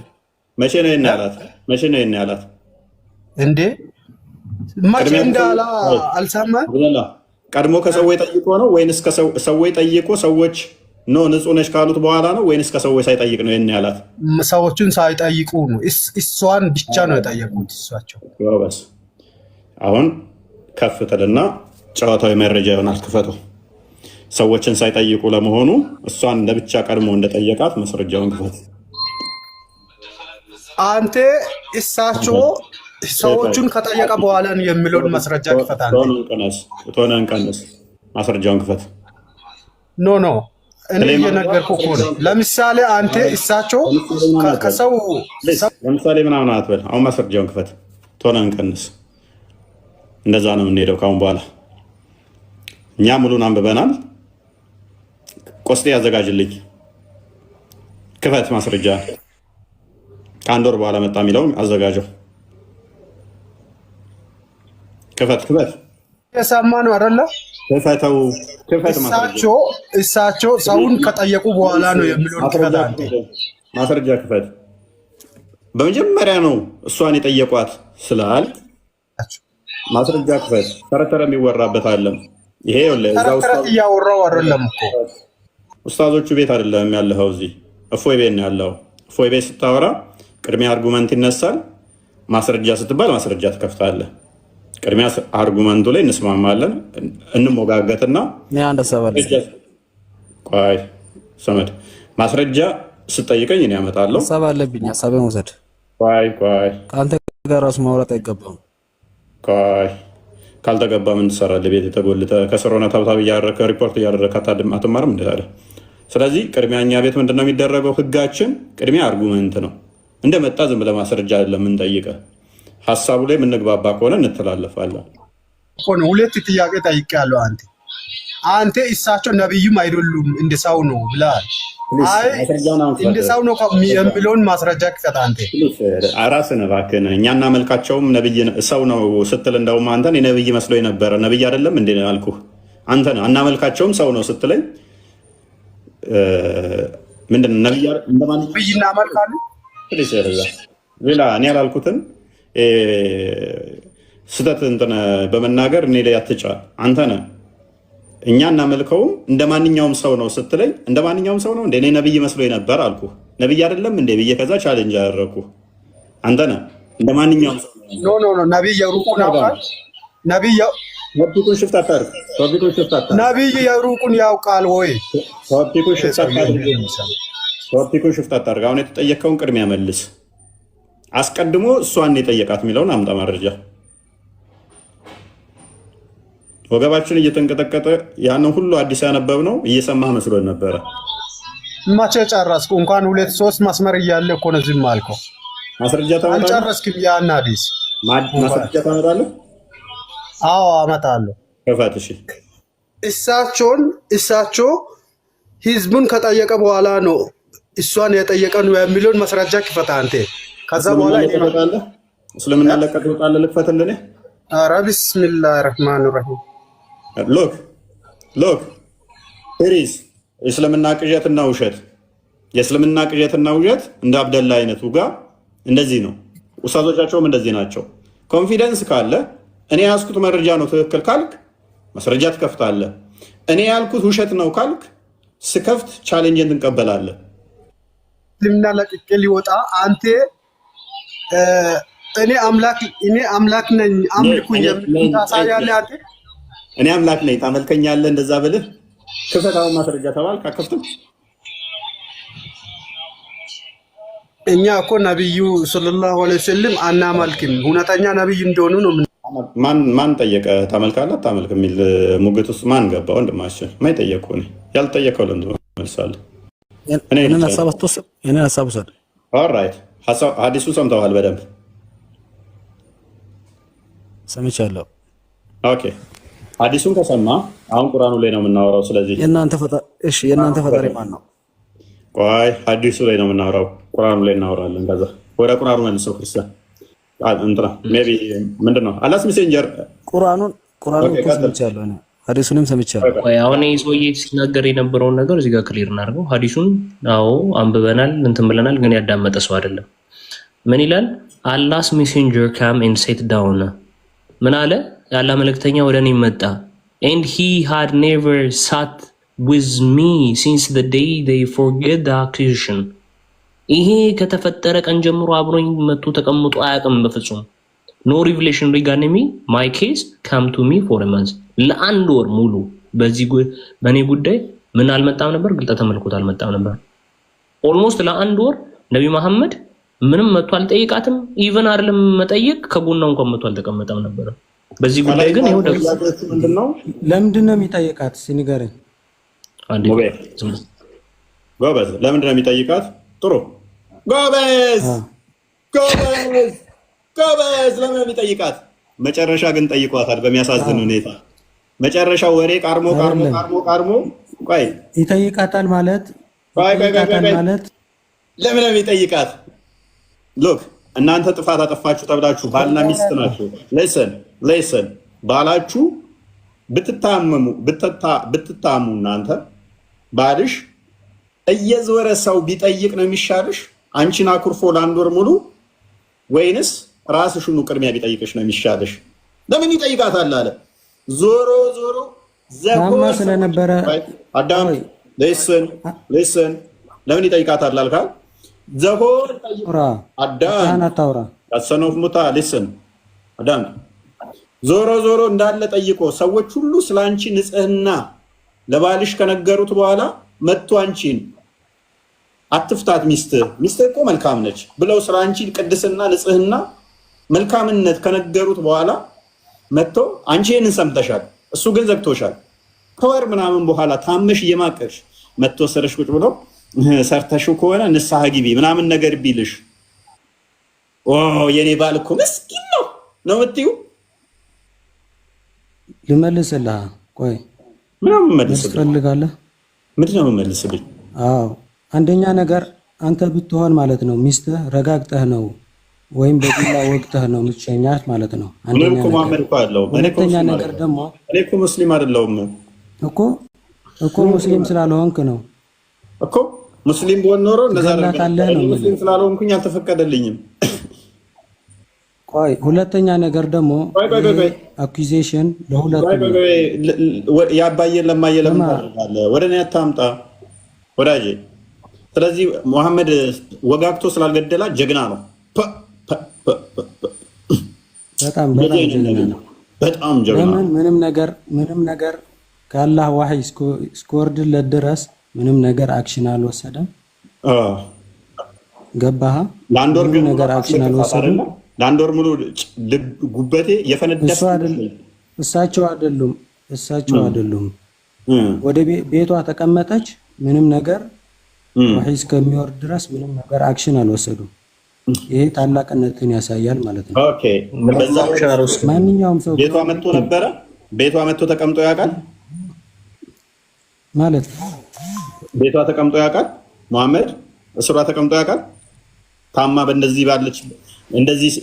Speaker 1: መቼ ነው ያላት? መቼ ነው ያላት?
Speaker 8: እንዴ መቼ እንዳላ አልሰማህም?
Speaker 1: ቀድሞ ከሰዎች ጠይቆ ነው ወይንስ ከሰዎች ጠይቆ ሰዎች ኖ ንጹህ ነሽ ካሉት በኋላ ነው ወይንስ ከሰዎች ሳይጠይቅ ነው ያላት?
Speaker 8: ሰዎቹን ሳይጠይቁ ነው። እሷን ብቻ ነው የጠየቁት እሷቸው።
Speaker 1: በስ አሁን ከፍተልና ጨዋታዊ መረጃ ይሆናል። ክፈቱ። ሰዎችን ሳይጠይቁ ለመሆኑ እሷን ለብቻ ቀድሞ እንደጠየቃት ማስረጃውን ክፈት።
Speaker 8: አንተ እሳቸው ሰዎቹን ከጠየቀ በኋላ ነው የሚለውን ማስረጃ ክፈት። አንተ
Speaker 1: ቶነን ቀንስ፣ ማስረጃውን ክፈት።
Speaker 8: ኖ እኔ እየነገርኩህ እኮ ነው። ለምሳሌ አንተ እሳቸው ከሰው
Speaker 1: ለምሳሌ ምናምን አትበል። አሁን ማስረጃውን ክፈት፣ ቶነን ቀንስ። እንደዛ ነው የምንሄደው ካሁን በኋላ። እኛ ሙሉን አንብበናል። ቆስጤ ያዘጋጅልኝ። ክፈት ማስረጃ። ከአንድ ወር በኋላ መጣ የሚለውን አዘጋጀው። ክፈት
Speaker 8: የሰማ ነው አይደለ?
Speaker 1: ክፈተው። ክፈት
Speaker 8: እሳቸው ሰውን ከጠየቁ በኋላ ነው የሚለውን ክፈት። አንተ
Speaker 1: ማስረጃ ክፈት። በመጀመሪያ ነው እሷን የጠየቋት ስላል ማስረጃ ክፈት። ተረተረ የሚወራበት አለም። ይሄ
Speaker 8: ተረት እያወራው አይደለም እኮ
Speaker 1: ኡስታዞቹ ቤት አይደለም ያለኸው፣ እዚህ እፎይ ቤት ነው ያለው። እፎይ ቤት ስታወራ ቅድሚያ አርጉመንት ይነሳል። ማስረጃ ስትባል ማስረጃ ትከፍታለህ። ቅድሚያ አርጉመንቱ ላይ እንስማማለን፣ እንሞጋገትና ቆይ ሰመድ ማስረጃ ስጠይቀኝ እኔ ያመጣለሁ።
Speaker 6: ሀሳብ አለብኝ፣ ሀሳብ መውሰድ።
Speaker 1: ቆይ
Speaker 6: ከአንተ ጋር ራሱ ማውራት አይገባም።
Speaker 1: ቆይ ካልተገባ ምን ትሰራለህ? ቤት የተጎልተ ከስሮነ ታብታብ እያደረከ ሪፖርት እያደረከ አትማርም እንዴ ታዲያ? ስለዚህ ቅድሚያ እኛ ቤት ምንድነው የሚደረገው? ህጋችን ቅድሚያ አርጉመንት ነው። እንደመጣ ዝም ብለህ ማስረጃ አይደለም የምንጠይቀህ። ሀሳቡ ላይ የምንግባባ ከሆነ እንተላለፋለን።
Speaker 8: ሁለት ጥያቄ ጠይቄያለሁ። አንተ እሳቸው ነብይም አይደሉም እንደ ሰው ነው ብለሃል። እንደ ሰው ነው የሚለውን ማስረጃ ክፈት። አንተ
Speaker 1: ራስህን እባክህን። እኛ እናመልካቸውም ነብይ ሰው ነው ስትል እንደውም አንተን የነብይ መስሎኝ ነበረ። ነብይ አይደለም እንደ አልኩህ። አንተ አናመልካቸውም ሰው ነው ስትለኝ ምንድን ነው ነብይ
Speaker 8: እናመልካለን?
Speaker 1: ሌላ እኔ ያላልኩትን ስህተት እንትን በመናገር እኔ ላይ አትጫን። አንተ ነህ እኛ እናመልከውም እንደ ማንኛውም ሰው ነው ስትለኝ እንደ ማንኛውም ሰው ነው እንደ እኔ ነብይ መስሎኝ ነበር አልኩህ። ነብይ አይደለም እንደ ብዬ ከዛ ቻሌንጅ አደረኩህ። አንተ ነህ እንደ ማንኛውም ሰው
Speaker 8: ኖ ነብይ የሩቁን ያውቃል።
Speaker 1: ቶፒኩን ሽፍት አታድርግ።
Speaker 8: ነብይ የሩቁን ያውቃል ወይ?
Speaker 1: ቶፒኩን ሽፍት አታድርግ። አሁን የተጠየቀውን ቅድሚያ መልስ። አስቀድሞ እሷን የጠየቃት የሚለውን አምጣ ማረጃ። ወገባችን እየተንቀጠቀጠ ያንን ሁሉ አዲስ ያነበብ ነው እየሰማህ መስሎን ነበረ።
Speaker 8: መቼ ጨረስኩ? እንኳን 2-3 መስመር እያለ እኮ ነው ዝም አልከው።
Speaker 1: ማስረጃ ታመጣለህ?
Speaker 8: አልጨረስክም? ያን አዲስ
Speaker 1: ማስረጃ ታመጣለህ?
Speaker 8: አዎ አመጣለሁ።
Speaker 1: ከፋት። እሺ
Speaker 8: እሳቸው ህዝቡን ከጠየቀ በኋላ ነው እሷን የጠየቀ ነው የሚለውን ማስረጃ ክፈት አንተ። ከዛ በኋላ
Speaker 1: እስልምና ለቀህ ትወጣለህ። ልክፈትልህ።
Speaker 8: ኧረ ቢስሚላህ ረህማን ረሂም።
Speaker 1: ሎክ ሪስ የእስልምና ቅዠትና ውሸት የእስልምና ቅዠትና ውሸት እንደ አብደላ አይነቱ ጋር እንደዚህ ነው። ኡስታዞቻቸውም እንደዚህ ናቸው። ኮንፊደንስ ካለ እኔ ያልኩት መረጃ ነው ትክክል ካልክ ማስረጃ ትከፍታለህ። እኔ ያልኩት ውሸት ነው ካልክ ስከፍት ቻሌንጅን ትቀበላለህ።
Speaker 8: እስልምና ለቅቄ ሊወጣ አንተ እኔ አምላክ ነኝ አምልኩኝ ታሳያለህ። አንተ
Speaker 1: እኔ አምላክ ነኝ ታመልከኛለህ እንደዛ ብልህ ክፈታውን ማስረጃ ተባልክ አከፍትም።
Speaker 8: እኛ እኮ ነብዩ ሰለላሁ ዐለይሂ ወሰለም አናመልክም። እውነተኛ ነብይ እንደሆኑ ነው።
Speaker 1: ማን ጠየቀ? ታመልካለህ አታመልክ የሚል ሙግት ውስጥ ማን ገባ? ወንድማችን ማይጠየቁ እኔ ያልጠየቀው ለምን መልሳለህ?
Speaker 6: እኔን ሀሳብ ውሰድ።
Speaker 1: ኦልራይት ሀዲሱን ሰምተዋል በደንብ
Speaker 6: ሰምቻለሁ።
Speaker 1: ኦኬ ሀዲሱን ከሰማ አሁን ቁርአኑ ላይ ነው የምናወራው። ስለዚህ
Speaker 6: የእናንተ ፈጣሪ ማን ነው?
Speaker 1: ቆይ ሀዲሱ ላይ ነው የምናወራው፣ ቁርአኑ ላይ እናወራለን። ከዛ ወደ ቁርአኑ መልሰው ክርስቲያን እንትና ሜይ ቢ ምንድን ነው አላስ ሜሴንጀር
Speaker 6: ቁርአኑን ሰምቻለሁ። ሐዲሱንም ሰምቻለሁ።
Speaker 4: አሁን ይህ ሰውዬ ሲናገር የነበረውን ነገር እዚህ ጋር ክሊር እናድርገው። ሐዲሱን አዎ አንብበናል እንትን ብለናል፣ ግን ያዳመጠ ሰው አይደለም። ምን ይላል? አላስ ሜሴንጀር ካም ኤንድ ሴት ዳውን። ምን አለ? የአላህ መልእክተኛ ወደ እኔ መጣ። ኤንድ ሂ ሃድ ኔቨር ሳት ዊዝ ሚ ሲንስ ዘ ዴይ ዴይ ፎርጌት ዘ አኩዚሽን። ይሄ ከተፈጠረ ቀን ጀምሮ አብሮኝ መጥቶ ተቀምጦ አያውቅም በፍጹም። ኖ ሪቪሌሽን ሪጋርዲንግ ሚ ማይ ኬስ ካም ቱ ሚ ፎር መንዝ። ለአንድ ወር ሙሉ በእኔ ጉዳይ ምን አልመጣም ነበር፣ ግልጠተ መልኮት አልመጣም ነበር። ኦልሞስት ለአንድ ወር ነቢ መሐመድ ምንም መጥቶ አልጠይቃትም። ኢቨን አይደለም መጠየቅ ከጎኗ እንኳን መጥቶ አልተቀመጠም ነበር። በዚህ ጉዳይ ግን ይሄው ደግሞ
Speaker 6: ለምንድን ነው የሚጠይቃት? ሲንገረኝ
Speaker 1: ጎበዝ፣ ለምንድን ነው የሚጠይቃት? ጥሩ ጎበዝ፣ ለምን ነው የሚጠይቃት? መጨረሻ ግን ጠይቋታል በሚያሳዝን ሁኔታ። መጨረሻው ወሬ ቃርሞ ቆይ
Speaker 6: ይጠይቃታል ማለት
Speaker 1: ለምን ነው የሚጠይቃት? ሎክ እናንተ ጥፋት አጠፋችሁ ተብላችሁ ባልና ሚስት ናችሁ። ሌሰን ባላችሁ ብትታሙ እናንተ ባልሽ እየዞረ ሰው ቢጠይቅ ነው የሚሻልሽ አንቺን አኩርፎ ለአንድ ወር ሙሉ፣ ወይንስ ራስሽኑ ቅድሚያ ቢጠይቅሽ ነው የሚሻልሽ? ለምን ይጠይቃታል አለ። ዞሮ
Speaker 6: ታማ ስለነበረ
Speaker 1: አዳም ሌሰን ለምን ይጠይቃታል አልካል? ዘሆር አዳም ያሰነፍ ሙታ ሊስን አዳም ዞሮ እንዳለ ጠይቆ ሰዎች ሁሉ ስላንቺ ንጽህና ለባልሽ ከነገሩት በኋላ መጥቶ አንቺን አትፍታት ሚስት እኮ መልካም ነች ብለው ስላንቺ ቅድስና፣ ንጽህና፣ መልካምነት ከነገሩት በኋላ መጥቶ አንቺ ይህንን ሰምተሻል፣ እሱ ግን ዘግቶሻል። ከወር ምናምን በኋላ ታመሽ እየማቀሽ መጥቶ ስርሽ ቁጭ ብሎ ሰርተሽው ከሆነ ንስሐ ግቢ ምናምን ነገር ቢልሽ የኔ ባል እኮ ምስኪን ነው የምትይው?
Speaker 6: ልመልስልህ። ቆይ
Speaker 1: ምንም መልስልህ። ምንድን ነው የምመልስልኝ?
Speaker 6: አዎ አንደኛ ነገር አንተ ብትሆን ማለት ነው ሚስትህ ረጋግጠህ ነው ወይም በዱላ ወቅተህ ነው የምትሸኛት ማለት ነው።
Speaker 1: ሁለተኛ ነገር ደግሞ እኔ እኮ ሙስሊም አይደለሁም
Speaker 6: እኮ ሙስሊም ስላልሆንክ ነው
Speaker 1: እኮ። ሙስሊም ብሆን ኖሮ እንደዛ ሙስሊም ስላልሆንኩኝ አልተፈቀደልኝም።
Speaker 6: ቆይ ሁለተኛ ነገር ደግሞ አኩዜሽን ለሁለቱም
Speaker 1: ያባየን ለማየ ለምን ታደርጋለህ? ወደ እኔ አታምጣ ወዳጄ። ስለዚህ መሐመድ ወጋግቶ ስላልገደላ ጀግና ነው።
Speaker 6: በጣም ጀግና ነው።
Speaker 1: በጣም ጀግና።
Speaker 6: ምንም ነገር ከአላህ ዋህይ እስኪወርድለት ድረስ ምንም ነገር አክሽን አልወሰደም። ገባህ?
Speaker 1: ለአንድ ወር ግን
Speaker 6: ነገር አክሽን አልወሰደም።
Speaker 1: ለአንድ ወር ሙሉ ጉበቴ የፈነዳ
Speaker 6: እሳቸው አይደሉም። ወደ ቤቷ ተቀመጠች። ምንም ነገር ወህይ እስከሚወርድ ድረስ ምንም ነገር አክሽን አልወሰዱም። ይሄ ታላቅነትን ያሳያል ማለት ነው።
Speaker 1: ኦኬ።
Speaker 6: ማንኛውም ሰው
Speaker 1: ቤቷ መጥቶ ነበረ። ቤቷ መጥቶ ተቀምጦ ያውቃል
Speaker 6: ማለት
Speaker 1: ቤቷ ተቀምጦ ያውቃል። መሐመድ እስሯ ተቀምጦ ያውቃል። ታማ በእንደዚህ ባለች እንደዚህ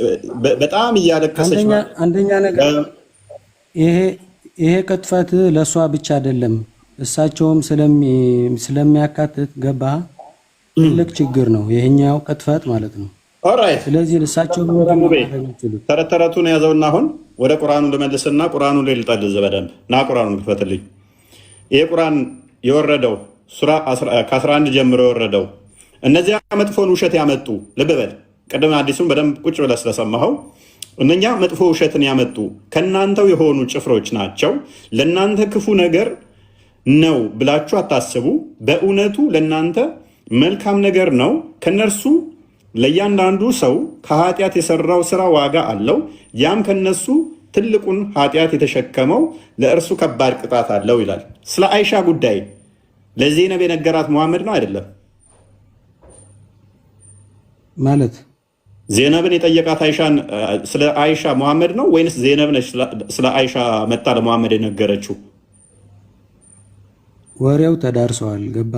Speaker 1: በጣም እያለቀሰች
Speaker 6: አንደኛ ነገር ይሄ ቅጥፈት ለእሷ ብቻ አይደለም፣ እሳቸውም ስለሚያካትት ገባ ትልቅ ችግር ነው ይሄኛው ቅጥፈት ማለት ነው። ስለዚህ እሳቸው
Speaker 1: ተረቱን ያዘውና አሁን ወደ ቁርአኑ ልመልስና ቁርአኑ ላይ ልጠልዝ በደንብ ና ቁርአኑ ልክፈትልኝ። ይሄ ቁርአን የወረደው ሱራ ከ11 ጀምሮ የወረደው እነዚያ መጥፎን ውሸት ያመጡ ልብ በል ቅድም አዲሱን በደንብ ቁጭ ብለህ ስለሰማኸው እነኛ መጥፎ ውሸትን ያመጡ ከእናንተው የሆኑ ጭፍሮች ናቸው። ለእናንተ ክፉ ነገር ነው ብላችሁ አታስቡ፣ በእውነቱ ለእናንተ መልካም ነገር ነው። ከነርሱ ለእያንዳንዱ ሰው ከኃጢአት የሰራው ስራ ዋጋ አለው። ያም ከነሱ ትልቁን ኃጢአት የተሸከመው ለእርሱ ከባድ ቅጣት አለው ይላል። ስለ አይሻ ጉዳይ ለዜነብ የነገራት መሐመድ ነው አይደለም?
Speaker 6: ማለት
Speaker 1: ዜነብን የጠየቃት አይሻን ስለ አይሻ መሐመድ ነው ወይንስ ዜነብ ነች ስለ አይሻ መጣ ለመሐመድ የነገረችው?
Speaker 6: ወሬው ተዳርሰዋል። ገባ?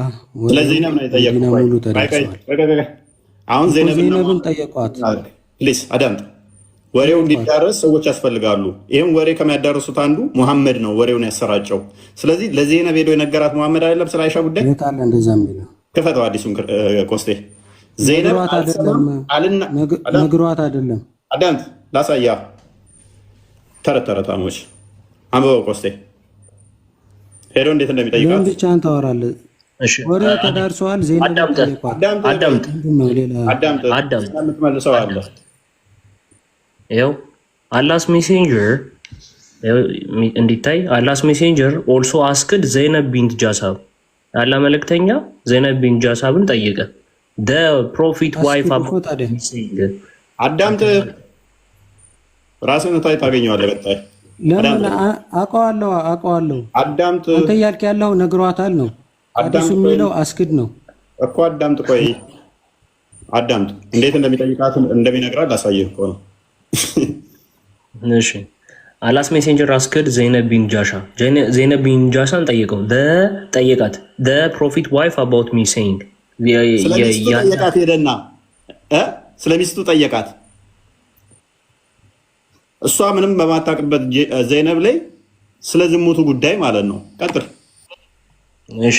Speaker 1: ስለ ዜነብ ነው የጠየቁት። አሁን ዜነብን
Speaker 6: ጠየቋት።
Speaker 1: ፕሊስ አዳምጥ። ወሬው እንዲዳረስ ሰዎች ያስፈልጋሉ። ይህም ወሬ ከሚያዳርሱት አንዱ ሙሐመድ ነው ወሬውን ያሰራጨው። ስለዚህ ለዜነብ ሄዶ የነገራት ሙሐመድ አይደለም ስለ አይሻ ጉዳይ። ክፈተው አዲሱን ኮስቴ። ዜነብ
Speaker 6: ነግሯት አይደለም።
Speaker 1: አዳምጥ ላሳያ። ተረታሞች አንብበው ኮስቴ ሄዶ እንዴት እንደሚጠይቃት
Speaker 3: ብቻህን ታወራለህ። ወሬ ተዳርሰዋል። ዜነብ
Speaker 1: የምትመልሰው አለ።
Speaker 4: ይኸው አላስ ሜሴንጀር እንዲታይ አላስ ሜሴንጀር ኦልሶ አስክድ ዘይነብ ቢንት ጃሳብ ያላ መልእክተኛ ዘይነብ ቢንት ጃሳብን ጠየቀ። ፕሮፊት ዋይፍ
Speaker 1: አዳምጥ፣ ራስን ታይ ታገኘዋለህ። ቀጣይ
Speaker 3: ለምን አውቀዋለሁ
Speaker 1: አዳምጥ።
Speaker 3: አንተ እያልክ ያለው ነግሯታል ነው አዲሱ የሚለው አስክድ ነው
Speaker 1: እኮ። አዳምጥ፣ ቆይ አዳምጥ። እንዴት እንደሚጠይቃት እንደሚነግራት ላሳየህ እኮ ነው።
Speaker 4: እሺ አላስ ሜሴንጀር አስክድ ዘይነብ ቢን ጃሻ ዘይነብ ቢን ጃሻን ጠየቃት ፕሮፊት ዋይፍ አባውት ሚ ሴይንግ
Speaker 1: ጠየቃት። ሄደና ስለሚስቱ ጠየቃት። እሷ ምንም በማታውቅበት ዘይነብ ላይ ስለ ዝሙቱ ጉዳይ ማለት ነው። ቀጥል።
Speaker 4: እሺ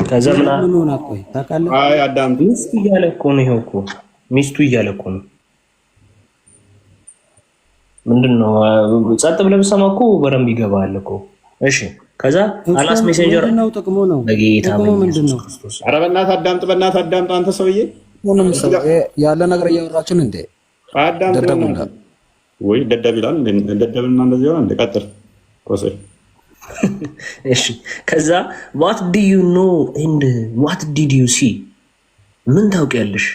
Speaker 4: ከዛ
Speaker 3: ምን ሆነ? ቆይ ታውቃለህ?
Speaker 1: አይ አዳምጥ።
Speaker 4: ሚስቱ እያለ እኮ ነው። ይሄው እኮ ሚስቱ እያለ እኮ ነው። ምንድነው? ጸጥ ብለህ ብትሰማ እኮ በደንብ ይገባል እኮ። እሺ ከዛ አላስ ሜሴንጀር
Speaker 3: ነው ጥቅሙ ነው።
Speaker 4: በጌታ
Speaker 3: ምንድነው?
Speaker 1: ኧረ በእናትህ አዳምጥ፣ በእናትህ አዳምጥ። አንተ ሰውዬ
Speaker 9: ምንም ሰው ያለ ነገር እያወራችን እንዴ?
Speaker 1: አዳምጥ። ወይ ደደብ ይላል። ደደብና እንደዚህ ነው። ቀጥል ኮሴ።
Speaker 4: እሺ ከዛ what do you know and what did you see? ምን ታውቂያለሽ?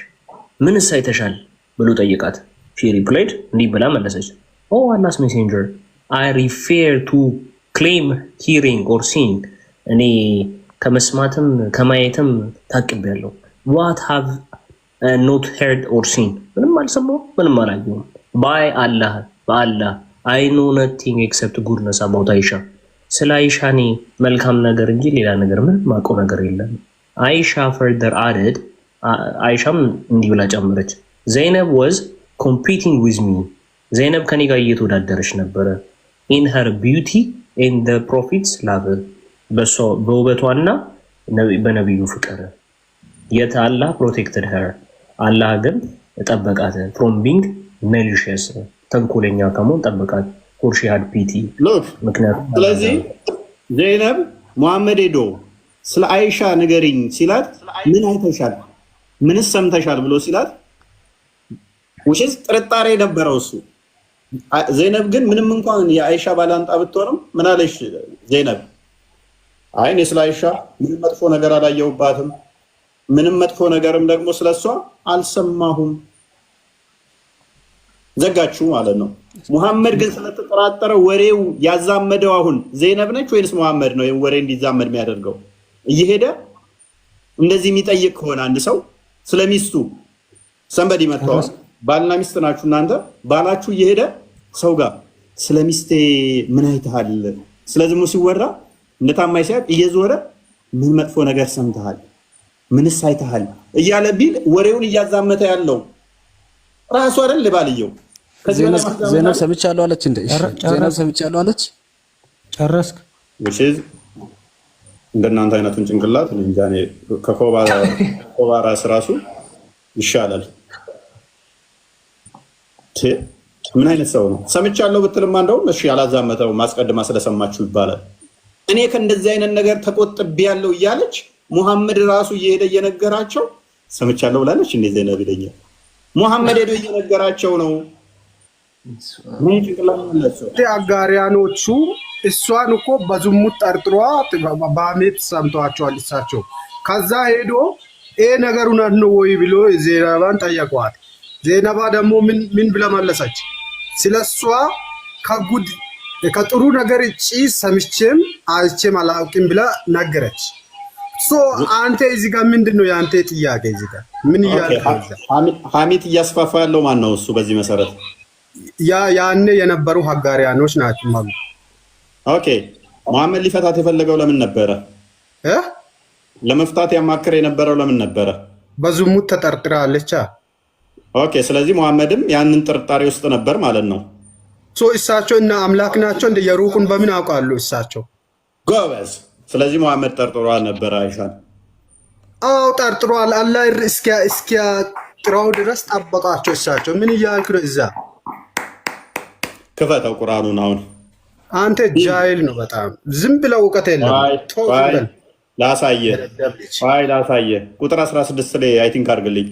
Speaker 4: ምን ሳይተሻል ብሎ ጠየቃት። she replied እንዲህ ብላ መለሰች። oh Allah's messenger, I refer to claim hearing or seeing. እኔ ከመስማትም ከማየትም ታቅቤያለሁ። what have not heard or seen? ምንም አልሰማሁም፣ ምንም አላየሁም። by Allah, በአላህ I know nothing except goodness about Aisha. ስለ አይሻ እኔ መልካም ነገር እንጂ ሌላ ነገር ምንም ማውቀው ነገር የለም። አይሻ further added, አይሻም እንዲህ ብላ ጨመረች። ዘይነብ was competing with me. ዘይነብ ከኔ ጋር እየተወዳደረች ነበረ። in her beauty and the prophet's love. በውበቷና በነቢዩ ፍቅር። yet Allah protected her. አላህ ግን ጠበቃት። from being malicious, ተንኮለኛ ከመሆን ጠበቃት። for she had pity. ምክንያቱም
Speaker 1: ስለዚህ ዘይነብ ሙሐመድ ሄዶ ስለ አይሻ ንገሪኝ ሲላት ምን አይተሻል ምንስ ሰምተሻል ብሎ ሲላት ውሽስ ጥርጣሬ ነበረው እሱ። ዘይነብ ግን ምንም እንኳን የአይሻ ባላንጣ ብትሆንም ምን አለሽ ዘይነብ? አይ እኔ ስለ አይሻ ምንም መጥፎ ነገር አላየሁባትም፣ ምንም መጥፎ ነገርም ደግሞ ስለሷ አልሰማሁም። ዘጋችሁ ማለት ነው። ሙሐመድ ግን ስለተጠራጠረ ወሬው ያዛመደው አሁን ዘይነብ ነች ወይስ ሙሐመድ ነው? ወሬ እንዲዛመድ የሚያደርገው እየሄደ እንደዚህ የሚጠይቅ ከሆነ አንድ ሰው ስለሚስቱ ሰንበዲ መጥተው ባልና ሚስት ናችሁ እናንተ፣ ባላችሁ እየሄደ ሰው ጋር ስለሚስቴ ምን አይተሃል፣ ስለዚህ ሲወራ እንደ ታማኝ ሲያቅ እየዞረ ምን መጥፎ ነገር ሰምተሃል፣ ምንስ አይተሃል እያለ ቢል ወሬውን እያዛመተ ያለው ራሱ አይደል ባልየው።
Speaker 9: ዘይነብ ሰምቻለሁ አለች እንዴ? ዘይነብ ሰምቻለሁ አለች።
Speaker 3: ጨረስክ?
Speaker 1: እንደናንተ አይነቱን ጭንቅላት እንጃ እኔ ከኮባ ራስ ራሱ ይሻላል። ምን አይነት ሰው ነው? ሰምቻለሁ ብትልማ እንደውም እሺ ያላዛመተው ማስቀድማ ስለሰማችሁ ይባላል። እኔ ከእንደዚህ አይነት ነገር ተቆጥቤያለሁ እያለች ሙሐመድ ራሱ እየሄደ እየነገራቸው ሰምቻለሁ ብላለች። እንዴ ዘይነብ ይለኛል። ሙሐመድ ሄዶ እየነገራቸው ነው። ምን ጭንቅላት አላቸው
Speaker 8: አጋሪያኖቹ። እሷን እኮ በዝሙት ጠርጥሯት በአሜት ሰምተዋቸዋል እሳቸው። ከዛ ሄዶ ይሄ ነገር እውነት ነው ወይ ብሎ ዜናባን ጠየቋት። ዜናባ ደግሞ ምን ብላ መለሰች? ስለሷ ከጥሩ ነገር እጪ ሰምቼም አይቼም አላውቅም ብላ ነገረች። አንተ እዚህ ጋር ምንድን ነው የአንተ ጥያቄ? እዚህ ጋር ምን እያልክ
Speaker 1: ሐሜት እያስፋፋ ያለው ማን ነው? እሱ በዚህ መሰረት
Speaker 8: ያኔ የነበሩ ሀጋሪያኖች ናቸው ማለት።
Speaker 1: ኦኬ መሐመድ ሊፈታት የፈለገው ለምን ነበረ? ለመፍታት ያማከረ የነበረው ለምን ነበረ?
Speaker 8: በዝሙት ተጠርጥራለች።
Speaker 1: ኦኬ። ስለዚህ ሙሐመድም ያንን ጥርጣሬ ውስጥ ነበር ማለት ነው።
Speaker 8: እሳቸው እና አምላክ ናቸው እንደ የሩቁን በምን አውቃሉ እሳቸው?
Speaker 1: ጎበዝ። ስለዚህ ሙሐመድ ጠርጥሯል ነበር አይሻን?
Speaker 8: አዎ ጠርጥሯል። አላህ እስኪያ ጥራው ድረስ ጠበቃቸው። እሳቸው ምን እያልክ ነው? እዛ
Speaker 1: ክፈተው ቁርአኑን አሁን።
Speaker 8: አንተ ጃይል ነው በጣም ዝም ብለው እውቀት የለም።
Speaker 1: ላሳየ ቁጥር 16 ላይ አይ ቲንክ አድርግልኝ።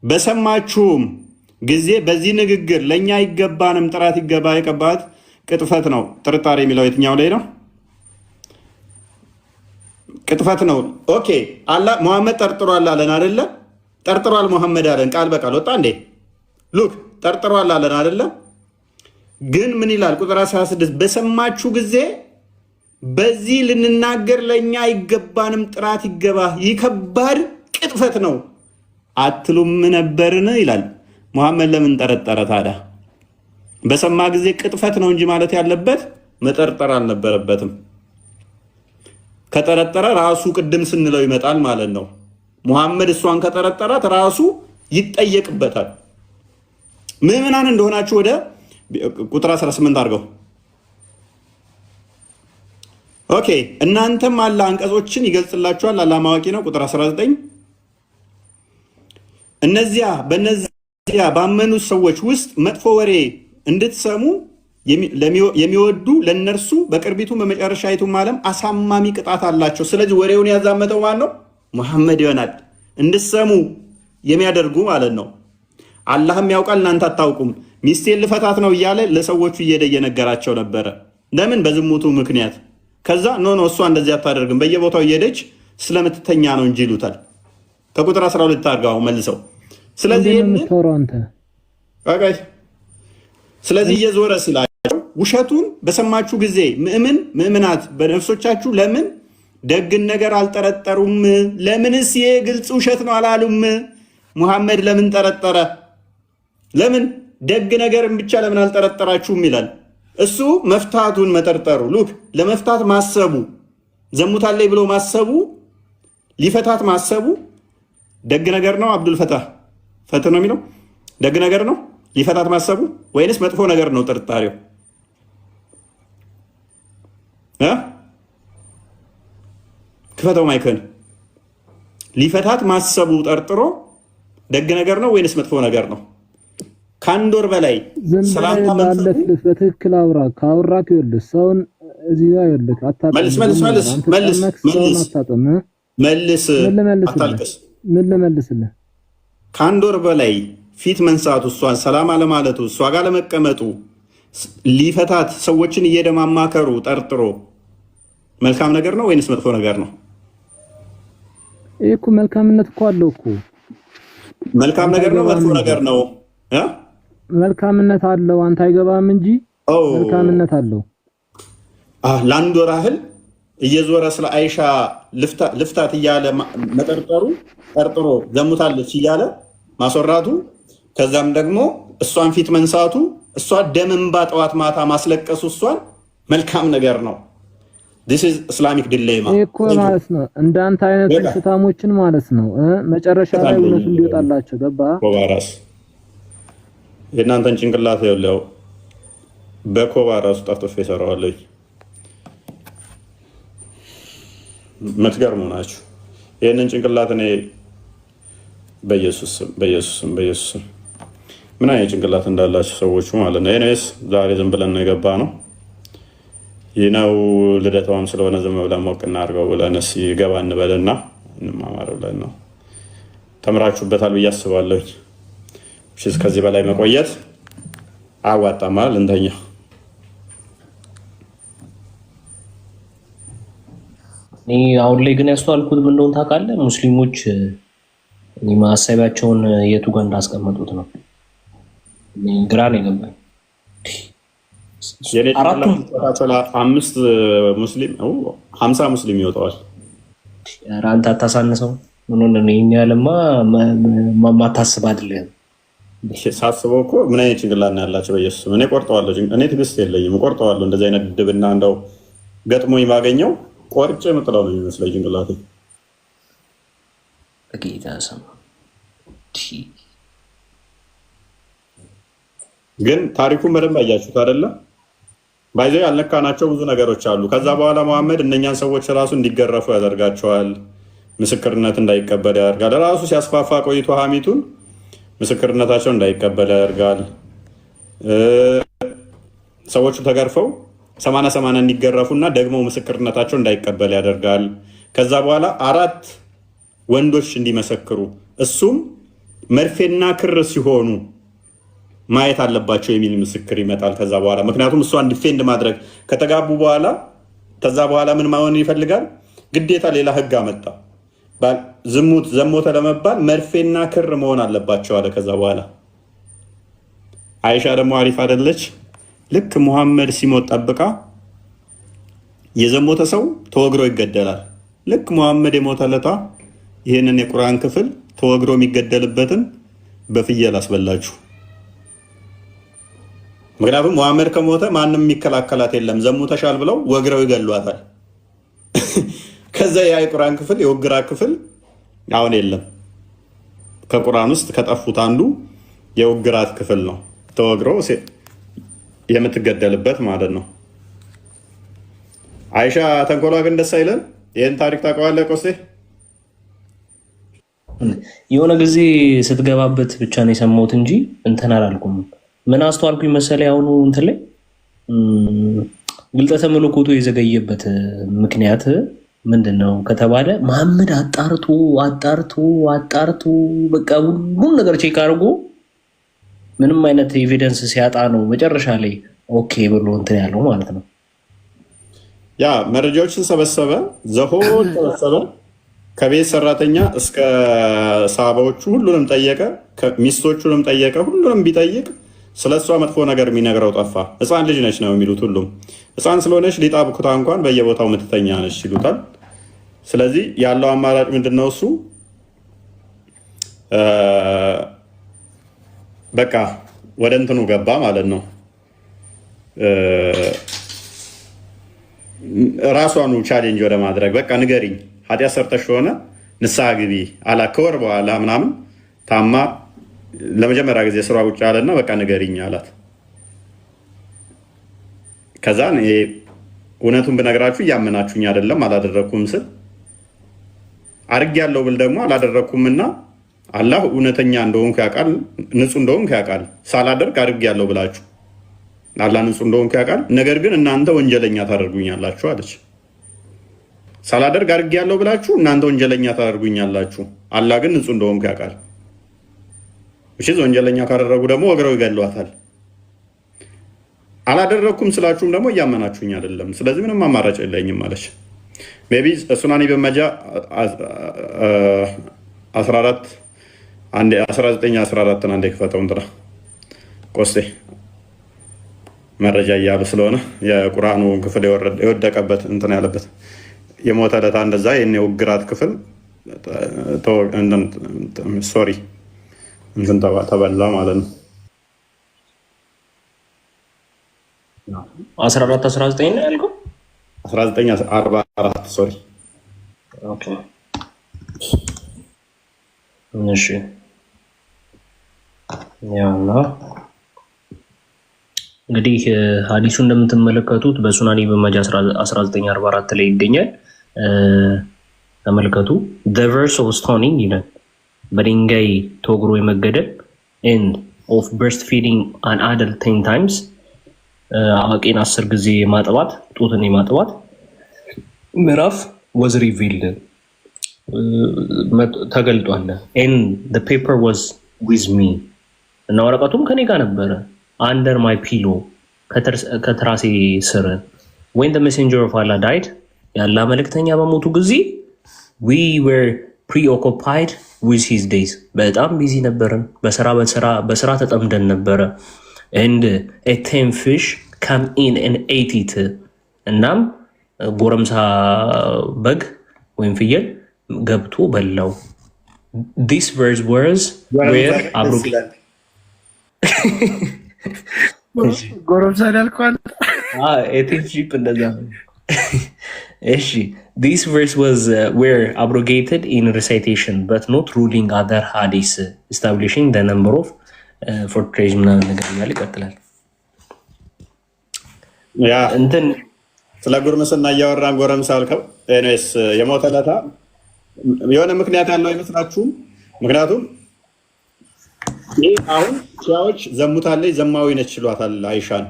Speaker 1: በሰማችሁም ጊዜ በዚህ ንግግር ለእኛ ይገባንም ጥራት ይገባ የቀባት ቅጥፈት ነው። ጥርጣሬ የሚለው የትኛው ላይ ነው? ቅጥፈት ነው። ኦኬ አላህ ሙሐመድ ጠርጥሯል አለን አይደለ? ጠርጥሯል ሙሐመድ አለን ቃል በቃል ወጣ እንዴ? ሉክ ጠርጥሯል አለን አይደለ? ግን ምን ይላል ቁጥር 16 በሰማችሁ ጊዜ በዚህ ልንናገር ለእኛ ይገባንም ጥራት ይገባ ይህ ከባድ ቅጥፈት ነው አትሉም ነበርን ይላል። ሙሐመድ ለምን ጠረጠረ ታዲያ? በሰማ ጊዜ ቅጥፈት ነው እንጂ ማለት ያለበት መጠርጠር አልነበረበትም። ከጠረጠረ ራሱ ቅድም ስንለው ይመጣል ማለት ነው። ሙሐመድ እሷን ከጠረጠራት ራሱ ይጠየቅበታል። ምዕመናን እንደሆናችሁ ወደ ቁጥር 18 አድርገው። ኦኬ እናንተም አላህ አንቀጾችን ይገልጽላችኋል። አላህ ማዋቂ ነው። ቁጥር 19 በእነዚያ ባመኑት ሰዎች ውስጥ መጥፎ ወሬ እንድትሰሙ የሚወዱ ለነርሱ በቅርቢቱ በመጨረሻይቱም ዓለም አሳማሚ ቅጣት አላቸው። ስለዚህ ወሬውን ያዛመተው ማን ነው? ሙሐመድ ይሆናል። እንድትሰሙ የሚያደርጉ ማለት ነው። አላህም ያውቃል እናንተ አታውቁም። ሚስቴን ልፈታት ነው እያለ ለሰዎቹ እየሄደ እየነገራቸው ነበረ። ለምን? በዝሙቱ ምክንያት። ከዛ ኖ እሷ እንደዚህ አታደርግም በየቦታው እየሄደች ስለምትተኛ ነው እንጂ ይሉታል። ከቁጥር 12 አድርገው መልሰው። ስለዚህ እየዞረ ሲላቸው ውሸቱን በሰማችሁ ጊዜ ምእምናት በነፍሶቻችሁ ለምን ደግን ነገር አልጠረጠሩም? ለምንስ ይሄ ግልጽ ውሸት ነው አላሉም? ሙሐመድ ለምን ጠረጠረ? ለምን ደግ ነገርን ብቻ ለምን አልጠረጠራችሁም ይላል። እሱ መፍታቱን መጠርጠሩ ሉክ ለመፍታት ማሰቡ ዘሙታለይ ብሎ ማሰቡ ሊፈታት ማሰቡ ደግ ነገር ነው። አብዱል ፈትህ ነው የሚለው ደግ ነገር ነው ሊፈታት ማሰቡ ወይንስ መጥፎ ነገር ነው? ጥርጣሬው ክፈተው ማይከን ሊፈታት ማሰቡ ጠርጥሮ ደግ ነገር ነው ወይንስ መጥፎ ነገር ነው? ከአንድ ወር በላይ ሰላምታ
Speaker 10: በትክክል አውራ ካወራክ ይኸውልህ ሰውን እዚህ ጋር ይኸውልህ
Speaker 1: አታልቅስ።
Speaker 10: ምን ልመልስልህ?
Speaker 1: ከአንድ ወር በላይ ፊት መንሳቱ እሷን ሰላም አለማለቱ እሷ ጋር ለመቀመጡ ሊፈታት ሰዎችን እየደማማከሩ ጠርጥሮ መልካም ነገር ነው ወይንስ መጥፎ ነገር ነው?
Speaker 10: ይሄ እኮ መልካምነት እኮ አለው እኮ። መልካም
Speaker 1: ነገር ነው መጥፎ ነገር ነው?
Speaker 10: መልካምነት አለው። አንተ አይገባም እንጂ መልካምነት አለው።
Speaker 1: ለአንድ ወር ያህል እየዞረ ስለ አይሻ ልፍታት እያለ ጠርጥሮ ዘሙታለች እያለ ማስወራቱ ከዛም ደግሞ እሷን ፊት መንሳቱ እሷ ደም እንባ ጠዋት ማታ ማስለቀሱ እሷን መልካም ነገር ነው። this is islamic dilemma
Speaker 10: እኮ ማለት ነው። እንዳንተ አይነት ፍታሞችን ማለት ነው መጨረሻ ላይ እውነቱ እንዲወጣላቸው ገባ።
Speaker 1: ኮባራስ የእናንተን ጭንቅላት ያለው በኮባራስ ጠፍጥፍ ይሰራዋለች። መትገርሙ ናችሁ። ይህንን ጭንቅላት እኔ በኢየሱስ ምን አይነት ጭንቅላት እንዳላችሁ ሰዎቹ ማለት ነው። ኤኒዌይስ ዛሬ ዝም ብለን ነው የገባ ነው። ይህ ነው ልደታውም ስለሆነ ዝም ብለን ሞቅ እናድርገው ብለን እስኪ ገባ እንበልና እንማማር ብለን ነው። ተምራችሁበታል ብዬ አስባለሁ። ከዚህ በላይ መቆየት አዋጣም አይደል? እንተኛ።
Speaker 4: አሁን ላይ ግን ያስተዋልኩት ምን እንደሆነ ታውቃለህ? ሙስሊሞች ማሰቢያቸውን የቱ ጋር እንዳስቀመጡት ነው ግራ ነው የገባኝ።
Speaker 1: አምስት ሙስሊም 50 ሙስሊም ይወጣዋል።
Speaker 4: አንተ አታሳንሰው። ምን ሆነ ነው ይሄን ያለማ ማታስብ አይደለም።
Speaker 1: ሳስበው እኮ ምን አይነት ጭንቅላት ነው ያላቸው? በኢየሱስ እኔ ቆርጠዋለሁ። እኔ ትዕግስት የለኝም። ቆርጠዋለሁ። እንደዚህ አይነት ድብና እንደው ገጥሞኝ ባገኘው ቆርጬ የምጥለው ነው የሚመስለኝ ጭንቅላቴ።
Speaker 4: በጌታ ስም
Speaker 1: ግን ታሪኩን በደንብ አያችሁት አይደለ? ባይዘ ያልነካናቸው ብዙ ነገሮች አሉ። ከዛ በኋላ መሐመድ እነኛን ሰዎች ራሱ እንዲገረፉ ያደርጋቸዋል። ምስክርነት እንዳይቀበል ያደርጋል። ራሱ ሲያስፋፋ ቆይቶ ሐሚቱን ምስክርነታቸው እንዳይቀበል ያደርጋል። ሰዎቹ ተገርፈው 80 እንዲገረፉና ደግሞ ምስክርነታቸው እንዳይቀበል ያደርጋል። ከዛ በኋላ 4 ወንዶች እንዲመሰክሩ እሱም መርፌና ክር ሲሆኑ ማየት አለባቸው የሚል ምስክር ይመጣል። ከዛ በኋላ ምክንያቱም እሷን ዲፌንድ ማድረግ ከተጋቡ በኋላ ከዛ በኋላ ምን ማሆን ይፈልጋል? ግዴታ ሌላ ህግ አመጣ። ዝሙት ዘሞተ ለመባል መርፌና ክር መሆን አለባቸው አለ። ከዛ በኋላ አይሻ ደግሞ አሪፍ አይደለች? ልክ ሙሐመድ ሲሞት ጠብቃ የዘሞተ ሰው ተወግሮ ይገደላል። ልክ ሙሐመድ የሞተለታ ይህንን የቁርአን ክፍል ተወግሮ የሚገደልበትን በፍየል አስበላችሁ። ምክንያቱም ሙሐመድ ከሞተ ማንም የሚከላከላት የለም፣ ዘሙተሻል ብለው ወግረው ይገሏታል። ከዛ ያ የቁርአን ክፍል የውግራ ክፍል አሁን የለም። ከቁርአን ውስጥ ከጠፉት አንዱ የውግራት ክፍል ነው፣ ተወግሮ የምትገደልበት ማለት ነው። አይሻ ተንኮሏ ግን ደስ አይለን። ይህን ታሪክ ታውቀዋለህ ቆሴ?
Speaker 4: የሆነ ጊዜ ስትገባበት ብቻ ነው የሰማሁት እንጂ እንትን አላልኩም። ምን አስተዋልኩኝ መሰለኝ? አሁኑ እንትን ላይ ግልጠተ መለኮቱ የዘገየበት ምክንያት ምንድን ነው ከተባለ መሐመድ አጣርቶ በቃ ሁሉም ነገር ቼክ አድርጎ ምንም አይነት ኤቪደንስ ሲያጣ ነው መጨረሻ ላይ ኦኬ ብሎ እንትን ያለው ማለት ነው።
Speaker 1: ያ መረጃዎችን ሰበሰበ፣ ዘሆን ሰበሰበ፣ ከቤት ሰራተኛ እስከ ሳባዎቹ ሁሉንም ጠየቀ፣ ሚስቶቹንም ጠየቀ። ሁሉንም ቢጠይቅ ስለሷ መጥፎ ነገር የሚነግረው ጠፋ። ህፃን ልጅ ነች ነው የሚሉት ሁሉም። ህፃን ስለሆነች ሊጣ ብኩታ እንኳን በየቦታው ምትተኛ ነች ይሉታል። ስለዚህ ያለው አማራጭ ምንድነው? እሱ በቃ ወደ እንትኑ ገባ ማለት ነው። ራሷኑ ቻሌንጅ ወደ ማድረግ በቃ ንገሪኝ፣ ኃጢአት ሰርተሽ ሆነ ንስሐ ግቢ አላ። ከወር በኋላ ምናምን ታማ ለመጀመሪያ ጊዜ ስራ ቁጭ አለና በቃ ንገሪኝ አላት። ከዛ እውነቱን ብነግራችሁ እያመናችሁኝ አይደለም፣ አላደረኩም ስል አድርጌያለሁ ብል ደግሞ አላደረኩምና አላህ እውነተኛ እንደሆንኩ ያውቃል፣ ንጹህ እንደሆንኩ ያውቃል። ሳላደርግ አድርጌያለሁ ብላችሁ አላህ ንጹህ እንደሆንኩ ያውቃል፣ ነገር ግን እናንተ ወንጀለኛ ታደርጉኛላችሁ አለች። ሳላደርግ አድርጌያለሁ ብላችሁ እናንተ ወንጀለኛ ታደርጉኛላችሁ፣ አላህ ግን ንጹህ እንደሆንኩ ያውቃል። እሺ ወንጀለኛ ካደረጉ ደግሞ ወግረው ይገሏታል። አላደረኩም ስላችሁም ደግሞ እያመናችሁኝ አይደለም፣ ስለዚህ ምንም አማራጭ የለኝም አለች። ሜቢ ሱናን ኢብን ማጃ 1914 አንዴ ክፈተው እንትና ቆስቴ መረጃ እያሉ ስለሆነ የቁርአኑ ክፍል የወደቀበት እንትን ያለበት የሞተ ዕለት እንደዛ የኔ ውግራት ክፍል ሶሪ እንትን ተበላ ማለት ነው።
Speaker 4: 19 ነው ያልከው?
Speaker 1: 1944 ሶሪ።
Speaker 4: ኦኬ እሺ። ያውና እንግዲህ ሐዲሱ እንደምትመለከቱት በሱናን ኢብን ማጃ 1944 ላይ ይገኛል። ተመልከቱ። the verse of stoning ይላል በድንጋይ ተወግሮ የመገደል and of breastfeeding an adult 10 times አዋቂን 10 ጊዜ ማጥባት ጡትን የማጥባት ምዕራፍ was revealed ተገልጧል። and the paper was with me እና ወረቀቱም ከኔ ጋር ነበረ under my pillow ከትራሴ ስር when the messenger of Allah died ያላ መልእክተኛ በሞቱ ጊዜ we were preoccupied with his days በጣም ቢዚ ነበርን፣ በስራ ተጠምደን ነበረ። and a tame fish come in and ate it እናም ጎረምሳ በግ ወይም ፍየል ገብቶ በላው። this verse was where አብሮክ ጎረምሳ ያልኳል ኤቲን ሺፕ እንደዛ እሺ this verse was were abrogated in recitation but not ruling other hadiths establishing the number of fortrays ምናምን ነገር እያለ ይቀጥላል።
Speaker 1: ያ እንትን ስለ ጉርምስና እያወራን ጎረምሳ አልከው። ኤኒዌይስ የሞተ ዕለት የሆነ ምክንያት ያለው አይመስላችሁም? ምክንያቱም ይህ አሁን ሺያዎች ዘሙታለች፣ ዘማዊ ነች ይሏታል። አይሻን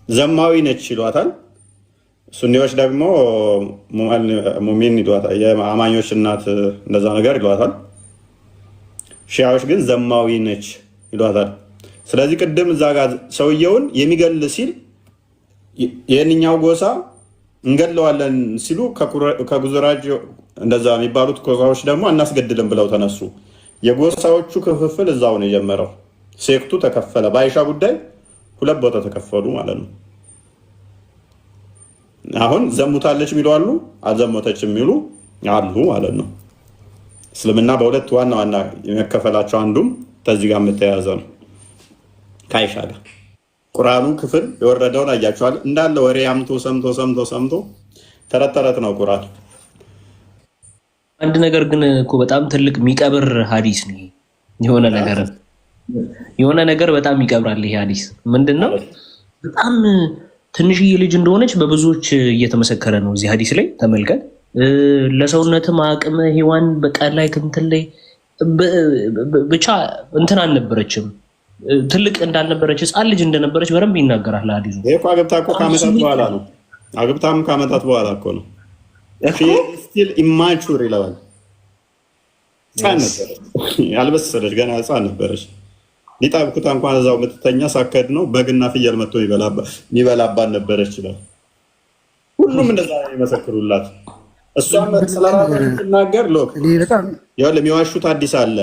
Speaker 1: ዘማዊ ነች ይሏታል። ሱኒዎች ደግሞ ሙሚን ይሏታል፣ የአማኞች እናት እንደዛ ነገር ይሏታል። ሺያዎች ግን ዘማዊ ነች ይሏታል። ስለዚህ ቅድም እዛ ጋር ሰውየውን የሚገል ሲል የእኛው ጎሳ እንገለዋለን ሲሉ ከጉዝራጅ እንደዛ የሚባሉት ጎሳዎች ደግሞ አናስገድልም ብለው ተነሱ። የጎሳዎቹ ክፍፍል እዛው ነው የጀመረው። ሴክቱ ተከፈለ። በአይሻ ጉዳይ ሁለት ቦታ ተከፈሉ ማለት ነው። አሁን ዘሙታለች የሚሉ አሉ፣ አልዘሞተች የሚሉ አሉ ማለት ነው። እስልምና በሁለት ዋና ዋና የመከፈላቸው አንዱም ከዚህ ጋር የምተያያዘ ነው ከአይሻ ጋር። ቁርአኑ ክፍል የወረደውን አያቸዋል እንዳለ ወሬ አምቶ ሰምቶ ተረት ተረት ነው ቁርአን።
Speaker 4: አንድ ነገር ግን እኮ በጣም ትልቅ የሚቀብር ሀዲስ ነው። የሆነ ነገር በጣም ይቀብራል ይሄ ሀዲስ። ምንድነው? በጣም ትንሽዬ ልጅ እንደሆነች በብዙዎች እየተመሰከረ ነው እዚህ ሀዲስ ላይ ተመልከት። ለሰውነትም አቅመ ሔዋን በቃል ላይ እንትን ላይ ብቻ እንትን አልነበረችም፣ ትልቅ እንዳልነበረች ህፃን ልጅ እንደነበረች በደንብ ይናገራል ሀዲሱ።
Speaker 1: ይሄ እኮ አግብታ እኮ ከዓመታት በኋላ ነው። አግብታም ከዓመታት በኋላ እኮ ነው። ስቲል ኢማቹር ይለዋል። ህፃን ነበረች፣ ያልበሰለች ገና ህፃን ነበረች። ሊጣብኩት እንኳን እዛው የምትተኛ ሳከድ ነው በግና ፍየል መጥቶ ይበላባን ነበረች ይላል። ሁሉም እንደዛ ይመሰክሩላት። እሷም ስለራሷ ስትናገር ሎክ የሚዋሹት አዲስ አለ።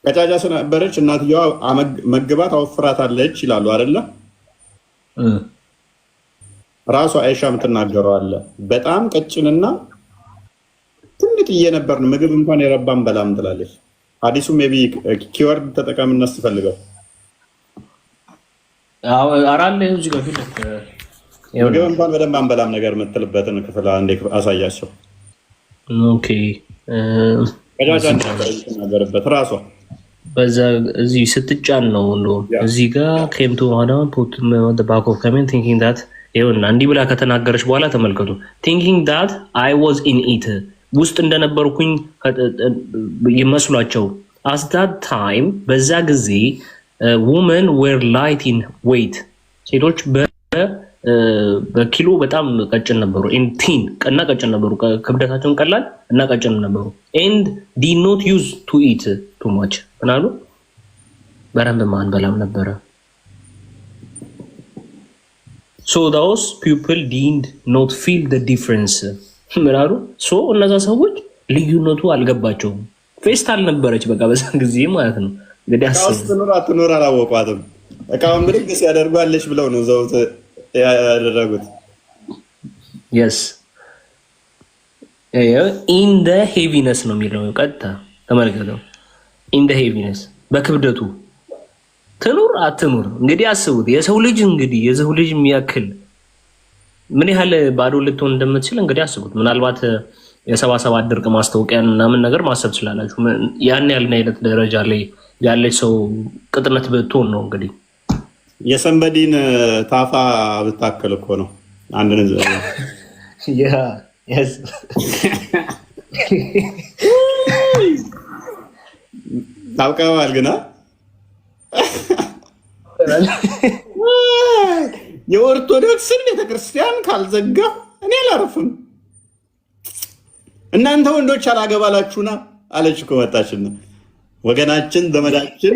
Speaker 1: ቀጫጫ ስለነበረች እናትየዋ መግባት አወፍራታለች ይላሉ አይደለ? ራሷ አይሻ የምትናገረው አለ። በጣም ቀጭንና ትንጥዬ ነበርን፣ ምግብ እንኳን የረባን በላም ትላለች። ሀዲሱ ሜቢ ኪወርድ ተጠቀምና ስትፈልገው
Speaker 4: አራለ እዚህ ጋር
Speaker 1: ምግብ እንኳን በደንብ አንበላም ነገር የምትልበትን ክፍል አንዴ አሳያቸው።
Speaker 4: ኦኬ
Speaker 1: ቀጫጫ ነበረበት ራሷ
Speaker 4: በዛ እዚህ ስትጫን ነው እንደውም እዚህ ጋር ኬምቱ ሆና ፑት ባክ ኦፍ ኮሜንት ቲንኪንግ ዳት ይኸውና እንዲህ ብላ ከተናገረች በኋላ ተመልከቱ። ቲንኪንግ ዳት አይ ዋዝ ኢን ኢት ውስጥ እንደነበርኩኝ ይመስሏቸው። አስ ዳት ታይም በዛ ጊዜ ውመን ዌር ላይት ኢን ዌይት ሴቶች በኪሎ በጣም ቀጭን ነበሩ። ኢንቲን ቀና ቀጭን ነበሩ፣ ክብደታቸውን ቀላል እና ቀጭን ነበሩ። ኤንድ ዲ ኖት ዩዝ ቱ ኢት ቱ ማች ምናሉ በረንብ ማን በላም ነበረ። ሶ ዳውስ ፒፕል ዲድ ኖት ፊል ደ ዲፍረንስ ምናሉ። ሶ እነዛ ሰዎች ልዩነቱ አልገባቸውም። ፌስታል ነበረች በቃ በዛ ጊዜ ማለት ነው። እንግዲህ
Speaker 1: አትኑር አትኑር አላወቋትም። እቃውን ብድግ ሲያደርጓለች ብለው ነው ዘውት ያደረጉት።
Speaker 4: የስ ኢን ደ ሄቪነስ ነው የሚለው ቀጥታ ተመልከተው። ኢን ደ ሄቪነስ በክብደቱ ትኑር አትኑር እንግዲህ አስቡት። የሰው ልጅ የሚያክል ምን ያህል ባዶ ልትሆን እንደምትችል እንግዲህ አስቡት። ምናልባት የ77 ድርቅ ማስታወቂያን ምናምን ነገር ማሰብ ትችላላችሁ። ያን ያልን አይነት ደረጃ ላይ ያለች ሰው ቅጥነት ብትሆን ነው እንግዲህ
Speaker 1: የሰንበዲን ታፋ ብታከል እኮ ነው አንድ ነው። ታውቀዋል ግና የኦርቶዶክስን ቤተክርስቲያን ካልዘጋ እኔ አላርፍም። እናንተ ወንዶች አላገባላችሁና አለች እኮ መጣችና፣ ወገናችን ዘመዳችን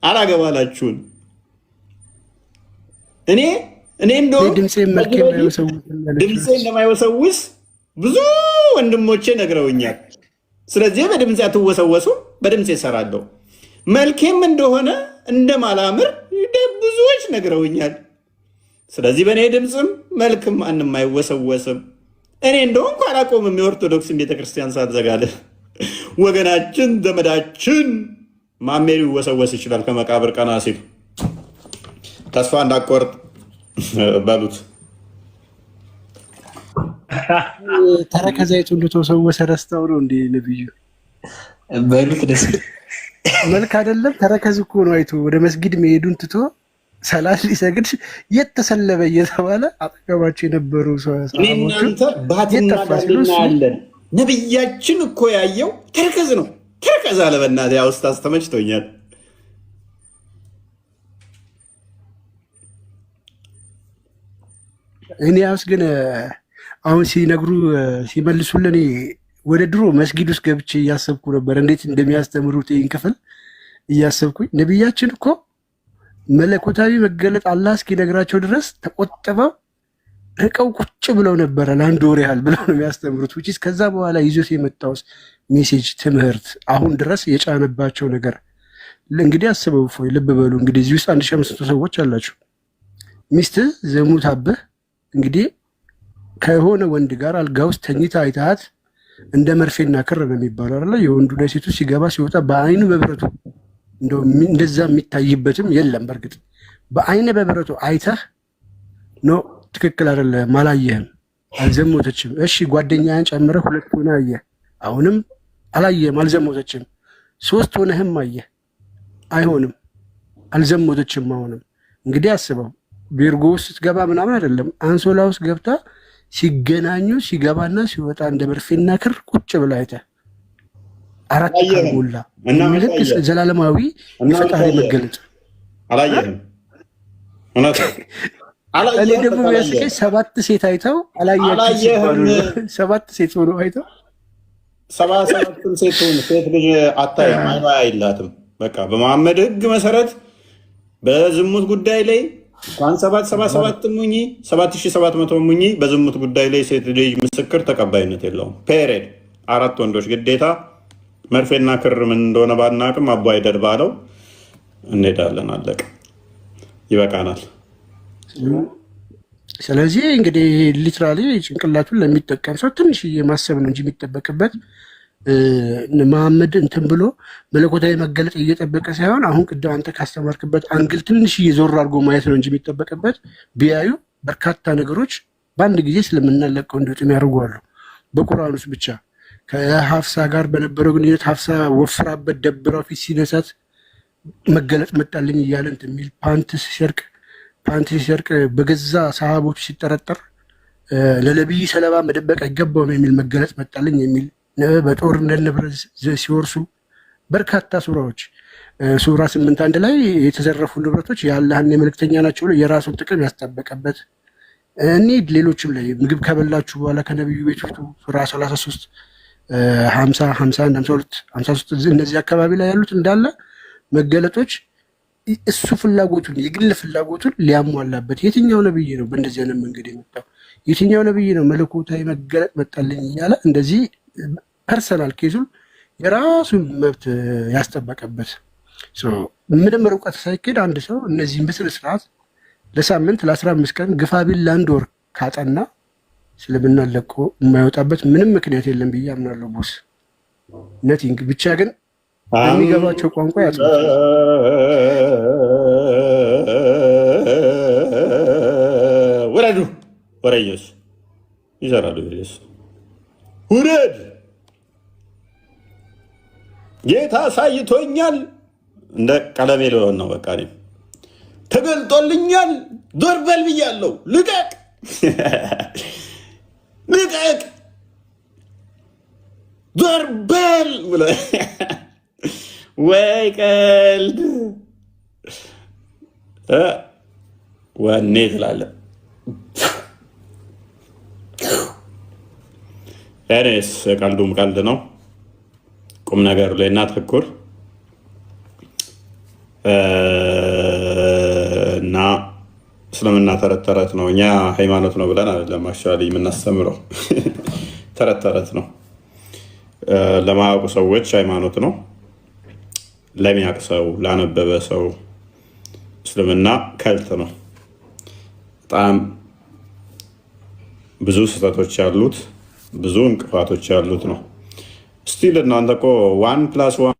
Speaker 1: አላገባላችሁን እኔ እንደውም ድምፄ እንደማይወሰውስ ብዙ ወንድሞቼ ነግረውኛል። ስለዚህ በድምፄ አትወሰወሱም፣ በድምፄ እሰራለሁ። መልኬም እንደሆነ እንደማላምር ብዙዎች ነግረውኛል። ስለዚህ በእኔ ድምፅም መልክም ማንም አይወሰወስም። እኔ እንደሆንኩ አላቆምም። የኦርቶዶክስን ቤተክርስቲያን ሳትዘጋለ ወገናችን ዘመዳችን ማሜ ሊወሰወስ ይችላል ከመቃብር ቀና ሲል። ተስፋ እንዳቆርጥ በሉት።
Speaker 7: ተረከዛይቱ እንደተሰወሰ ረስተው ነው እንዴ ነብዩ
Speaker 11: በሉት። ደስ
Speaker 7: መልክ አይደለም ተረከዝ እኮ ነው አይቶ ወደ መስጊድ መሄዱን ትቶ ሰላት ሊሰግድ የተሰለበ እየተባለ አጠገባቸው የነበሩ
Speaker 1: እናንተ ባትና ያለን ነብያችን እኮ ያየው ተረከዝ ነው። ተረከዝ አለ። በእናትህ ያ ኡስታዝ ተመችቶኛል።
Speaker 7: እኔ ያውስ ግን አሁን ሲነግሩ ሲመልሱልን ወደ ድሮ መስጊድ ውስጥ ገብቼ እያሰብኩ ነበር፣ እንዴት እንደሚያስተምሩት ይህን ክፍል እያሰብኩኝ። ነቢያችን እኮ መለኮታዊ መገለጥ አላህ እስኪነግራቸው ድረስ ተቆጥበው ርቀው ቁጭ ብለው ነበረ ለአንድ ወር ያህል ብለው ነው የሚያስተምሩት። ውጪ ከዛ በኋላ ይዞት የመጣው ሜሴጅ ትምህርት አሁን ድረስ የጫነባቸው ነገር እንግዲህ አስበው። ፎይ ልብ በሉ እንግዲህ እዚህ ውስጥ 1500 ሰዎች አላችሁ። ሚስት ዘሙታብህ እንግዲህ ከሆነ ወንድ ጋር አልጋ ውስጥ ተኝታ አይታት እንደ መርፌና ክር ነው የሚባለው አይደለ? የወንዱ ላይ ሴቱ ሲገባ ሲወጣ በአይኑ በብረቱ እንደዛ የሚታይበትም የለም። በእርግጥ በአይነ በብረቱ አይተህ ነው ትክክል አይደለም፣ አላየህም፣ አልዘሞተችም። እሺ ጓደኛህን ጨምረህ 2 ሆነ አየህ፣ አሁንም አላየህም፣ አልዘሞተችም። 3 ሆነህም አየህ፣ አይሆንም፣ አልዘሞተችም። አሁንም እንግዲህ አስበው፣ ቤርጎ ውስጥ ስትገባ ምናምን አይደለም፣ አንሶላ ውስጥ ገብታ ሲገናኙ ሲገባና ሲወጣ እንደ መርፌና ክር ቁጭ ብላ አይተህ 4 ካልሞላ ምልክ ዘላለማዊ የፈጣሪ መገለጥ
Speaker 1: አላየህም።
Speaker 7: እኔ ደግሞ የሚያስቀኝ 7 ሴት አይተው አላየህም። 7 ሴት ሆኖ አይተው
Speaker 1: 77 ሴት ሆኖ ሴት ልጅ አታይም፣ አይኗ አይላትም። በቃ በመሐመድ ሕግ መሰረት በዝሙት ጉዳይ ላይ እንኳን 777 ሙኝ 7700 ሙኝ በዝሙት ጉዳይ ላይ ሴት ልጅ ምስክር ተቀባይነት የለውም። ፔሬድ 4 ወንዶች ግዴታ መርፌና ክር ምን እንደሆነ ባናቅም አቦ አይደር ባለው እንሄዳለን። አለቀ፣ ይበቃናል።
Speaker 7: ስለዚህ እንግዲህ ሊትራሊ ጭንቅላቱን ለሚጠቀም ሰው ትንሽዬ ማሰብ ነው እንጂ የሚጠበቅበት መሐመድ እንትን ብሎ መለኮታዊ መገለጥ እየጠበቀ ሳይሆን አሁን ቅድም አንተ ካስተማርክበት አንግል ትንሽዬ ዞር አድርጎ ማየት ነው እንጂ የሚጠበቅበት። ቢያዩ በርካታ ነገሮች በአንድ ጊዜ ስለምናለቀው እንዲወጡ ያደርጓሉ። በቁርአን ውስጥ ብቻ ከሀፍሳ ጋር በነበረው ግንኙነት ሀፍሳ ወፍራበት ደብረው ፊት ሲነሳት መገለጥ መጣልኝ እያለ እንትን የሚል ፓንት ሲሰርቅ በገዛ ሰሃቦች ሲጠረጠር ለነቢይ ሰለባ መደበቅ አይገባውም የሚል መገለጥ መጣልኝ የሚል በጦርነት ንብረት ሲወርሱ በርካታ ሱራዎች ሱራ 8:1 ላይ የተዘረፉ ንብረቶች የአላህና የመልእክተኛ ናቸው ብሎ የራሱን ጥቅም ያስጠበቀበት ሌሎችም ላይ ምግብ ከበላችሁ በኋላ ከነቢዩ ቤት ውስጡ ሱራ 33 50 51 52 53 እነዚህ አካባቢ ላይ ያሉት እንዳለ መገለጦች እሱ ፍላጎቱን የግል ፍላጎቱን ሊያሟላበት የትኛው ነብይ ነው በእንደዚህ አይነት መንገድ የመጣው? የትኛው ነብይ ነው መለኮታዊ መገለጥ መጣልኝ እያለ እንደዚህ ፐርሰናል ኬዙን የራሱን መብት ያስጠበቀበት? ምንም ርቀት ሳይኬድ አንድ ሰው እነዚህም በስነ ስርዓት ለሳምንት ለ15 ቀን ግፋቢል ለ1 ወር ካጠና ስለምና ለቆ የማይወጣበት ምንም ምክንያት የለም ብዬ አምናለሁ። ቦስ ነቲንግ ብቻ ግን የሚገባቸው ቋንቋ ያጽናል።
Speaker 1: ወረዱ ወረየስ ይሰራሉ። ይስ ውረድ ጌታ ሳይቶኛል እንደ ቀለሜ ሊሆን ነው። በቃ ተገልጦልኛል። ዞር በል ብያለሁ። ልቀቅ ልቀቅ ዞር በል ብለህ ወይ ቀልድ ወኔ ትላለህ። እኔስ ቀልዱም ቀልድ ነው። ቁም ነገሩ ላይ እናተኩር እና እስልምና ተረት ተረት ነው። እኛ ሃይማኖት ነው ብለን አይደለም አክቹዋሊ የምናስተምረው ተረት ተረት ነው። ለማያውቁ ሰዎች ሃይማኖት ነው። ለሚያውቅ ሰው ላነበበ ሰው እስልምና ከልት ነው። በጣም ብዙ ስህተቶች ያሉት ብዙ እንቅፋቶች ያሉት ነው። ስቲል እናንተ እኮ 1+1+1+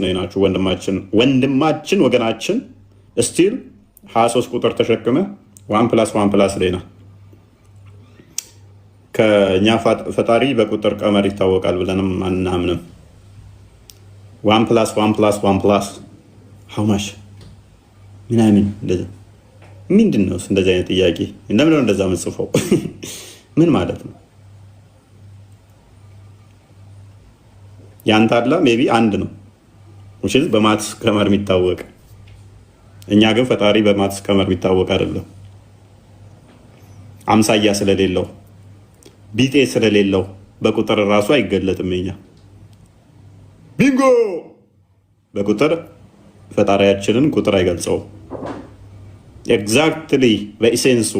Speaker 1: ነው ናችሁ። ወንድማችን ወገናችን ስቲል 23 ቁጥር ተሸክመ 1+1+ ሌና ከእኛ ፈጣሪ በቁጥር ቀመር ይታወቃል ብለንም አናምንም። 1+1+1+ ሀውማሽ ምናምን ምንድን ነው እንደዚህ አይነት ጥያቄ? እንደምን እንደዛ ምጽፈው ምን ማለት ነው? ያንተ አላ ሜቢ አንድ ነው በማትስ ቀመር የሚታወቅ። እኛ ግን ፈጣሪ በማትስ ቀመር የሚታወቅ አይደለም። አምሳያ ስለሌለው ቢጤ ስለሌለው በቁጥር ራሱ አይገለጥም። እኛ ቢንጎ በቁጥር ፈጣሪያችንን ቁጥር አይገልጸውም። ኤግዛክትሊ በኢሴንሱ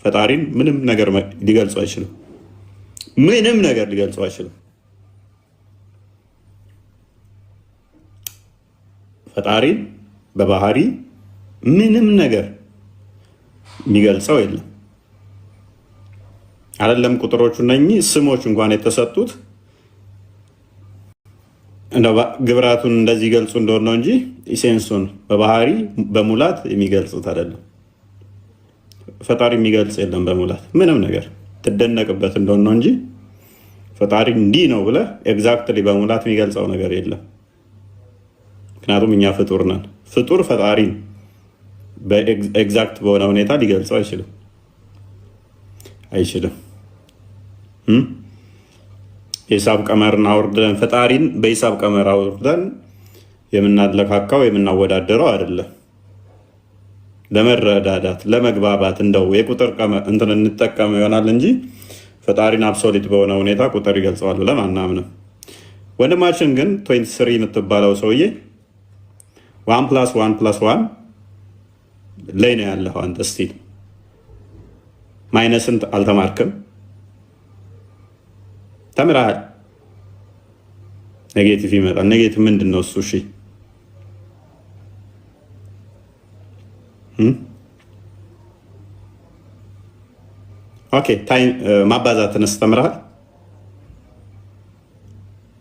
Speaker 1: ፈጣሪን ምንም ነገር ሊገልጸው አይችልም። ምንም ነገር ሊገልጸው አይችልም። ፈጣሪን በባህሪ ምንም ነገር የሚገልጸው የለም። አይደለም ቁጥሮቹ እነኚህ ስሞች እንኳን የተሰጡት ግብራቱን እንደዚህ ገልጹ እንደሆነ ነው እንጂ ኢሴንሱን በባህሪ በሙላት የሚገልጹት አይደለም። ፈጣሪ የሚገልጽ የለም በሙላት ምንም ነገር ትደነቅበት እንደሆነ ነው እንጂ ፈጣሪ እንዲህ ነው ብለህ ኤግዛክትሊ በሙላት የሚገልጸው ነገር የለም። ምክንያቱም እኛ ፍጡር ነን። ፍጡር ፈጣሪን በኤግዛክት በሆነ ሁኔታ ሊገልጸው አይችልም። የሂሳብ ቀመርን አውርደን ፈጣሪን በሂሳብ ቀመር አውርደን የምናለካካው የምናወዳደረው አይደለም። ለመረዳዳት ለመግባባት እንደው የቁጥር ቀመር እንትን እንጠቀመው ይሆናል እንጂ ፈጣሪን አብሶሊት በሆነ ሁኔታ ቁጥር ይገልጸዋል ብለን አናምንም። ወንድማችን ግን 23 የምትባለው ሰውዬ 1+1+1 ላይ ነው ያለው። አንተ ስቲል ማይነስን አልተማርክም። ተምረሃል። ኔጌቲቭ ይመጣል። ኔጌቲቭ ምንድን ነው እሱ? እሺ ኦኬ ታይም ማባዛትንስ ተምረሃል?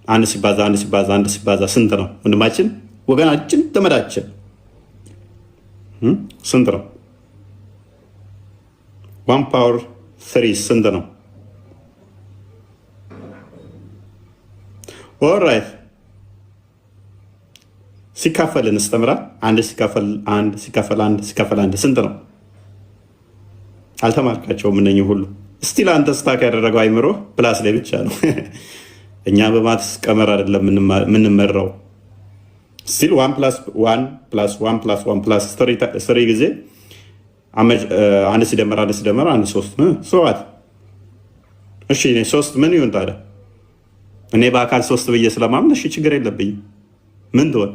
Speaker 1: አንድ ሲባዛ ስንት ነው ወንድማችን? ወገናችን ተመዳችን ስንት ነው? 1/3 ስንት ነው? ኦልራይት ሲካፈልን ስተምራል። አንድ ሲካፈል አንድ ስንት ነው? አልተማርካቸውም እነኝህ ሁሉ። ስቲል አንተ ስታክ ያደረገው አይምሮ ፕላስ ላይ ብቻ ነው። እኛ በማትስ ቀመር አይደለም የምንመራው። ስቲል 1+1+1+3 ጊዜ አንድ ሲደመር 3 ሰዋት። እሺ 3 ምን ይሁን ታዲያ? እኔ በአካል 3 ብዬ ስለማምን እሺ ችግር የለብኝም። ምን ትሆን?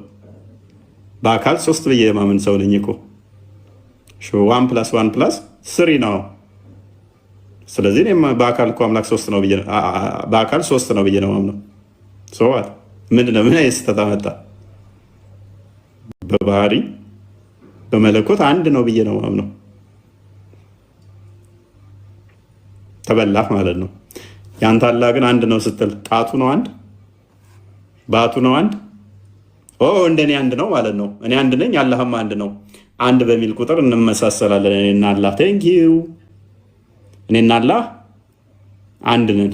Speaker 1: በአካል 3 ብዬ የማምን ሰው ነኝ እኮ። 1+1+3 ነው። ስለዚህ በአካል እኮ አምላክ 3 ነው ብዬ በአካል 3 ነው ብዬ ነው ማምነው። ሰዋት ምንድነው? ምን አይነት ስህተት አመጣ? በባህሪ በመለኮት አንድ ነው ብዬ ነው ማምነው። ተበላህ ማለት ነው። ያንተ አላህ ግን አንድ ነው ስትል ጣቱ ነው አንድ፣ ባቱ ነው አንድ። እንደኔ አንድ ነው ማለት ነው። እኔ አንድ ነኝ፣ አላህም አንድ ነው። አንድ በሚል ቁጥር እንመሳሰላለን እኔና አላህ። ቴንኪው። እኔና አላህ አንድ ነን።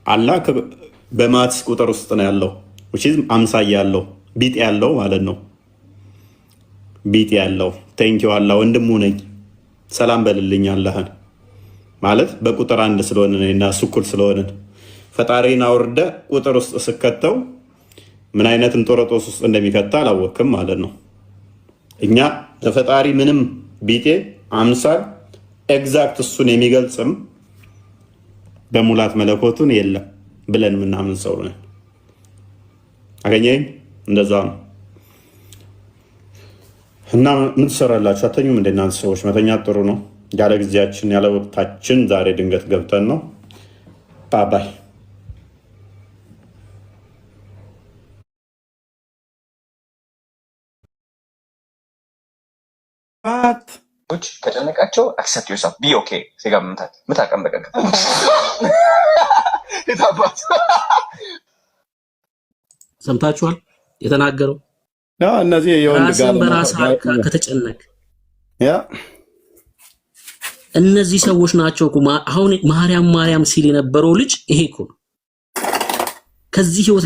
Speaker 1: አላህ በማትስ ቁጥር ውስጥ ነው ያለው፣ አምሳያ ያለው ቢጤ ያለው ማለት ነው። ቢጤ ያለው ቴንኪው አላህ ወንድሙ ነኝ ሰላም በልልኝ አላህን ማለት በቁጥር አንድ ስለሆነ እና እኩል ስለሆነ ፈጣሪን አውርደ ቁጥር ውስጥ ስከተው ምን አይነት እንጦሮጦስ ውስጥ እንደሚከታ አላወቅም ማለት ነው። እኛ ለፈጣሪ ምንም ቢጤ አምሳል ኤግዛክት እሱን የሚገልጽም በሙላት መለኮቱን የለም ብለን ምናምን ሰው ነን። አገኘኝ። እንደዛ ነው። እና ምን ትሰራላችሁ? አተኙም እንደ እናንተ ሰዎች? መተኛት ጥሩ ነው። ያለ ጊዜያችን ያለ ወቅታችን ዛሬ ድንገት ገብተን ነው። ባባይ
Speaker 11: ከጨነቃቸው አክሰፕት ዮርሰልፍ ቢ ኦኬ ሴጋ ምታቀም በቀቅ
Speaker 9: ሰምታችኋል የተናገረው
Speaker 1: ነው እነዚህ የወንድ ጋር
Speaker 3: በራስ ከተጨነቅ
Speaker 1: ያ
Speaker 3: እነዚህ ሰዎች ናቸው እኮ አሁን ማርያም ሲል የነበረው ልጅ ይሄ እኮ ከዚህ ህይወት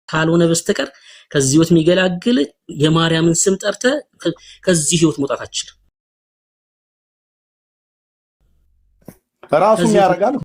Speaker 3: ካልሆነ በስተቀር ከዚህ ህይወት የሚገላግል የማርያምን ስም ጠርተ ከዚህ ህይወት መውጣት አትችልም።
Speaker 1: ራሱም ያረጋል